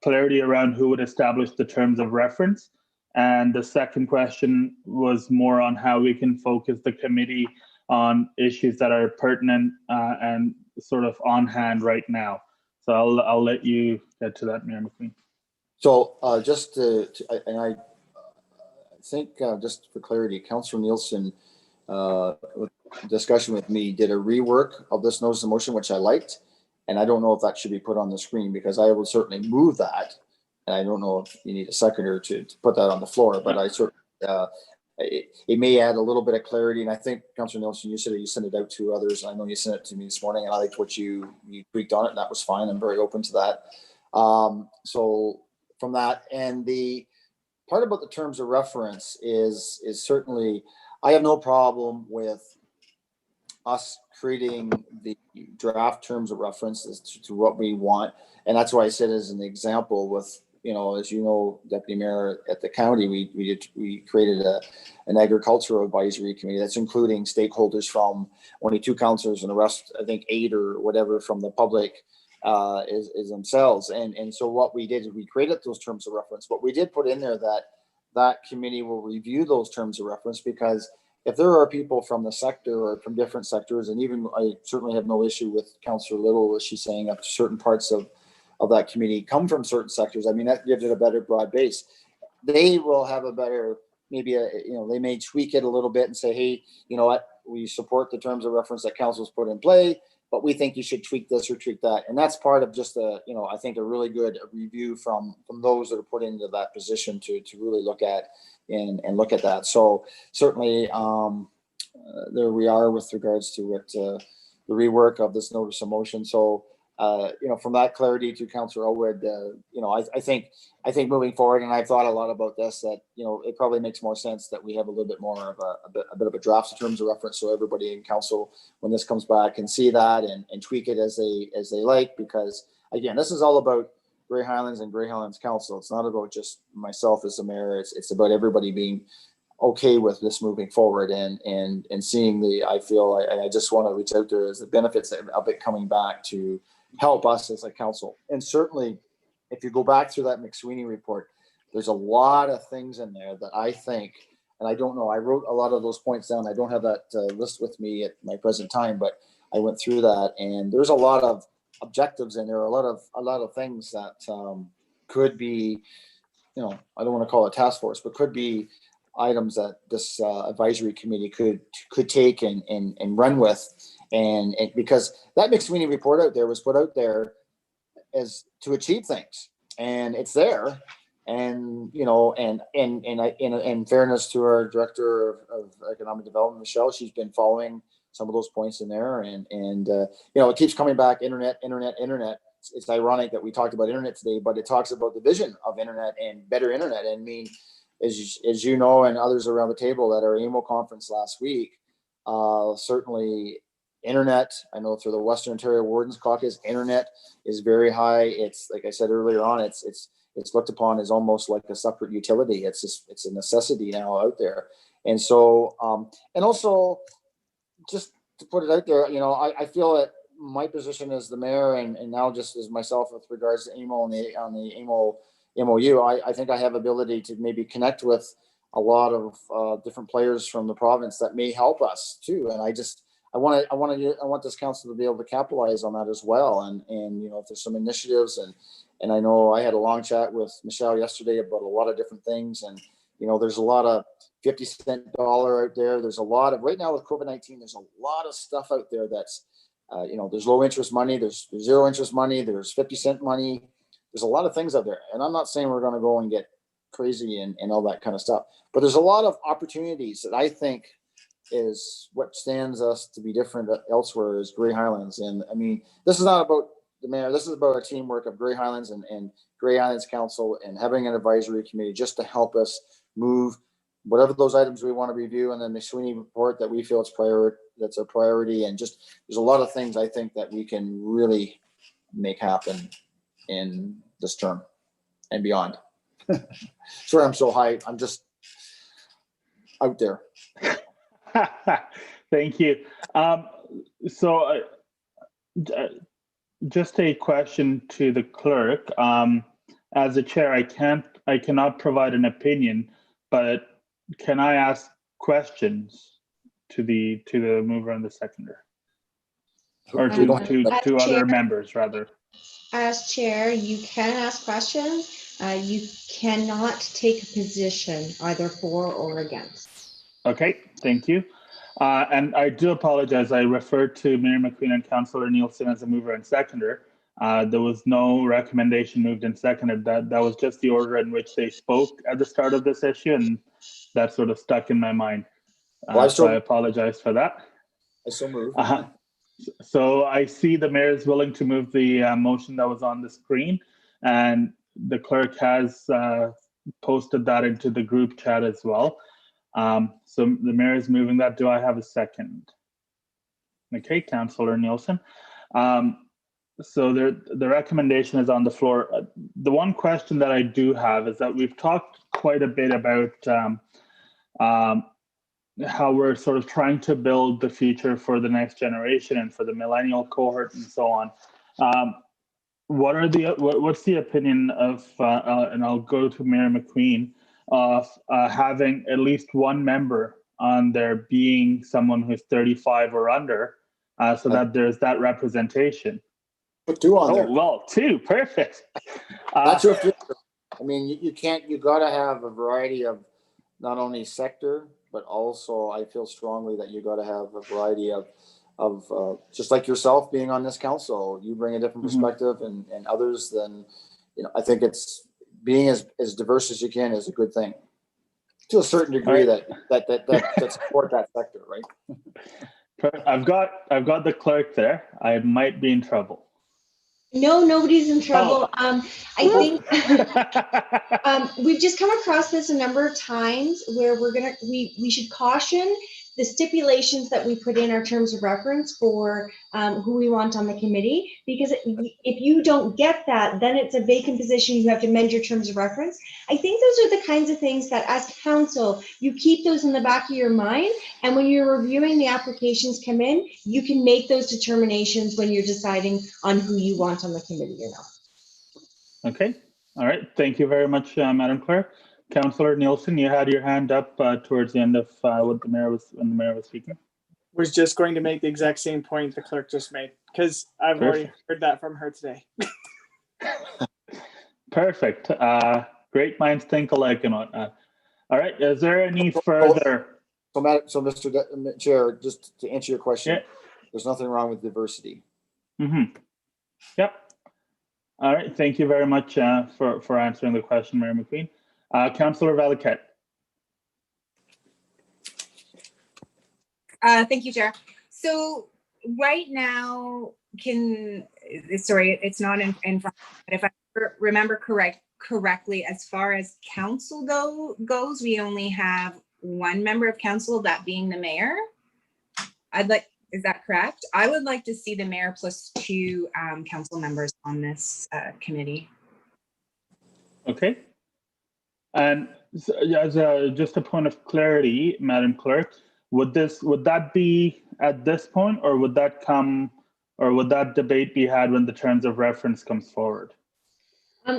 clarity around who would establish the terms of reference. And the second question was more on how we can focus the committee on issues that are pertinent and sort of on hand right now. So I'll let you get to that, Mayor McQueen. So just and I think just for clarity, Councillor Nielsen, discussion with me, did a rework of this notice of motion, which I liked. And I don't know if that should be put on the screen, because I will certainly move that. And I don't know if you need a seconder to put that on the floor, but I certainly, it may add a little bit of clarity. And I think, Councillor Nielsen, you said you sent it out to others. I know you sent it to me this morning, and I liked what you tweaked on it, and that was fine. I'm very open to that. So from that, and the part about the terms of reference is certainly, I have no problem with us creating the draft terms of reference as to what we want. And that's why I said as an example with, as you know, Deputy Mayor, at the county, we created an agricultural advisory committee that's including stakeholders from only 2 councillors, and the rest, I think 8 or whatever from the public is themselves. And so what we did is we created those terms of reference, but we did put in there that committee will review those terms of reference, because if there are people from the sector or from different sectors, and even I certainly have no issue with Councillor Little, as she's saying, up to certain parts of that committee come from certain sectors. I mean, that gives it a better broad base. They will have a better, maybe they may tweak it a little bit and say, hey, you know what, we support the terms of reference that council's put in play, but we think you should tweak this or tweak that. And that's part of just I think a really good review from those that are put into that position to really look at and look at that. So certainly there we are with regards to what the rework of this notice of motion. So from that clarity to Councillor Elwood, I think moving forward, and I've thought a lot about this, that it probably makes more sense that we have a little bit more of a bit of a draft in terms of reference, so everybody in council, when this comes back, can see that and tweak it as they like. Because again, this is all about Grey Highlands and Grey Highlands Council. It's not about just myself as the mayor. It's about everybody being okay with this moving forward and seeing I just want to reach out there as the benefits of it coming back to help us as a council. And certainly, if you go back through that McSweeney report, there's a lot of things in there that I think, and I don't know, I wrote a lot of those points down. I don't have that list with me at my present time, but I went through that, and there's a lot of objectives in there, a lot of things that could be, I don't want to call it a task force, but could be items that this advisory committee could take and run with. And because that McSweeney report out there was put out there as to achieve things, and it's there. And in fairness to our director of economic development, Michelle, she's been following some of those points in there, and it keeps coming back. Internet. It's ironic that we talked about internet today, but it talks about the vision of internet and better internet. And I mean, as you know, and others around the table at our AMO conference last week, certainly internet, I know through the Western Ontario Wardens Caucus, internet is very high. It's, like I said earlier on, it's looked upon as almost like a separate utility. It's a necessity now out there. And so, and also just to put it out there, I feel that my position as the mayor and now just as myself with regards to AMO on the AMO MOU, I think I have ability to maybe connect with a lot of different players from the province that may help us too. And I want this council to be able to capitalize on that as well. And, you know, if there's some initiatives and I know I had a long chat with Michelle yesterday about a lot of different things. And, you know, there's a lot of 50-cent dollar out there. There's a lot of, right now with COVID-19, there's a lot of stuff out there that's, you know, there's low interest money, there's zero interest money, there's 50-cent money. There's a lot of things out there. And I'm not saying we're going to go and get crazy and all that kind of stuff, but there's a lot of opportunities that I think is what stands us to be different elsewhere is Grey Highlands. And I mean, this is not about the mayor. This is about a teamwork of Grey Highlands and Grey Highlands Council and having an advisory committee just to help us move whatever those items we want to review. And then the McSweeney report that we feel that's a priority. And just, there's a lot of things I think that we can really make happen in this term and beyond. Sorry, I'm so high. I'm just out there. Thank you. So just a question to the clerk. As a chair, I cannot provide an opinion, but can I ask questions to the mover and the seconder, or to other members rather? As chair, you can ask questions. You cannot take a position either for or against. Okay, thank you. And I do apologize. I referred to Mayor McQueen and Councillor Nielsen as a mover and seconder. There was no recommendation moved and seconded. That was just the order in which they spoke at the start of this issue, and that sort of stuck in my mind. So I apologize for that. I so move. So I see the mayor is willing to move the motion that was on the screen, and the clerk has posted that into the group chat as well. So the mayor is moving that. Do I have a second? Okay, Councillor Nielsen. So the recommendation is on the floor. The one question that I do have is that we've talked quite a bit about how we're sort of trying to build the future for the next generation and for the millennial cohort and so on. What's the opinion of, and I'll go to Mayor McQueen, of having at least one member on there being someone who's 35 or under, so that there's that representation? Put two on there. Oh, well, two, perfect. That's your future. I mean, you gotta have a variety of not only sector, but also I feel strongly that you gotta have a variety of just like yourself being on this council, you bring a different perspective and others, then, you know, I think it's being as diverse as you can is a good thing to a certain degree. Right. that support that sector, right? I've got the clerk there. I might be in trouble. No, nobody's in trouble. I think we've just come across this a number of times where we should caution the stipulations that we put in our terms of reference for who we want on the committee, because if you don't get that, then it's a vacant position. You have to amend your terms of reference. I think those are the kinds of things that as council, you keep those in the back of your mind. And when you're reviewing the applications come in, you can make those determinations when you're deciding on who you want on the committee or not. Okay. All right. Thank you very much, Madam Clerk. Councillor Nielsen, you had your hand up towards the end of when the mayor was speaking. Was just going to make the exact same point the clerk just made, because I've already heard that from her today. Perfect. Great minds think alike and whatnot. All right. Is there any further? So, Mr. Chair, just to answer your question, there's nothing wrong with diversity. Mm-hmm. Yep. All right. Thank you very much for answering the question, Mayor McQueen. Councillor Valiquette. Thank you, Chair. So right now, it's not in front, but if I remember correctly, as far as council goes, we only have one member of council, that being the mayor. Is that correct? I would like to see the mayor plus two council members on this committee. Okay. And as just a point of clarity, Madam Clerk, would that be at this point, or would that debate be had when the terms of reference comes forward?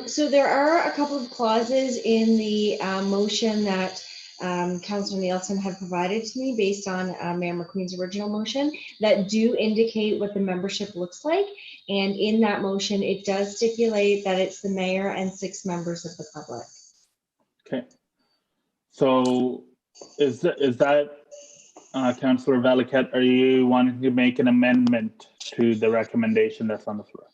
So there are a couple of clauses in the motion that Councillor Nielsen had provided to me based on Mayor McQueen's original motion that do indicate what the membership looks like. And in that motion, it does stipulate that it's the mayor and 6 members of the public. Okay. So is that Councillor Valaket, are you wanting to make an amendment to the recommendation that's on the floor?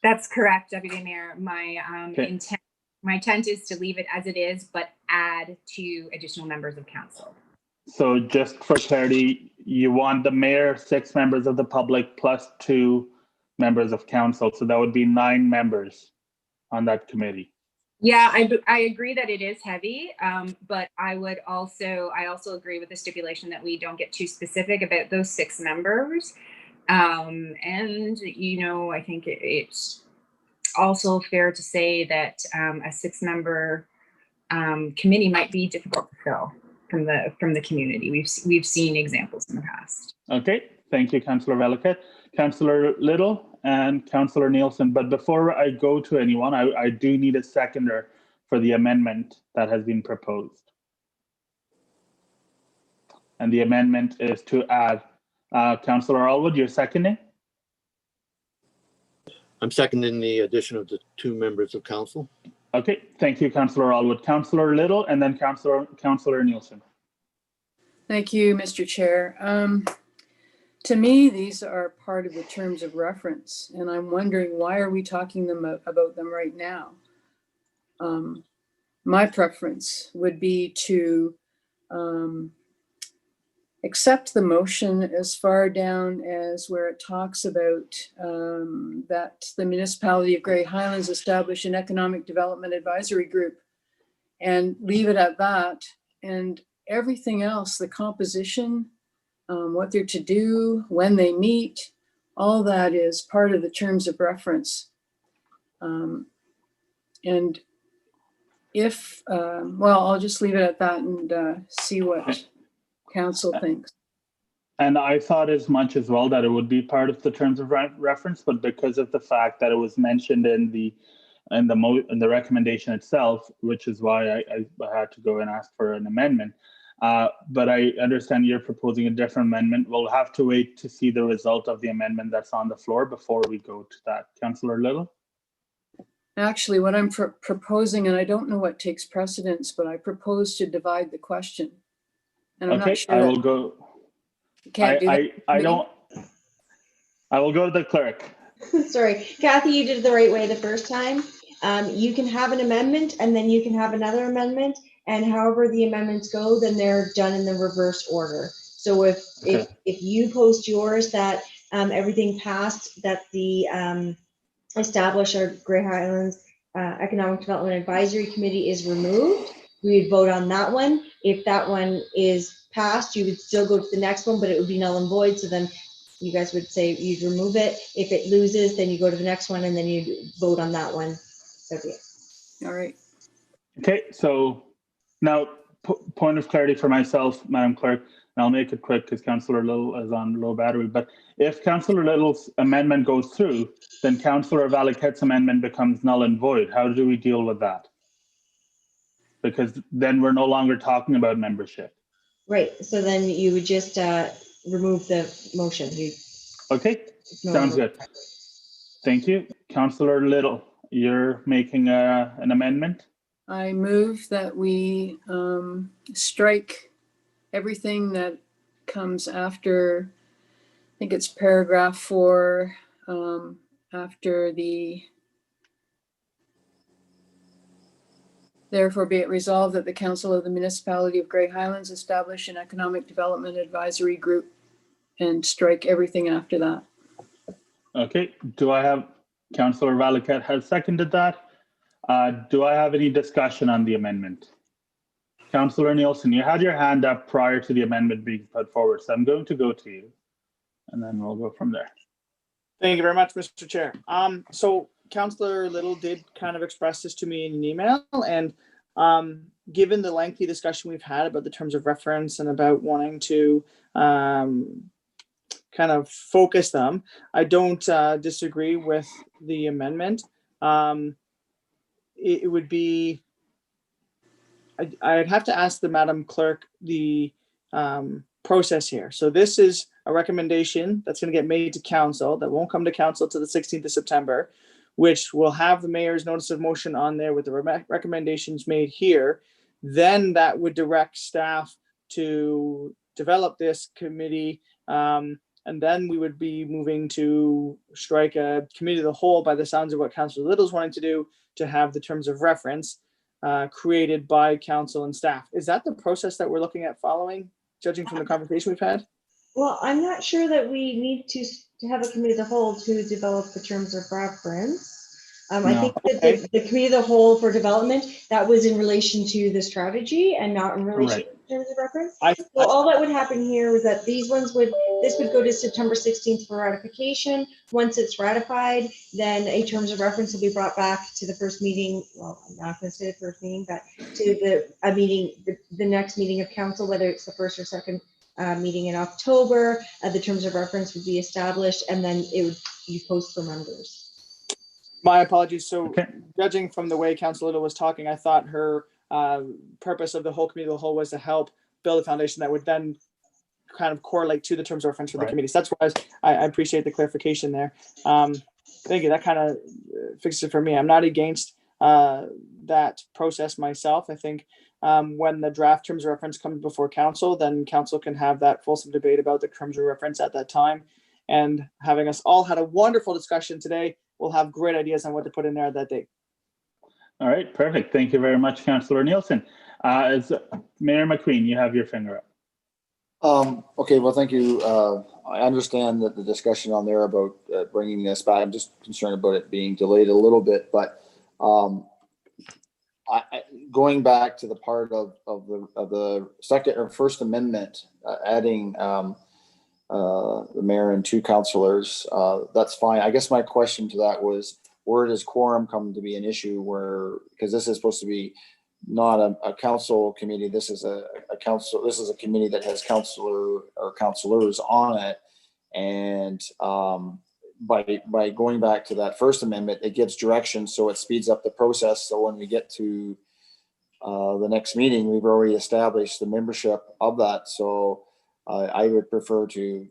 That's correct, Deputy Mayor. My Okay. intent is to leave it as it is, but add 2 additional members of council. So just for clarity, you want the mayor, 6 members of the public, plus 2 members of council. So that would be 9 members on that committee. Yeah, I agree that it is heavy, but I also agree with the stipulation that we don't get too specific about those 6 members. And, you know, I think it's also fair to say that a 6-member committee might be difficult to fill from the community. We've seen examples in the past. Okay, thank you, Councillor Valaket. Councillor Little and Councillor Nielsen. But before I go to anyone, I do need a seconder for the amendment that has been proposed. And the amendment is to add, Councillor Alwood, you're seconding? I'm seconding the addition of the 2 members of council. Okay, thank you, Councillor Alwood. Councillor Little and then Councillor Nielsen. Thank you, Mr. Chair. To me, these are part of the terms of reference, and I'm wondering, why are we talking about them right now? My preference would be to accept the motion as far down as where it talks about that the municipality of Grey Highlands establish an economic development advisory group, and leave it at that. And everything else, the composition, what they're to do, when they meet, all that is part of the terms of reference. And if, well, I'll just leave it at that and see what council thinks. And I thought as much as well that it would be part of the terms of reference, but because of the fact that it was mentioned in the recommendation itself, which is why I had to go and ask for an amendment. But I understand you're proposing a different amendment. We'll have to wait to see the result of the amendment that's on the floor before we go to that. Councillor Little? Actually, what I'm proposing, and I don't know what takes precedence, but I propose to divide the question. And I'm Okay, not sure I will go. Can't do that. I don't. I will go to the clerk. Sorry, Kathy, you did it the right way the first time. You can have an amendment and then you can have another amendment, and however the amendments go, then they're done in the reverse order. So if you post yours that everything passed, that the establish our Grey Highlands Economic Development Advisory Committee is removed, we would vote on that one. If that one is passed, you would still go to the next one, but it would be null and void. So then you guys would say you'd remove it. If it loses, then you go to the next one and then you vote on that one. So yeah. All right. Okay, so now point of clarity for myself, Madam Clerk, and I'll make it quick because Councillor Little is on low battery. But if Councillor Little's amendment goes through, then Councillor Valaket's amendment becomes null and void. How do we deal with that? Because then we're no longer talking about membership. Right. So then you would just remove the motion. Okay, sounds good. Thank you. Councillor Little, you're making an amendment? I move that we strike everything that comes after, I think it's paragraph 4, after the, therefore be it resolved that the Council of the Municipality of Grey Highlands establish an economic development advisory group, and strike everything after that. Okay, do I have, Councillor Valaket has seconded that. Do I have any discussion on the amendment? Councillor Nielsen, you had your hand up prior to the amendment being put forward, so I'm going to go to you, and then we'll go from there. Thank you very much, Mr. Chair. So Councillor Little did kind of express this to me in an email, and given the lengthy discussion we've had about the terms of reference and about wanting to kind of focus them, I don't disagree with the amendment. It would be I'd have to ask the Madam Clerk the process here. So this is a recommendation that's going to get made to council that won't come to council till the 16th of September, which will have the mayor's notice of motion on there with the recommendations made here. Then that would direct staff to develop this committee. And then we would be moving to strike a committee of the whole by the sounds of what Councillor Little's wanting to do, to have the terms of reference created by council and staff. Is that the process that we're looking at following, judging from the conversation we've had? Well, I'm not sure that we need to have a committee of the whole to develop the terms of reference. I think that the committee of the whole for development, that was in relation to the strategy and not in relation to the terms of reference. So all that would happen here was that this would go to September 16th for ratification. Once it's ratified, then a terms of reference will be brought back to the first meeting. Well, I'm not going to say the first meeting, but to the next meeting of council, whether it's the first or second meeting in October. The terms of reference would be established, and then it would be posted for members. My apologies. So judging from the way Councilor Little was talking, I thought her purpose of the whole committee of the whole was to help build a foundation that would then kind of correlate to the terms of reference for the committee. So that's why I appreciate the clarification there. Thank you. That kind of fixes it for me. I'm not against that process myself. I think when the draft terms of reference comes before council, then council can have that fulsome debate about the terms of reference at that time. And having us all had a wonderful discussion today, we'll have great ideas on what to put in there that day. All right, perfect. Thank you very much, Councillor Nielsen. As Mayor McQueen, you have your finger up. Okay, well, thank you. I understand that the discussion on there about bringing this back, I'm just concerned about it being delayed a little bit, but going back to the part of the second or First Amendment, adding the mayor and two councillors, that's fine. I guess my question to that was, where does quorum come to be an issue? Because this is supposed to be not a council committee. This is a council. This is a committee that has councillor or councillors on it, and by going back to that First Amendment, it gives direction, so it speeds up the process. So when we get to the next meeting, we've already established the membership of that. So I would prefer to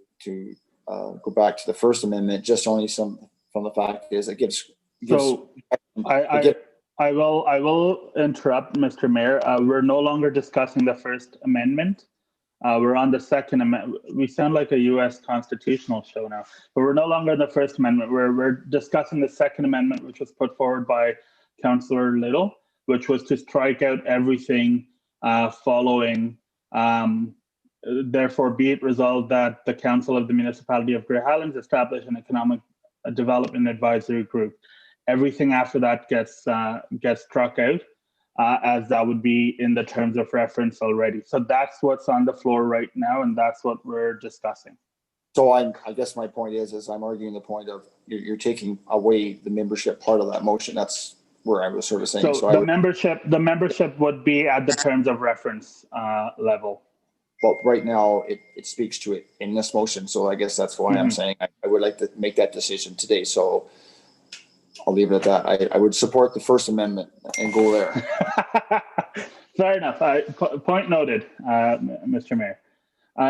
go back to the First Amendment, just only from the fact is it gives. So I will interrupt, Mr. Mayor. We're no longer discussing the First Amendment. We're on the Second Amendment. We sound like a U.S. constitutional show now, but we're no longer in the First Amendment. We're discussing the Second Amendment, which was put forward by Councillor Little, which was to strike out everything following. Therefore, be it resolved that the Council of the Municipality of Grey Highlands establish an economic development advisory group. Everything after that gets struck out, as that would be in the terms of reference already. So that's what's on the floor right now, and that's what we're discussing. So I guess my point is I'm arguing the point of you're taking away the membership part of that motion. That's where I was sort of saying. So the membership would be at the terms of reference level. Well, right now it speaks to it in this motion. So I guess that's why I'm saying I would like to make that decision today. So I'll leave it at that. I would support the First Amendment and go there. Fair enough. Point noted, Mr. Mayor.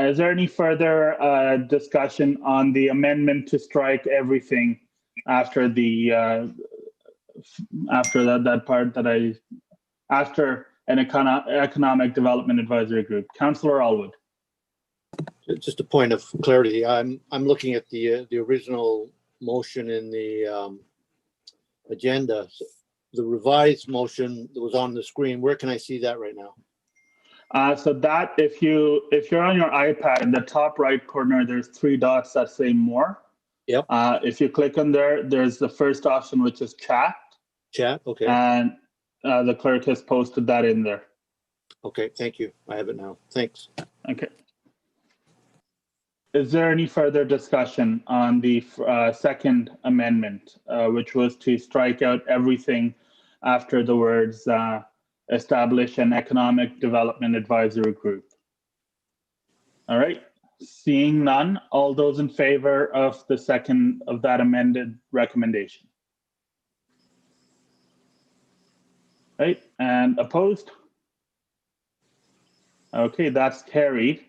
Is there any further discussion on the amendment to strike everything after the that part that after an economic development advisory group? Councillor Allwood. Just a point of clarity. I'm looking at the original motion in the agenda. The revised motion that was on the screen. Where can I see that right now? So that if you're on your iPad, in the top right corner, there's three dots that say more. Yep. If you click on there, there's the first option, which is chat. Chat. Okay. And the clerk has posted that in there. Okay. Thank you. I have it now. Thanks. Okay. Is there any further discussion on the Second Amendment, which was to strike out everything after the words establish an economic development advisory group? All right. Seeing none, all those in favor of the second of that amended recommendation? Right, and opposed? Okay, that's carried.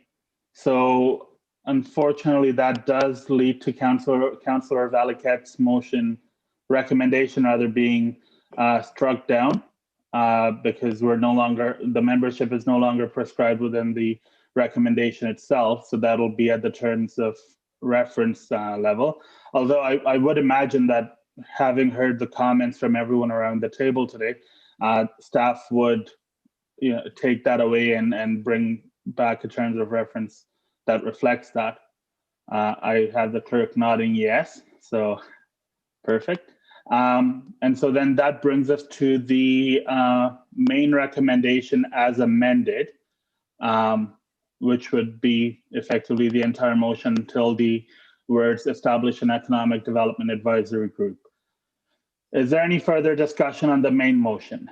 So unfortunately, that does lead to Councillor Valiquette's motion recommendation rather being struck down because the membership is no longer prescribed within the recommendation itself. So that'll be at the terms of reference level. Although I would imagine that having heard the comments from everyone around the table today, staff would take that away and bring back a terms of reference that reflects that. I have the clerk nodding yes, so perfect. And so then that brings us to the main recommendation as amended, which would be effectively the entire motion until the words establish an economic development advisory group. Is there any further discussion on the main motion?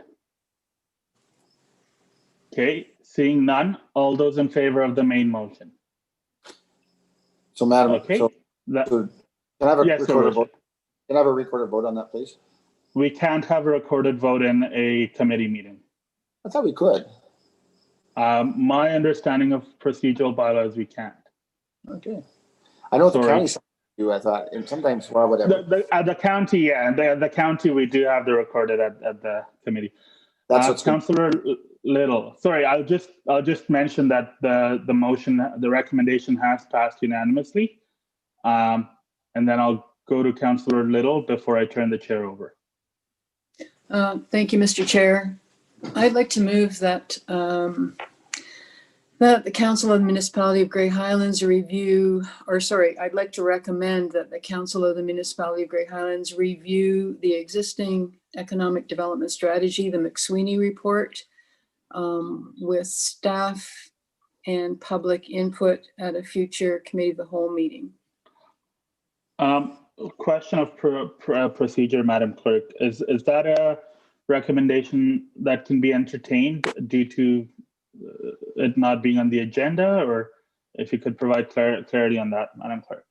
Okay, seeing none, all those in favor of the main motion? So, Madam, Okay. so can I have a Yes, recorded vote? Can I have a recorded vote on that, please? We can't have a recorded vote in a committee meeting. I thought we could. My understanding of procedural bylaws, we can't. Okay. I know the Sorry. county do, I thought, and sometimes, well, whatever. At the county, yeah, the county, we do have the recorded at the committee. That's what's Councillor Little. Sorry, I'll just mention that the motion, the recommendation has passed unanimously, and then I'll go to Councillor Little before I turn the chair over. Thank you, Mr. Chair. I'd like to move that that the Council of the Municipality of Grey Highlands I'd like to recommend that the Council of the Municipality of Grey Highlands review the existing economic development strategy, the McSweeney report, with staff and public input at a future committee of the whole meeting. Question of procedure, Madam Clerk. Is that a recommendation that can be entertained due to it not being on the agenda, or if you could provide clarity on that, Madam Clerk?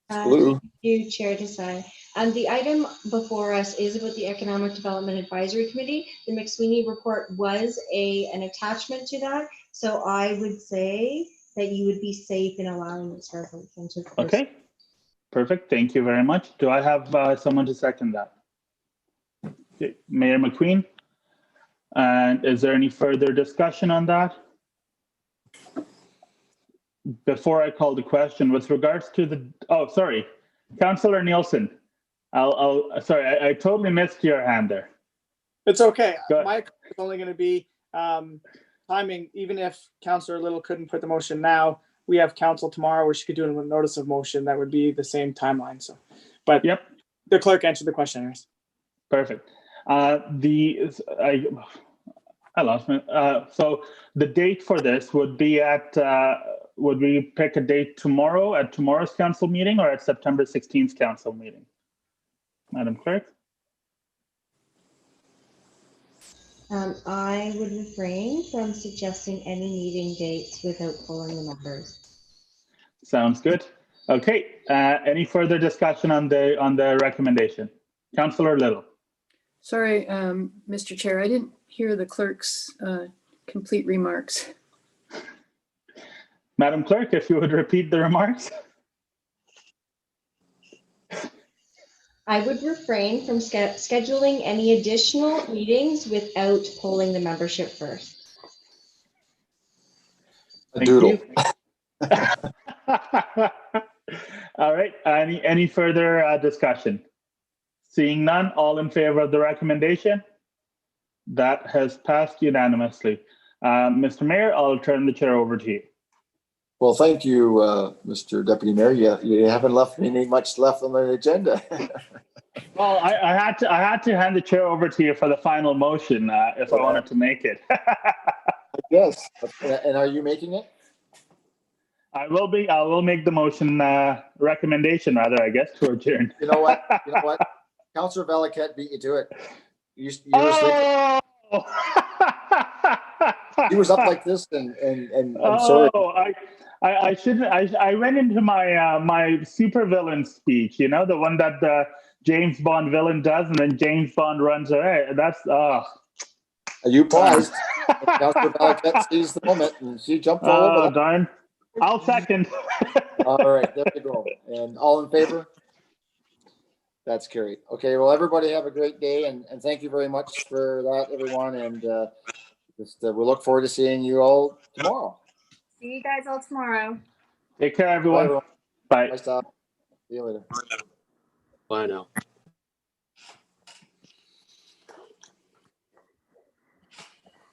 Thank you, Chair Desai. The item before us is about the Economic Development Advisory Committee. The McSweeney report was an attachment to that, so I would say that you would be safe in allowing this resolution to proceed. Okay, perfect. Thank you very much. Do I have someone to second that? Okay. Mayor McQueen. And is there any further discussion on that? Before I call the question, with regards to sorry, Councillor Nielsen. Sorry, I totally missed your hand there. It's okay. My comment is only going to be timing. Even if Councillor Little couldn't put the motion now, we have council tomorrow where she could do it with notice of motion. That would be the same timeline. So, but yep, the clerk answered the question anyways. Perfect. I lost me. So the date for this would be at, would we pick a date tomorrow at tomorrow's council meeting or at September 16th council meeting? Madam Clerk? I would refrain from suggesting any meeting dates without polling the members. Sounds good. Okay. Any further discussion on the recommendation? Councillor Little. Sorry, Mr. Chair, I didn't hear the clerk's complete remarks. Madam Clerk, if you would repeat the remarks. I would refrain from scheduling any additional meetings without polling the membership first. A doodle. All right. Any further discussion? Seeing none, all in favor of the recommendation? That has passed unanimously. Mr. Mayor, I'll turn the chair over to you. Well, thank you, Mr. Deputy Mayor. You haven't left me much left on the agenda. Well, I had to hand the chair over to you for the final motion if I wanted to make it. Yes. And are you making it? I will be. I will make the motion recommendation, rather, I guess, to adjourn. You know what? Councillor Valiquette beat you to it. He was up like this, and I'm sorry. I shouldn't. I went into my my supervillain speech. You know, the one that the James Bond villain does, and then James Bond runs away. That's You paused. Councilor Valakett seized the moment and she jumped all over Oh, that. darn. I'll second. All right, there you go. And all in favor? That's carried. Okay, well, everybody have a great day and thank you very much for that, everyone. And we look forward to seeing you all tomorrow. See you guys all tomorrow. Take care, Bye, everyone. everyone. Bye. Bye, stop. See you later. Bye now.